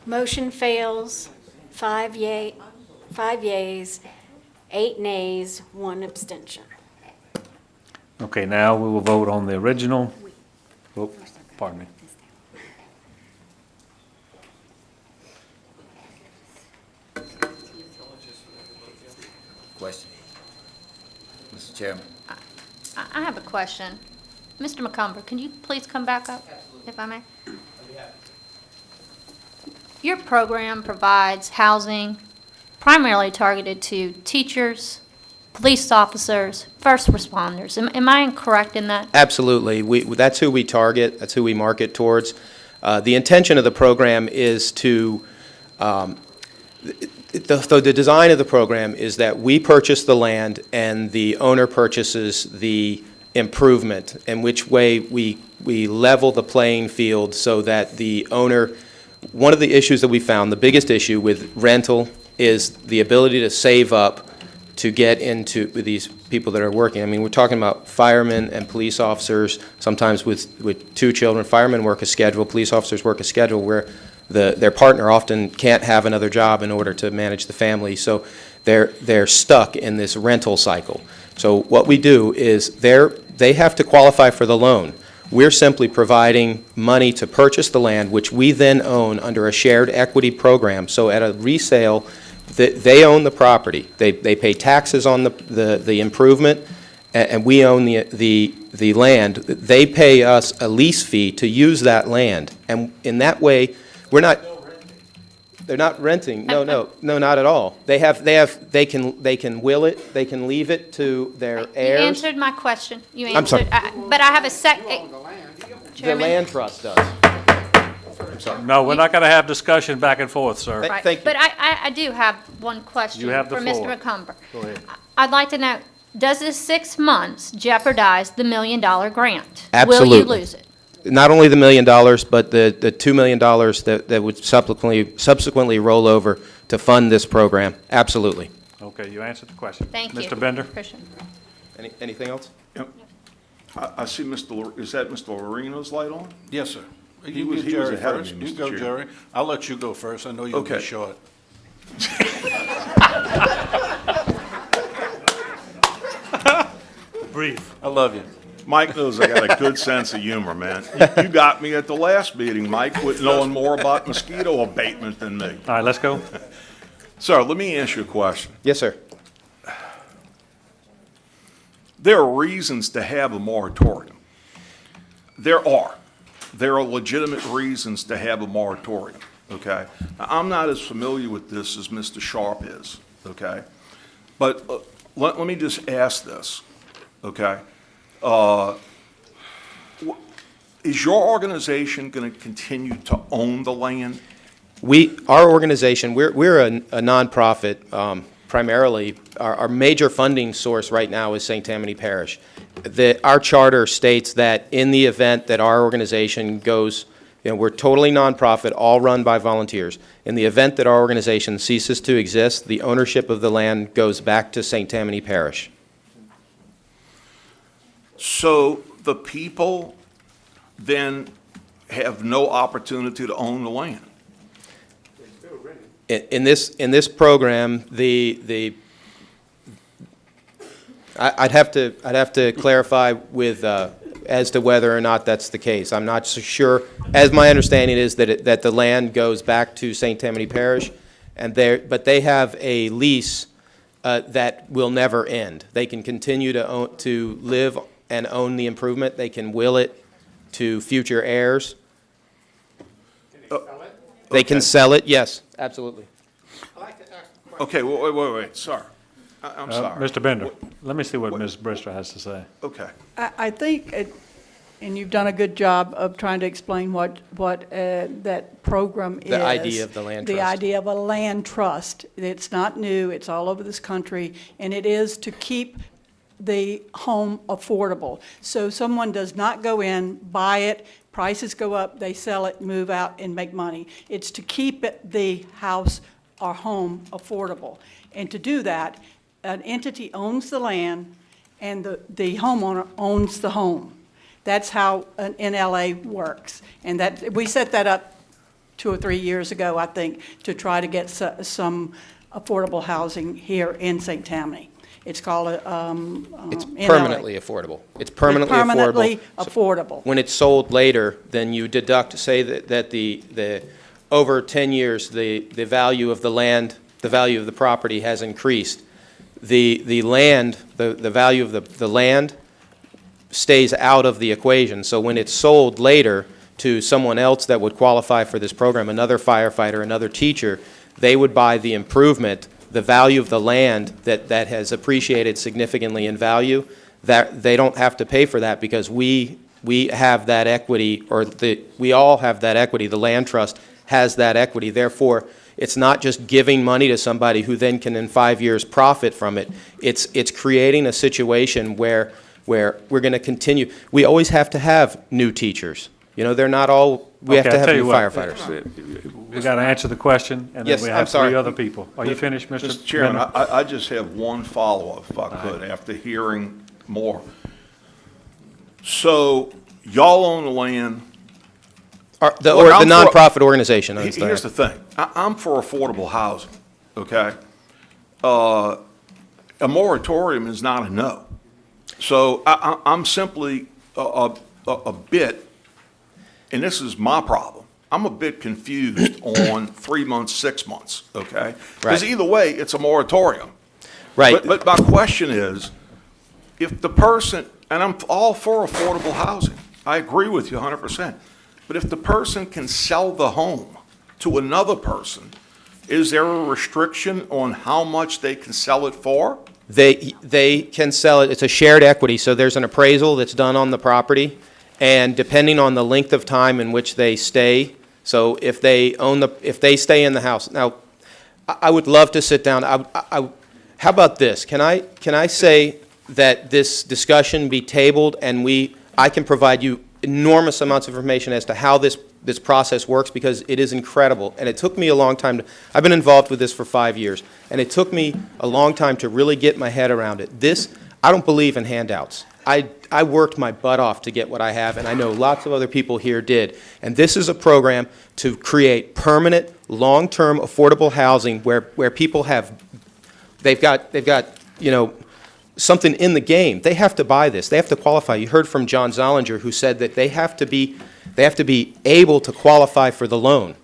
S10: Motion fails, 5 yeas, 8 nays, 1 abstention.
S2: Okay, now we will vote on the original. Oh, pardon me.
S7: question. Mr. Chairman.
S4: I have a question. Mr. McCumber, can you please come back up, if I may? Your program provides housing primarily targeted to teachers, police officers, first responders. Am I incorrect in that?
S18: Absolutely. That's who we target. That's who we market towards. The intention of the program is to, the design of the program is that we purchase the land and the owner purchases the improvement, in which way we level the playing field so that the owner, one of the issues that we found, the biggest issue with rental is the ability to save up to get into with these people that are working. I mean, we're talking about firemen and police officers, sometimes with two children. Firemen work a schedule, police officers work a schedule where their partner often can't have another job in order to manage the family, so they're stuck in this rental cycle. So what we do is they have to qualify for the loan. We're simply providing money to purchase the land, which we then own under a shared equity program. So at a resale, they own the property. They pay taxes on the improvement, and we own the land. They pay us a lease fee to use that land, and in that way, they're not renting. No, not at all. They can will it. They can leave it to their heirs.
S4: You answered my question. You answered.
S18: I'm sorry.
S4: But I have a
S18: The
S4: Chairman.
S18: land trust does. I'm sorry.
S2: No, we're not going to have discussion back and forth, sir.
S4: Right.
S18: Thank you.
S4: But I do have one question
S2: You have the
S4: for
S2: floor.
S4: Mr. McCumber.
S2: Go ahead.
S4: I'd like to know, does this 6 months jeopardize the $1 million grant?
S18: Absolutely.
S4: Will you lose it?
S18: Not only the $1 million, but the $2 million that would subsequently roll over to fund this program. Absolutely.
S2: Okay, you answered the question.
S4: Thank you.
S2: Mr. Bender?
S4: Christian.
S18: Anything else?
S1: Yep. I see is that Mr. Loreno's light on?
S21: Yes, sir.
S1: He
S21: You
S1: was
S21: get Jerry
S1: ahead of
S21: first.
S1: me,
S21: You
S1: Mr.
S21: go,
S1: Chair.
S21: Jerry. I'll let you go first. I know you'll
S1: Okay.
S21: be short.
S2: Brief.
S21: I love you.
S1: Mike knows I got a good sense of humor, man. You got me at the last meeting, Mike, with knowing more about mosquito abatement than me.
S2: All right, let's go.
S1: Sir, let me ask you a question.
S18: Yes, sir.
S1: There are reasons to have a moratorium. There are legitimate reasons to have a moratorium, okay? Now, I'm not as familiar with this as Mr. Sharp is, okay? But let me just ask this, okay? Is your organization going to continue to own the land?
S18: Our organization, we're a nonprofit. Primarily, our major funding source right now is St. Tammany Parish. Our charter states that in the event that our organization goes, we're totally nonprofit, all run by volunteers. In the event that our organization ceases to exist, the ownership of the land goes back to St. Tammany Parish.
S1: So the people then have no opportunity to own the land?
S18: In this program, I'd have to clarify with as to whether or not that's the case. I'm not so sure. As my understanding is that the land goes back to St. Tammany Parish, but they have a lease that will never end. They can continue to live and own the improvement. They can will it to future heirs. They can sell it, yes, absolutely.
S1: Okay, wait, sorry. I'm sorry.
S2: Mr. Bender, let me see what Ms. Brister has to say.
S1: Okay.
S6: I think, and you've done a good job of trying to explain what that program is.
S18: The idea of the land
S6: The
S18: trust.
S6: idea of a land trust. It's not new, it's all over this country, and it is to keep the home affordable. So someone does not go in, buy it, prices go up, they sell it, move out, and make money. It's to keep the house or home affordable. And to do that, an entity owns the land and the homeowner owns the home. That's how an NLA works. And we set that up 2 or 3 years ago, I think, to try to get some affordable housing here in St. Tammany. It's called
S18: It's
S6: NLA.
S18: permanently affordable. It's permanently
S6: affordable.
S18: When it's sold later, then you deduct, say that the over 10 years, the value of the land, the value of the property has increased. the land, the value of the land stays out of the equation. So when it's sold later to someone else that would qualify for this program, another firefighter, another teacher, they would buy the improvement, the value of the land that has appreciated significantly in value, that they don't have to pay for that because we have that equity, or we all have that equity. The land trust has that equity. Therefore, it's not just giving money to somebody who then can in 5 years profit from it. It's creating a situation where we're going to continue. We always have to have new teachers. You know, they're not all, we have to have new firefighters.
S2: We got to answer the question, and then
S18: Yes,
S2: we
S18: I'm
S2: have
S18: sorry.
S2: 3 other people. Are you finished, Mr.
S1: Mr. Chairman,
S2: Bender?
S1: I just have one follow-up, if I could, after hearing more. So, y'all own the land.
S18: The
S1: Look, I'm for-
S18: nonprofit organization owns
S1: Here's
S18: that.
S1: the thing. I'm for affordable housing, okay? A moratorium is not a no. So I'm simply a bit, and this is my problem, I'm a bit confused on 3 months, 6 months, okay? Because
S18: Right.
S1: either way, it's a moratorium.
S18: Right.
S1: But my question is, if the person, and I'm all for affordable housing, I agree with you 100%, but if the person can sell the home to another person, is there a restriction on how much they can sell it for?
S18: They can sell it, it's a shared equity, so there's an appraisal that's done on the property, and depending on the length of time in which they stay, so if they stay in the house. Now, I would love to sit down, how about this? Can I say that this discussion be tabled, and I can provide you enormous amounts of information as to how this process works, because it is incredible. And it took me a long time I've been involved with this for 5 years, and it took me a long time to really get my head around it. I don't believe in handouts. I worked my butt off to get what I have, and I know lots of other people here did. And this is a program to create permanent, long-term, affordable housing where people they've got, you know, something in the game. They have to buy this. They have to qualify. You heard from John Zollinger, who said that they have to be able to qualify for the loan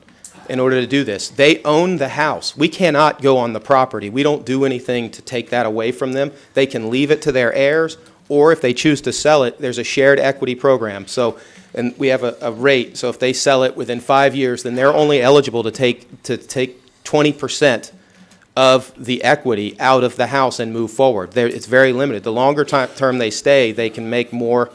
S18: in order to do this. They own the house. We cannot go on the property. We don't do anything to take that away from them. They can leave it to their heirs, or if they choose to sell it, there's a shared equity program. So, and we have a rate. So if they sell it within 5 years, then they're only eligible to take 20% of the equity out of the house and move forward. It's very limited. The longer term they stay, they can make more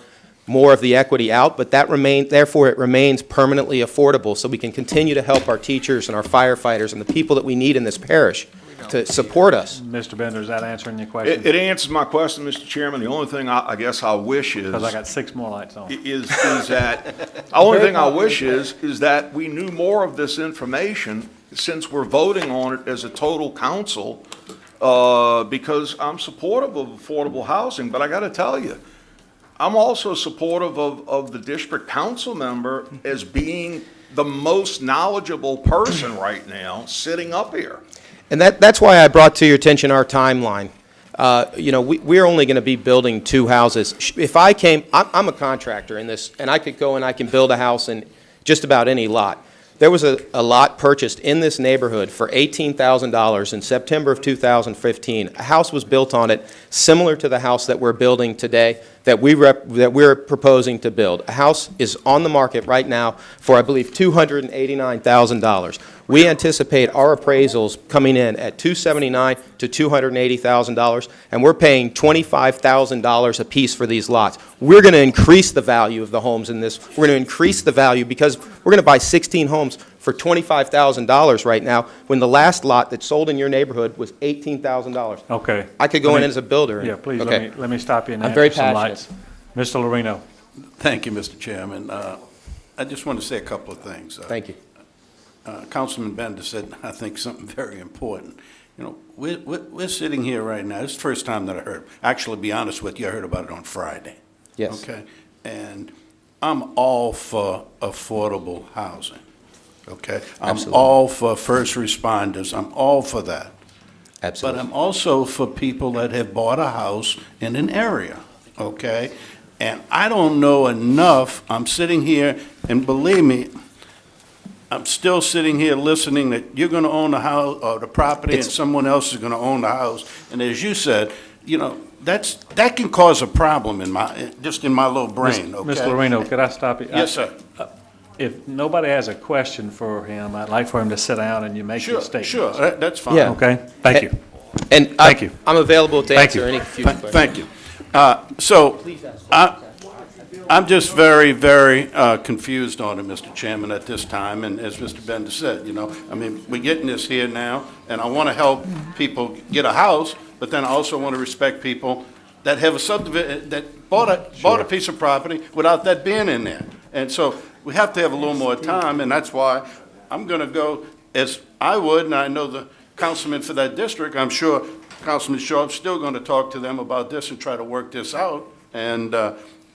S18: of the equity out, but therefore it remains permanently affordable, so we can continue to help our teachers and our firefighters and the people that we need in this parish to support us.
S2: Mr. Bender, is that answering your question?
S1: It answers my question, Mr. Chairman. The only thing I guess I wish is.
S2: Because I got 6 more lights on.
S1: Is that, the only thing I wish is that we knew more of this information since we're voting on it as a total council, because I'm supportive of affordable housing, but I gotta tell you, I'm also supportive of the district council member as being the most knowledgeable person right now sitting up here.
S18: And that's why I brought to your attention our timeline. You know, we're only going to be building 2 houses. If I'm a contractor in this, and I could go and I can build a house in just about any lot. There was a lot purchased in this neighborhood for $18,000 in September of 2015. A house was built on it similar to the house that we're building today, that we're proposing to build. A house is on the market right now for, I believe, $289,000. We anticipate our appraisals coming in at $279,000 to $280,000, and we're paying $25,000 a piece for these lots. We're going to increase the value of the homes in this. We're going to increase the value because we're going to buy 16 homes for $25,000 right now, when the last lot that sold in your neighborhood was $18,000.
S2: Okay.
S18: I could go in as a builder.
S2: Yeah, please,
S18: Okay.
S2: let me stop you and
S18: I'm very
S2: answer some
S18: passionate.
S2: lights. Mr. Lorino.
S21: Thank you, Mr. Chairman. I just want to say a couple of things.
S18: Thank you.
S21: Councilman Bender said, I think, something very important. You know, we're sitting here right now. This is the first time that I heard. Actually, to be honest with you, I heard about it on Friday.
S18: Yes.
S21: Okay? And I'm all for affordable housing. Okay? I'm
S18: Absolutely.
S21: all for first responders. I'm all for that.
S18: Absolutely.
S21: But I'm also for people that have bought a house in an area, okay? And I don't know enough. I'm sitting here, and believe me, I'm still sitting here listening that you're gonna own the house, or the property, and someone else is gonna own the house. And as you said, you know, that can cause a problem just in my little brain, okay?
S2: Mr. Lorino, could I stop you?
S21: Yes, sir.
S2: If nobody has a question for him, I'd like for him to sit down and you make your statement.
S21: Sure, that's fine.
S18: Yeah.
S2: Okay, thank you.
S18: And
S2: Thank you.
S18: I'm available to
S2: Thank you.
S18: answer any future questions.
S21: Thank you. So, I'm just very, very confused on it, Mr. Chairman, at this time, and as Mr. Bender said, you know, I mean, we're getting this here now, and I want to help people get a house, but then I also want to respect people that have a subdivision, that bought a piece of property without that being in there. And so, we have to have a little more time, and that's why I'm going to go as I would, and I know the councilman for that district, I'm sure Councilman Sharp's still going to talk to them about this and try to work this out. And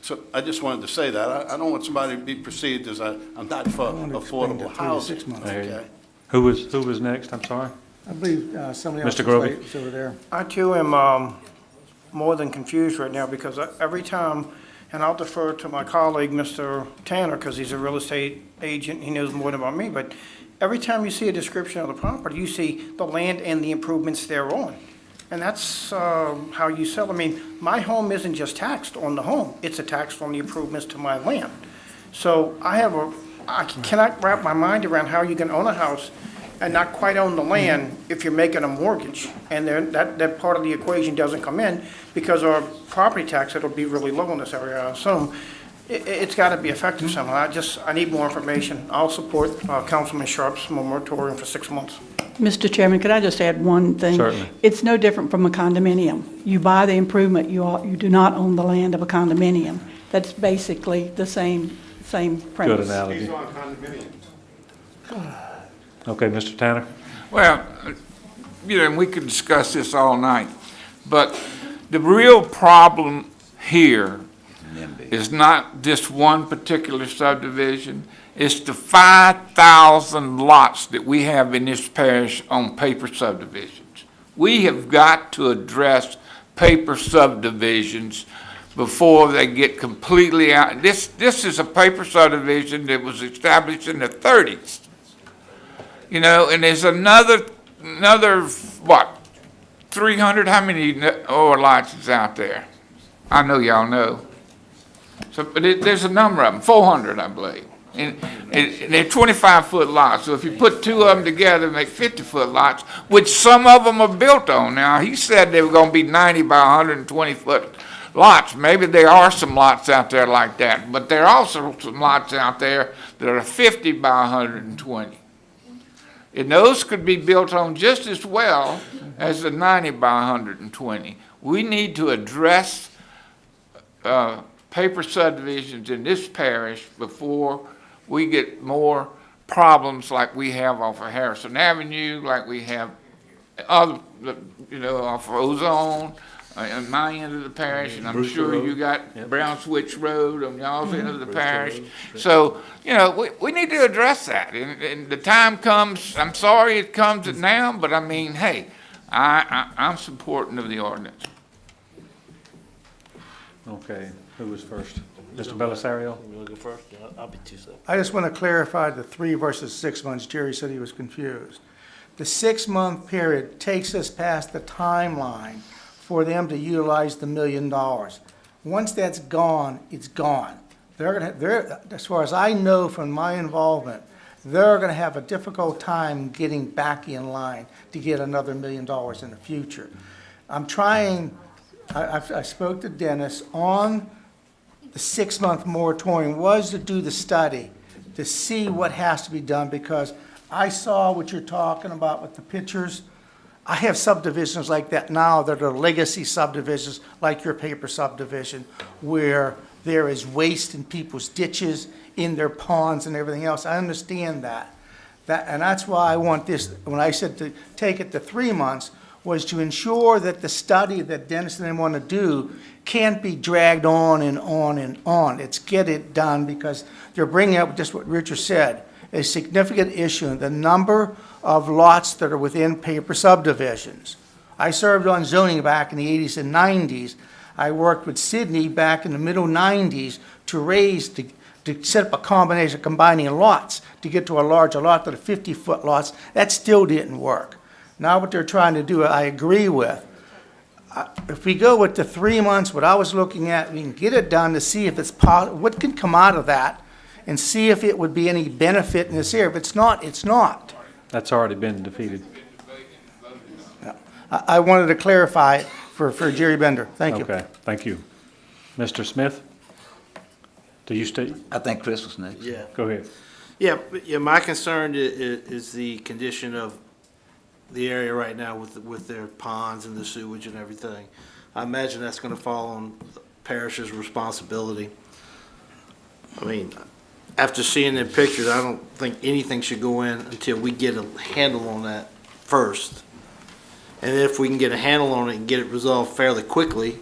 S21: so I just wanted to say that. I don't want somebody to be perceived as I'm not for affordable housing. Okay?
S2: Who was next? I'm sorry.
S8: I believe somebody else
S2: Mr. Grovey.
S8: was over there.
S3: I too am more than confused right now because every time, and I'll defer to my colleague, Mr. Tanner, because he's a real estate agent, he knows more about me, but every time you see a description of the property, you see the land and the improvements thereon. And that's how you sell. I mean, my home isn't just taxed on the home, it's a tax on the improvements to my land. So I cannot wrap my mind around how you can own a house and not quite own the land if you're making a mortgage. And that part of the equation doesn't come in because our property tax, it'll be really low in this area, I assume. It's got to be effective somehow. I need more information. I'll support Councilman Sharp's moratorium for 6 months.
S6: Mr. Chairman, could I just add one thing?
S2: Certainly.
S6: It's no different from a condominium. You buy the improvement, you do not own the land of a condominium. That's basically the same premise.
S2: Good analogy. Okay, Mr. Tanner?
S20: Well, you know, we could discuss this all night, but the real problem here is not just one particular subdivision. It's the 5,000 lots that we have in this parish on paper subdivisions. We have got to address paper subdivisions before they get completely out. This is a paper subdivision that was established in the 30s. You know, and there's another what, 300, how many lots is out there? I know y'all know. So, but there's a number of them, 400, I believe. And they're 25-foot lots. So if you put two of them together, make 50-foot lots, which some of them are built on. Now, he said they were going to be 90 by 120-foot lots. Maybe there are some lots out there like that, but there are also some lots out there that are 50 by 120. And those could be built on just as well as the 90 by 120. We need to address paper subdivisions in this parish before we get more problems like we have off of Harrison Avenue, like we have other, you know, off of Ozone, on my end of the parish, and I'm
S2: Brewster
S20: sure
S2: Road.
S20: you got Brown Switch Road on y'all's end of the parish. So, you know, we need to address that. And the time comes, I'm sorry it comes now, but I mean, hey, I'm supporting of the ordinance.
S2: Okay, who was first? Mr. Belisario?
S17: You want to go first? I'll be 2 seconds.
S8: I just want to clarify the 3 versus 6 months. Jerry said he was confused. The 6-month period takes us past the timeline for them to utilize the $1 million. Once that's gone, it's gone. As far as I know from my involvement, they're going to have a difficult time getting back in line to get another $1 million in the future. I'm trying, I spoke to Dennis on the 6-month moratorium was to do the study, to see what has to be done, because I saw what you're talking about with the pictures. I have subdivisions like that now that are legacy subdivisions, like your paper subdivision, where there is waste in people's ditches, in their ponds and everything else. I understand that. And that's why I want this, when I said to take it to 3 months, was to ensure that the study that Dennis and I want to do can't be dragged on and on and on. It's get it done, because they're bringing up just what Richard said, a significant issue, the number of lots that are within paper subdivisions. I served on zoning back in the 80s and 90s. I worked with Sydney back in the middle 90s to raise to set up a combination of combining lots to get to a larger lot, to the 50-foot lots. That still didn't work. Now what they're trying to do, I agree with. If we go with the 3 months, what I was looking at, we can get it done to see if it's what can come out of that, and see if it would be any benefit in this area. If it's not, it's not.
S2: That's already been defeated.
S8: I wanted to clarify it for Jerry Bender. Thank you.
S2: Okay, thank you. Mr. Smith? Do you state?
S9: I think Chris was next.
S11: Yeah.
S2: Go ahead.
S11: Yeah, my concern is the condition of the area right now with their ponds and the sewage and everything. I imagine that's gonna fall on the parish's responsibility. I mean, after seeing the pictures, I don't think anything should go in until we get a handle on that first. And if we can get a handle on it and get it resolved fairly quickly,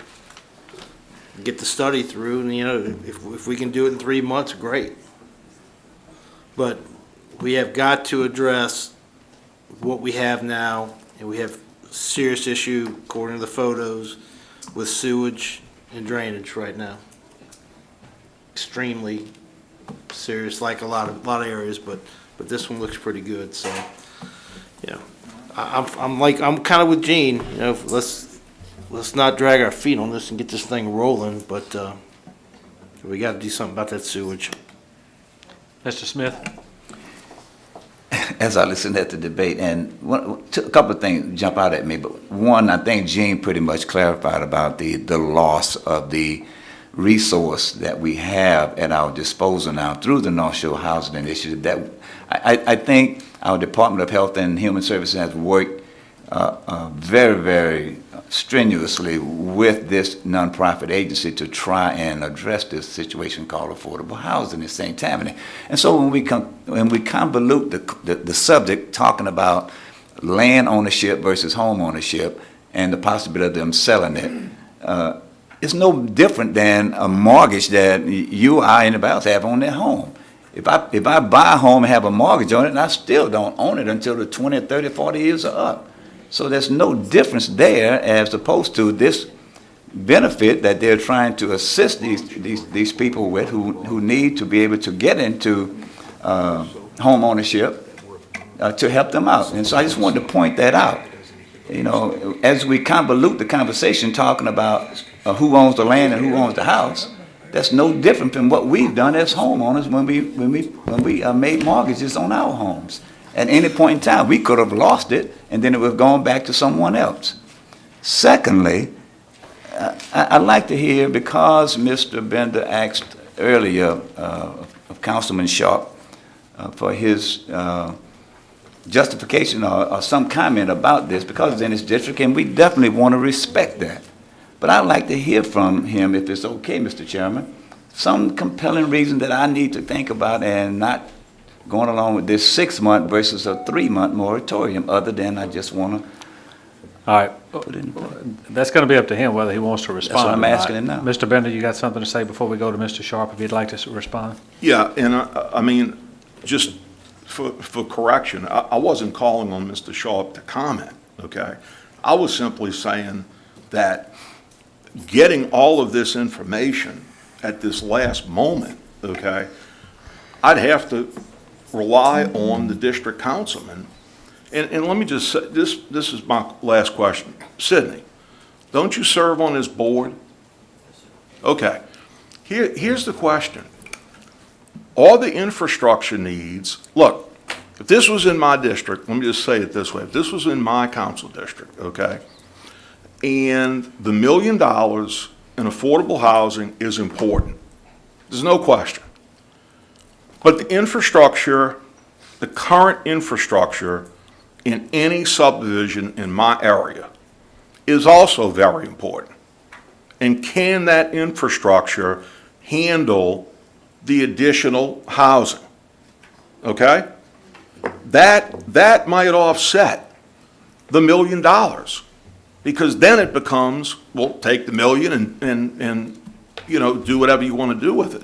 S11: get the study through, and, you know, if we can do it in 3 months, great. But we have got to address what we have now, and we have serious issue, according to the photos, with sewage and drainage right now. Extremely serious, like a lot of areas, but this one looks pretty good, so, you know. I'm kind of with Gene, you know, let's not drag our feet on this and get this thing rolling, but, we gotta do something about that sewage.
S2: Mr. Smith?
S9: As I listened at the debate, and a couple of things jump out at me, but one, I think Gene pretty much clarified about the loss of the resource that we have at our disposal now through the North Shore Housing Initiative. That I think our Department of Health and Human Services has worked very, very strenuously with this nonprofit agency to try and address this situation called affordable housing in St. Tammany. And so when we convolute the subject, talking about land ownership versus home ownership and the possibility of them selling it, it's no different than a mortgage that you or anybody else have on their home. If I buy a home and have a mortgage on it, and I still don't own it until the 20, 30, 40 years are up. So there's no difference there as opposed to this benefit that they're trying to assist these people with who need to be able to get into home ownership to help them out. And so I just wanted to point that out. You know, as we convolute the conversation talking about who owns the land and who owns the house, that's no different from what we've done as homeowners when we made mortgages on our homes. At any point in time, we could have lost it, and then it would have gone back to someone else. Secondly, I'd like to hear, because Mr. Bender asked earlier of Councilman Sharp for his justification or some comment about this, because it's in his district, and we definitely want to respect that. But I'd like to hear from him, if it's okay, Mr. Chairman, some compelling reason that I need to think about and not going along with this 6-month versus a 3-month moratorium, other than I just want to.
S2: All right. That's going to be up to him whether he wants to respond.
S9: That's what I'm
S2: or not.
S9: asking him now.
S2: Mr. Bender, you got something to say before we go to Mr. Sharp, if you'd like to respond?
S1: Yeah, and I mean, just for correction, I wasn't calling on Mr. Sharp to comment, okay? I was simply saying that getting all of this information at this last moment, okay, I'd have to rely on the district councilman. And let me just say, this is my last question. Sidney, don't you serve on this board? Okay. Here's the question. All the infrastructure needs, look, if this was in my district, let me just say it this way, if this was in my council district, okay, and the $1 million in affordable housing is important, there's no question. But the infrastructure, the current infrastructure in any subdivision in my area is also very important. And can that infrastructure handle the additional housing? Okay? That might offset the $1 million, because then it becomes, well, take the $1 million and you know, do whatever you want to do with it.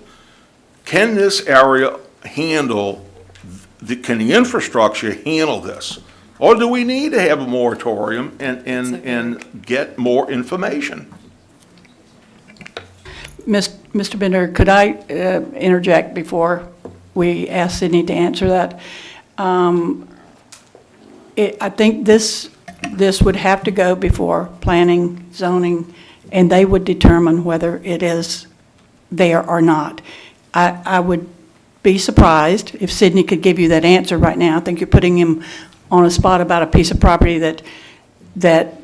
S1: Can this area handle, can the infrastructure handle this? Or do we need to have a moratorium and get more information?
S6: Mr. Bender, could I interject before we ask Sydney to answer that? I think this would have to go before planning, zoning, and they would determine whether it is there or not. I would be surprised if Sydney could give you that answer right now. I think you're putting him on a spot about a piece of property that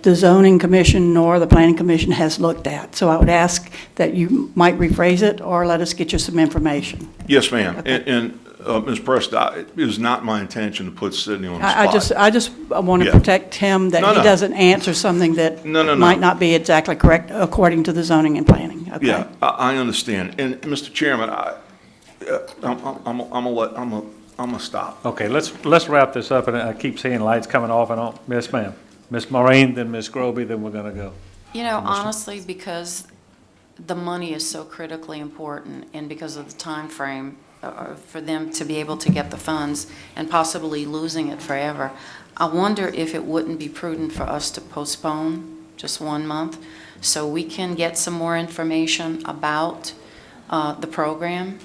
S6: the zoning commission nor the planning commission has looked at. So I would ask that you might rephrase it or let us get you some information.
S1: Yes, ma'am. And Ms. Prescott, it is not my intention to put Sydney on the spot.
S6: I just want to
S1: Yeah.
S6: protect him, that
S1: No,
S6: he
S1: no.
S6: doesn't answer something that
S1: No.
S6: might not be exactly correct according to the zoning and planning, okay?
S1: Yeah, I understand. And, Mr. Chairman, I'm gonna stop.
S2: Okay, let's wrap this up, and I keep seeing lights coming off and on. Yes, ma'am. Ms. Maureen, then Ms. Groby, then we're gonna go.
S13: You know, honestly, because the money is so critically important, and because of the time frame for them to be able to get the funds and possibly losing it forever, I wonder if it wouldn't be prudent for us to postpone just 1 month so we can get some more information about the program,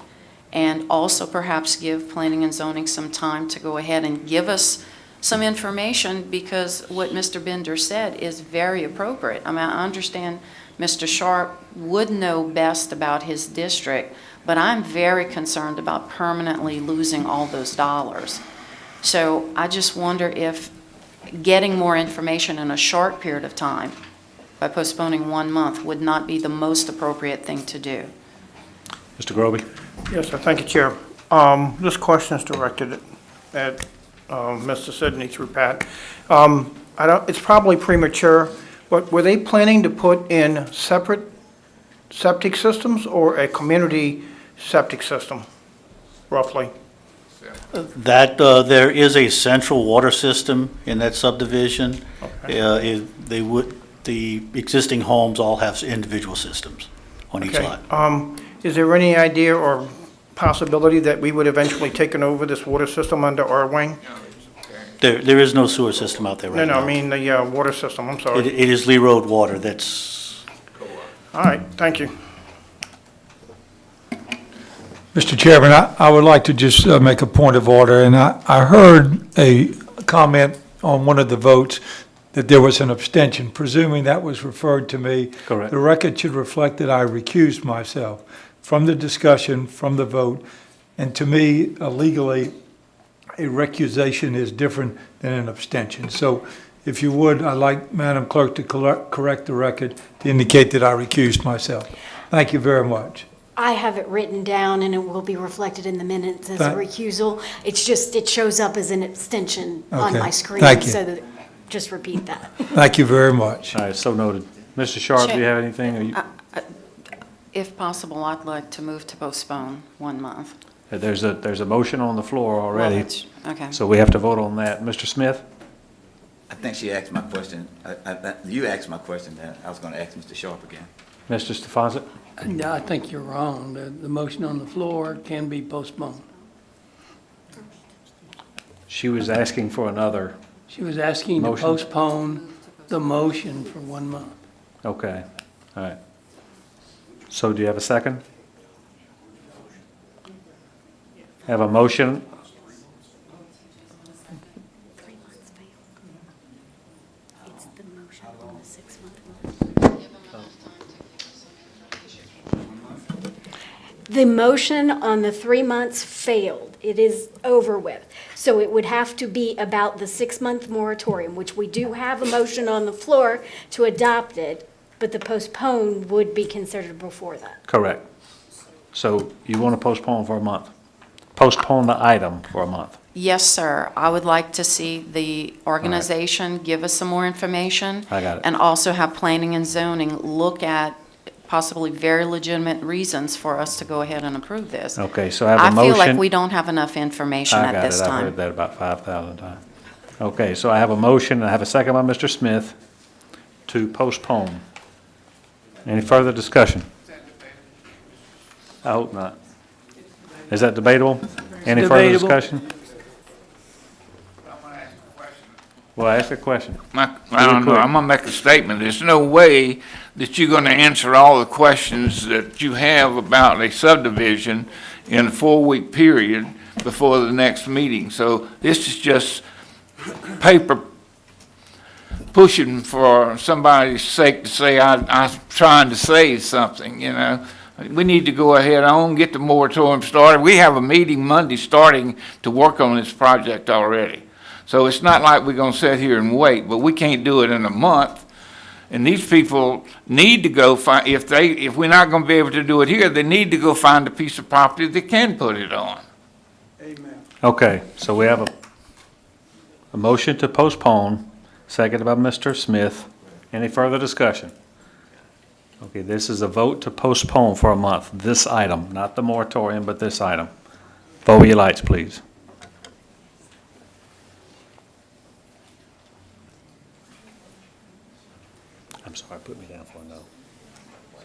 S13: and also perhaps give planning and zoning some time to go ahead and give us some information, because what Mr. Bender said is very appropriate. I mean, I understand Mr. Sharp would know best about his district, but I'm very concerned about permanently losing all those dollars. So I just wonder if getting more information in a short period of time by postponing 1 month would not be the most appropriate thing to do.
S2: Mr. Groby?
S3: Yes, sir. Thank you, Chair. This question is directed at Mr. Sidney through Pat. It's probably premature, but were they planning to put in separate septic systems or a community septic system, roughly?
S22: That, there is a central water system in that subdivision. The existing homes all have individual systems on each
S3: Okay.
S22: lot.
S3: Is there any idea or possibility that we would eventually taken over this water system under our wing?
S22: There is no sewer system out there right now.
S3: No, I mean the water system, I'm sorry.
S22: It is Lee Road water, that's...
S3: All right, thank you.
S5: Mr. Chairman, I would like to just make a point of order, and I heard a comment on one of the votes that there was an abstention, presuming that was referred to me.
S2: Correct.
S5: The record should reflect that I recused myself from the discussion, from the vote, and to me, legally, a recusation is different than an abstention. So if you would, I'd like Madam Clerk to correct the record to indicate that I recused myself. Thank you very much.
S10: I have it written down, and it will be reflected in the minutes as a
S5: Thank-
S10: recusal. It's just, it shows up as an abstention on
S5: Okay.
S10: my screen.
S5: Thank you.
S10: So that, just repeat that.
S5: Thank you very much.
S2: All right, so noted. Mr. Sharp, do you have anything? Are you-
S13: If possible, I'd like to move to postpone 1 month.
S2: There's a motion on the floor already.
S13: it's- okay.
S2: So we have to vote on that. Mr. Smith?
S9: I think she asked my question. You asked my question, then I was going to ask Mr. Sharp again.
S2: Mr. Stefanzik?
S23: No, I think you're wrong. The motion on the floor can be postponed.
S2: She was asking for another.
S23: She was asking to
S2: Motion.
S23: postpone the motion for 1 month.
S2: Okay, all right. So do you have a second? Have a motion?
S10: It's the motion on the 6-month. The motion on the 3 months failed. It is over with. So it would have to be about the 6-month moratorium, which we do have a motion on the floor to adopt it, but the postpone would be considered before that.
S2: Correct. So you want to postpone for a month? Postpone the item for a month?
S13: Yes, sir. I would like to see the organization give us some more information.
S2: I got it.
S13: And also have planning and zoning look at possibly very legitimate reasons for us to go ahead and approve this.
S2: Okay, so I have a motion.
S13: I feel like we don't have enough information at this
S2: I got it. I've
S13: time.
S2: heard that about 5,000 times. Okay, so I have a motion, and I have a second by Mr. Smith to postpone. Any further discussion? I hope not. Is that debatable? Any further
S23: debatable.
S2: discussion? Well, ask a question.
S20: I don't know,
S2: quick.
S20: I'm gonna make a statement. There's no way that you're gonna answer all the questions that you have about a subdivision in a 4-week period before the next meeting. So this is just paper pushing for somebody's sake to say, I'm trying to say something, you know? We need to go ahead on, get the moratorium started. We have a meeting Monday starting to work on this project already. So it's not like we're gonna sit here and wait, but we can't do it in a month. And these people need to go find, if we're not gonna be able to do it here, they need to go find a piece of property they can put it on.
S2: Okay, so we have a motion to postpone, seconded by Mr. Smith. Any further discussion? Okay, this is a vote to postpone for a month, this item, not the moratorium, but this item. Vote with your lights, please. I'm sorry, put me down for a no.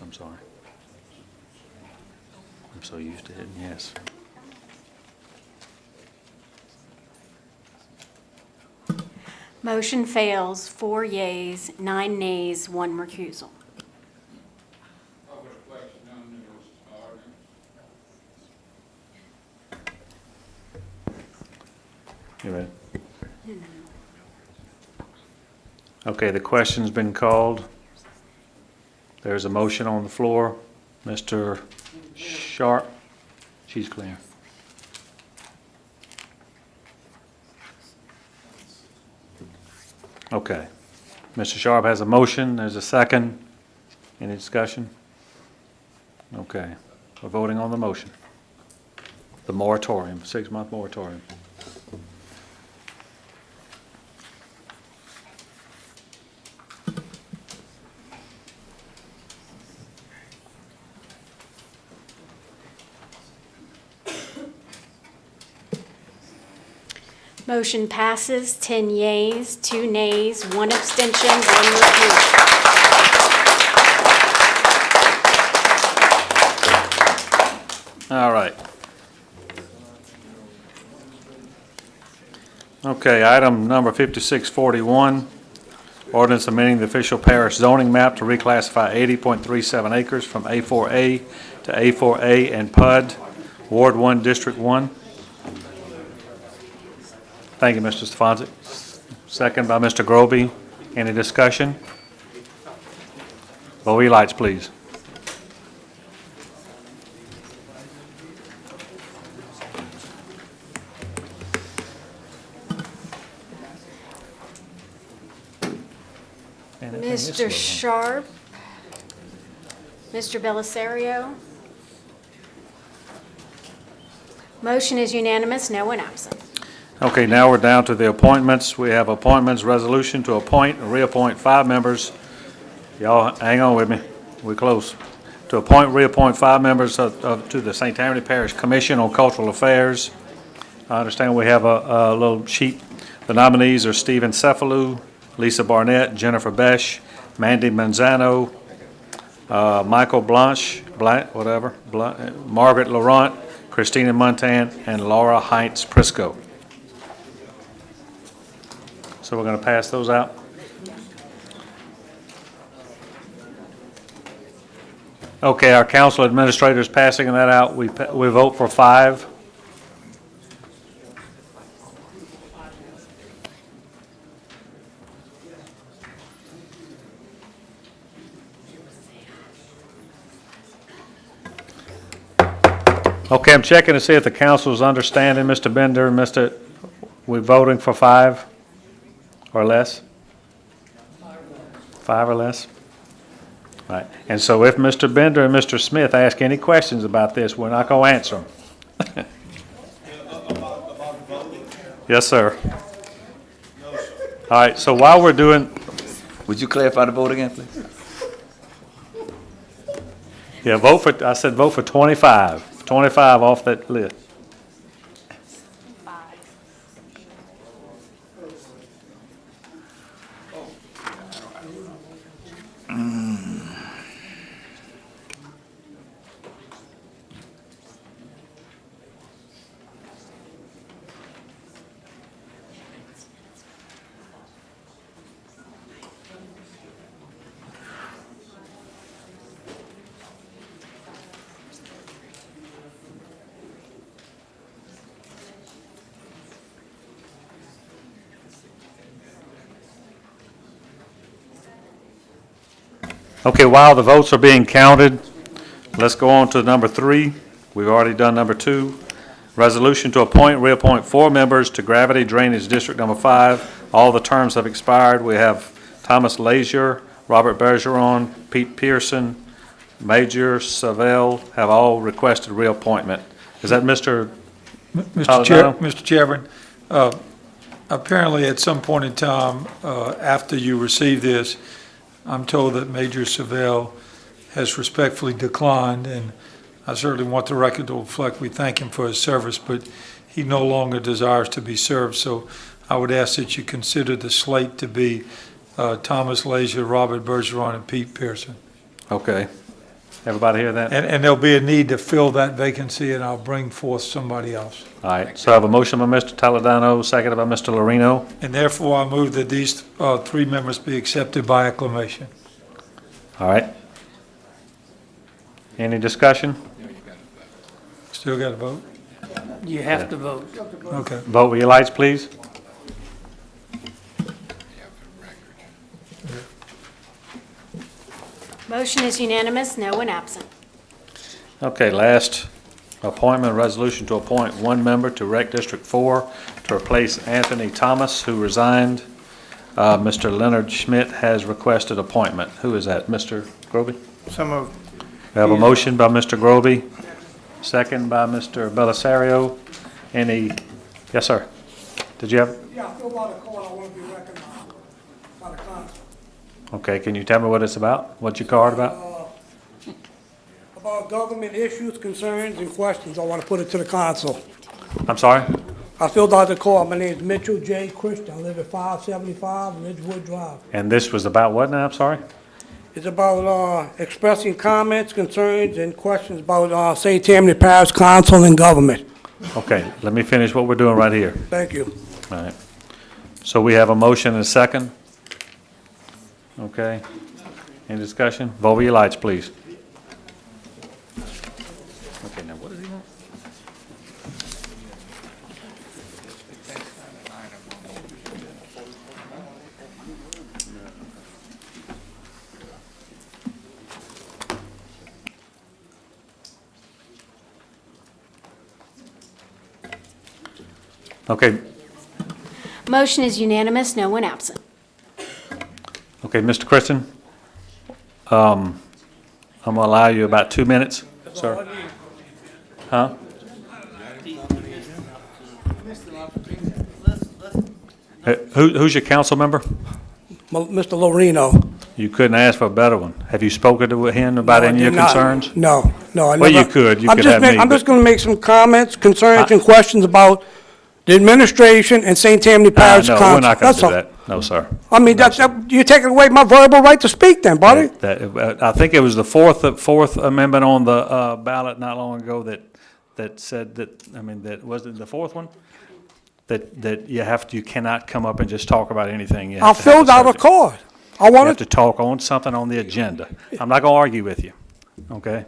S2: I'm sorry. I'm so used to hitting yes.
S10: Motion fails, 4 yeas, 9 nays, 1 recusal.
S2: You ready? Okay, the question's been called. There's a motion on the floor. Mr. Sharp, she's clear. Okay. Mr. Sharp has a motion. There's a second. Any discussion? Okay. We're voting on the motion. The moratorium, 6-month moratorium.
S10: Motion passes, 10 yeas, 2 nays, 1 abstention, 1 recusal.
S2: All right. Okay, item number 5641, ordinance amending the official parish zoning map to reclassify 80.37 acres from A4A to A4A and PUD, Ward 1, District 1. Thank you, Mr. Stefanczyk. Second by Mr. Groby. Any discussion? Vote with your lights, please. Man, that thing is slow,
S10: Mr.
S2: huh?
S10: Sharp, Mr. Belisario. Motion is unanimous, no one absent.
S2: Okay, now we're down to the appointments. We have appointments resolution to appoint and reappoint 5 members. Y'all hang on with me. We're close. To appoint, reappoint 5 members to the St. Tammany Parish Commission on Cultural Affairs. I understand we have a little sheet. The nominees are Stephen Cefalu, Lisa Barnett, Jennifer Besh, Mandy Manzano, Michael Blanche, Margaret Laurent, Christina Montan, and Laura Heinz Prisco. So we're going to pass those out. Okay, our council administrator is passing that out. We vote for 5. Okay, I'm checking to see if the council is understanding, Mr. Bender and we're voting for 5 or less? 5 or less? Right. And so if Mr. Bender and Mr. Smith ask any questions about this, we're not going to answer them. Yes, sir. All right, so while we're doing,
S9: Would you clarify the vote again, please?
S2: yeah, I said vote for 25. 25 off that list. Okay, while the votes are being counted, let's go on to number 3. We've already done number 2. Resolution to reappoint 4 members to Gravity Drainage District number 5. All the terms have expired. We have Thomas Lazier, Robert Bergeron, Pete Pearson, Major Savelle have all requested reappointment. Is that Mr.
S5: Mr. Chairman, apparently at some point in time, after you receive this, I'm told that Major Savelle has respectfully declined, and I certainly want the record to reflect we thank him for his service, but he no longer desires to be served. So I would ask that you consider the slate to be Thomas Lazier, Robert Bergeron, and Pete Pearson.
S2: Okay. Everybody hear that?
S5: And there'll be a need to fill that vacancy, and I'll bring forth somebody else.
S2: All right, so I have a motion by Mr. Toledano, seconded by Mr. Lorino.
S5: And therefore, I move that these 3 members be accepted by acclamation.
S2: All right. Any discussion?
S5: Still got to vote?
S23: You have to vote.
S5: Okay.
S2: Vote with your lights, please.
S10: Motion is unanimous, no one absent.
S2: Okay, last appointment, resolution to appoint 1 member to Rec District 4 to replace Anthony Thomas, who resigned. Mr. Leonard Schmidt has requested appointment. Who is that, Mr. Groby?
S3: So moved.
S2: We have a motion by Mr. Groby, second by Mr. Belisario. Any, yes, sir. Did you have?
S12: Yeah, I filled out a card, I want to be recognized by the council.
S2: Okay, can you tell me what it's about? What's your card about?
S12: About government issues, concerns, and questions, I want to put it to the council.
S2: I'm sorry?
S12: I filled out the card, my name is Mitchell J. Christian, I live at 575 Ridgewood Drive.
S2: And this was about what now? I'm sorry?
S12: It's about expressing comments, concerns, and questions about St. Tammany Parish Council and government.
S2: Okay, let me finish what we're doing right here.
S12: Thank you.
S2: All right. So we have a motion and a second. Okay. Any discussion? Vote with your lights, please. Okay, now what does he want? Okay,
S10: Motion is unanimous, no one absent.
S2: okay, Mr. Christian, I'm going to allow you about 2 minutes, sir. Huh? Who's your council member?
S12: Mr. Lorino.
S2: You couldn't ask for a better one. Have you spoken to him about
S12: No, I
S2: any of your
S12: did not.
S2: concerns?
S12: No, I
S2: Well,
S12: never.
S2: you could. You
S12: I'm
S2: could
S12: just
S2: have
S12: ma-
S2: me.
S12: I'm
S2: but-
S12: just going to make some comments, concerns, and questions about the administration and St. Tammany Parish
S2: No,
S12: Council.
S2: we're not going to
S12: That's
S2: do
S12: all.
S2: that. No, sir.
S12: I mean, you're taking away my verbal right to speak then, buddy.
S2: I think it was the fourth amendment on the ballot not long ago that said that, I mean, that, was it the fourth one? That you cannot come up and just talk about anything. You
S12: I
S2: have to have
S12: filled out a
S2: subject.
S12: card. I
S2: You have
S12: wanted,
S2: to talk on something on the agenda. I'm not going to argue with you, okay?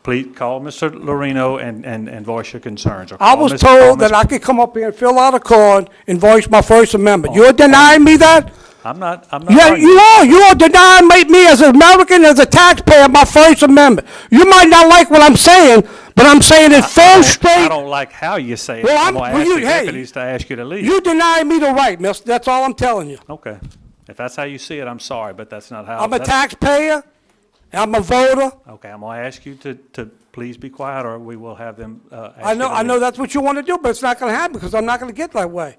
S2: Please call Mr. Lorino and voice your concerns. or
S12: I
S2: call
S12: was
S2: Mr.
S12: told
S2: Thomas.
S12: that I could come up here and fill out a card and voice my First Amendment. You're denying me that?
S2: I'm not
S12: Yeah,
S2: arguing.
S12: you are denying me as an American, as a taxpayer, my First Amendment. You might not like what I'm saying, but I'm saying it full
S2: I
S12: straight.
S2: don't like how you say it.
S12: Well,
S2: I'm going to ask the
S12: hey,
S2: deputies to ask you to leave.
S12: you denying me the right, mister. That's all I'm telling you.
S2: Okay. If that's how you see it, I'm sorry, but that's not how.
S12: I'm a
S2: that's-
S12: taxpayer, I'm a voter.
S2: Okay, I'm going to ask you to please be quiet, or we will have them ask
S12: I know,
S2: you to
S12: I know
S2: leave.
S12: that's what you want to do, but it's not going to happen because I'm not going to get that way.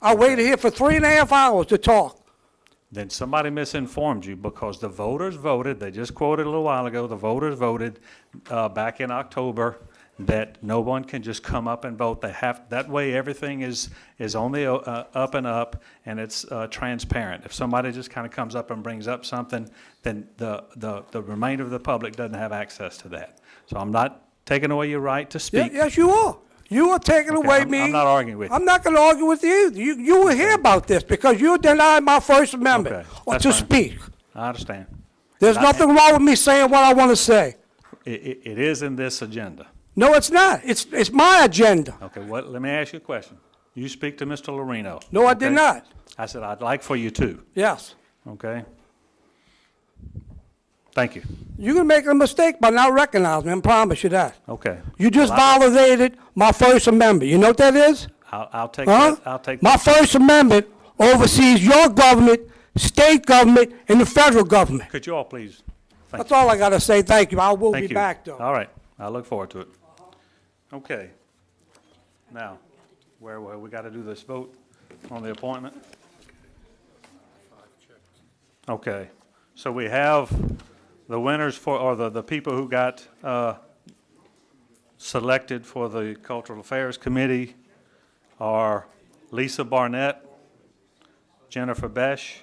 S12: I waited here for 3.5 hours to talk.
S2: Then somebody misinformed you, because the voters voted, they just quoted a little while ago, the voters voted back in October that no one can just come up and vote. They have, that way everything is on the up and up, and it's transparent. If somebody just kind of comes up and brings up something, then the remainder of the public doesn't have access to that. So I'm not taking away your right to speak.
S12: Yes, you are. You are taking
S2: Okay,
S12: away
S2: I'm
S12: me.
S2: not arguing with you.
S12: I'm not going to argue with you. You will hear about this because you denied my First Amendment
S2: Okay,
S12: or
S2: that's
S12: to
S2: fine.
S12: speak.
S2: I understand.
S12: There's
S2: And I-
S12: nothing wrong with me saying what I want to say.
S2: It is in this agenda.
S12: No, it's not. It's my agenda.
S2: Okay, let me ask you a question. You speak to Mr. Lorino.
S12: No, I did
S2: okay?
S12: not.
S2: I said, I'd like for you to,
S12: Yes.
S2: okay? Thank you.
S12: You can make a mistake by not recognizing me, I promise you that.
S2: Okay.
S12: You just
S2: Well, I-
S12: validated my First Amendment. You know what that is?
S2: I'll take
S12: Huh?
S2: that, I'll take
S12: My
S2: that.
S12: First Amendment oversees your government, state government, and the federal government.
S2: Could you all please? Thank
S12: That's all I gotta say. Thank you. I will
S2: Thank
S12: be
S2: you.
S12: back, though.
S2: All right, I look forward to it. Okay. Now, where we got to do this vote on the appointment? Okay, so we have the winners for, or the people who got selected for the Cultural Affairs Committee are Lisa Barnett, Jennifer Besh,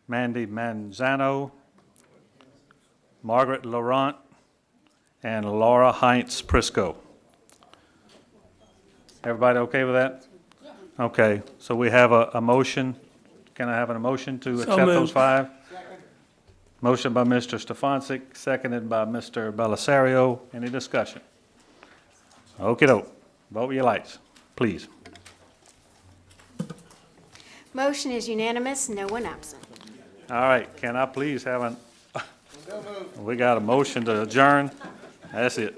S2: Mandy Manzano, Margaret Laurent, and Laura Heinz Prisco. Everybody okay with that? Okay, so we have a motion. Can I have a motion to accept those
S23: moved.
S2: 5? Motion by Mr. Stefancic, seconded by Mr. Belisario. Any discussion? Okey-doke. Vote with your lights, please.
S10: Motion is unanimous, no one absent.
S2: All right, can I please have we got a motion to adjourn? That's it.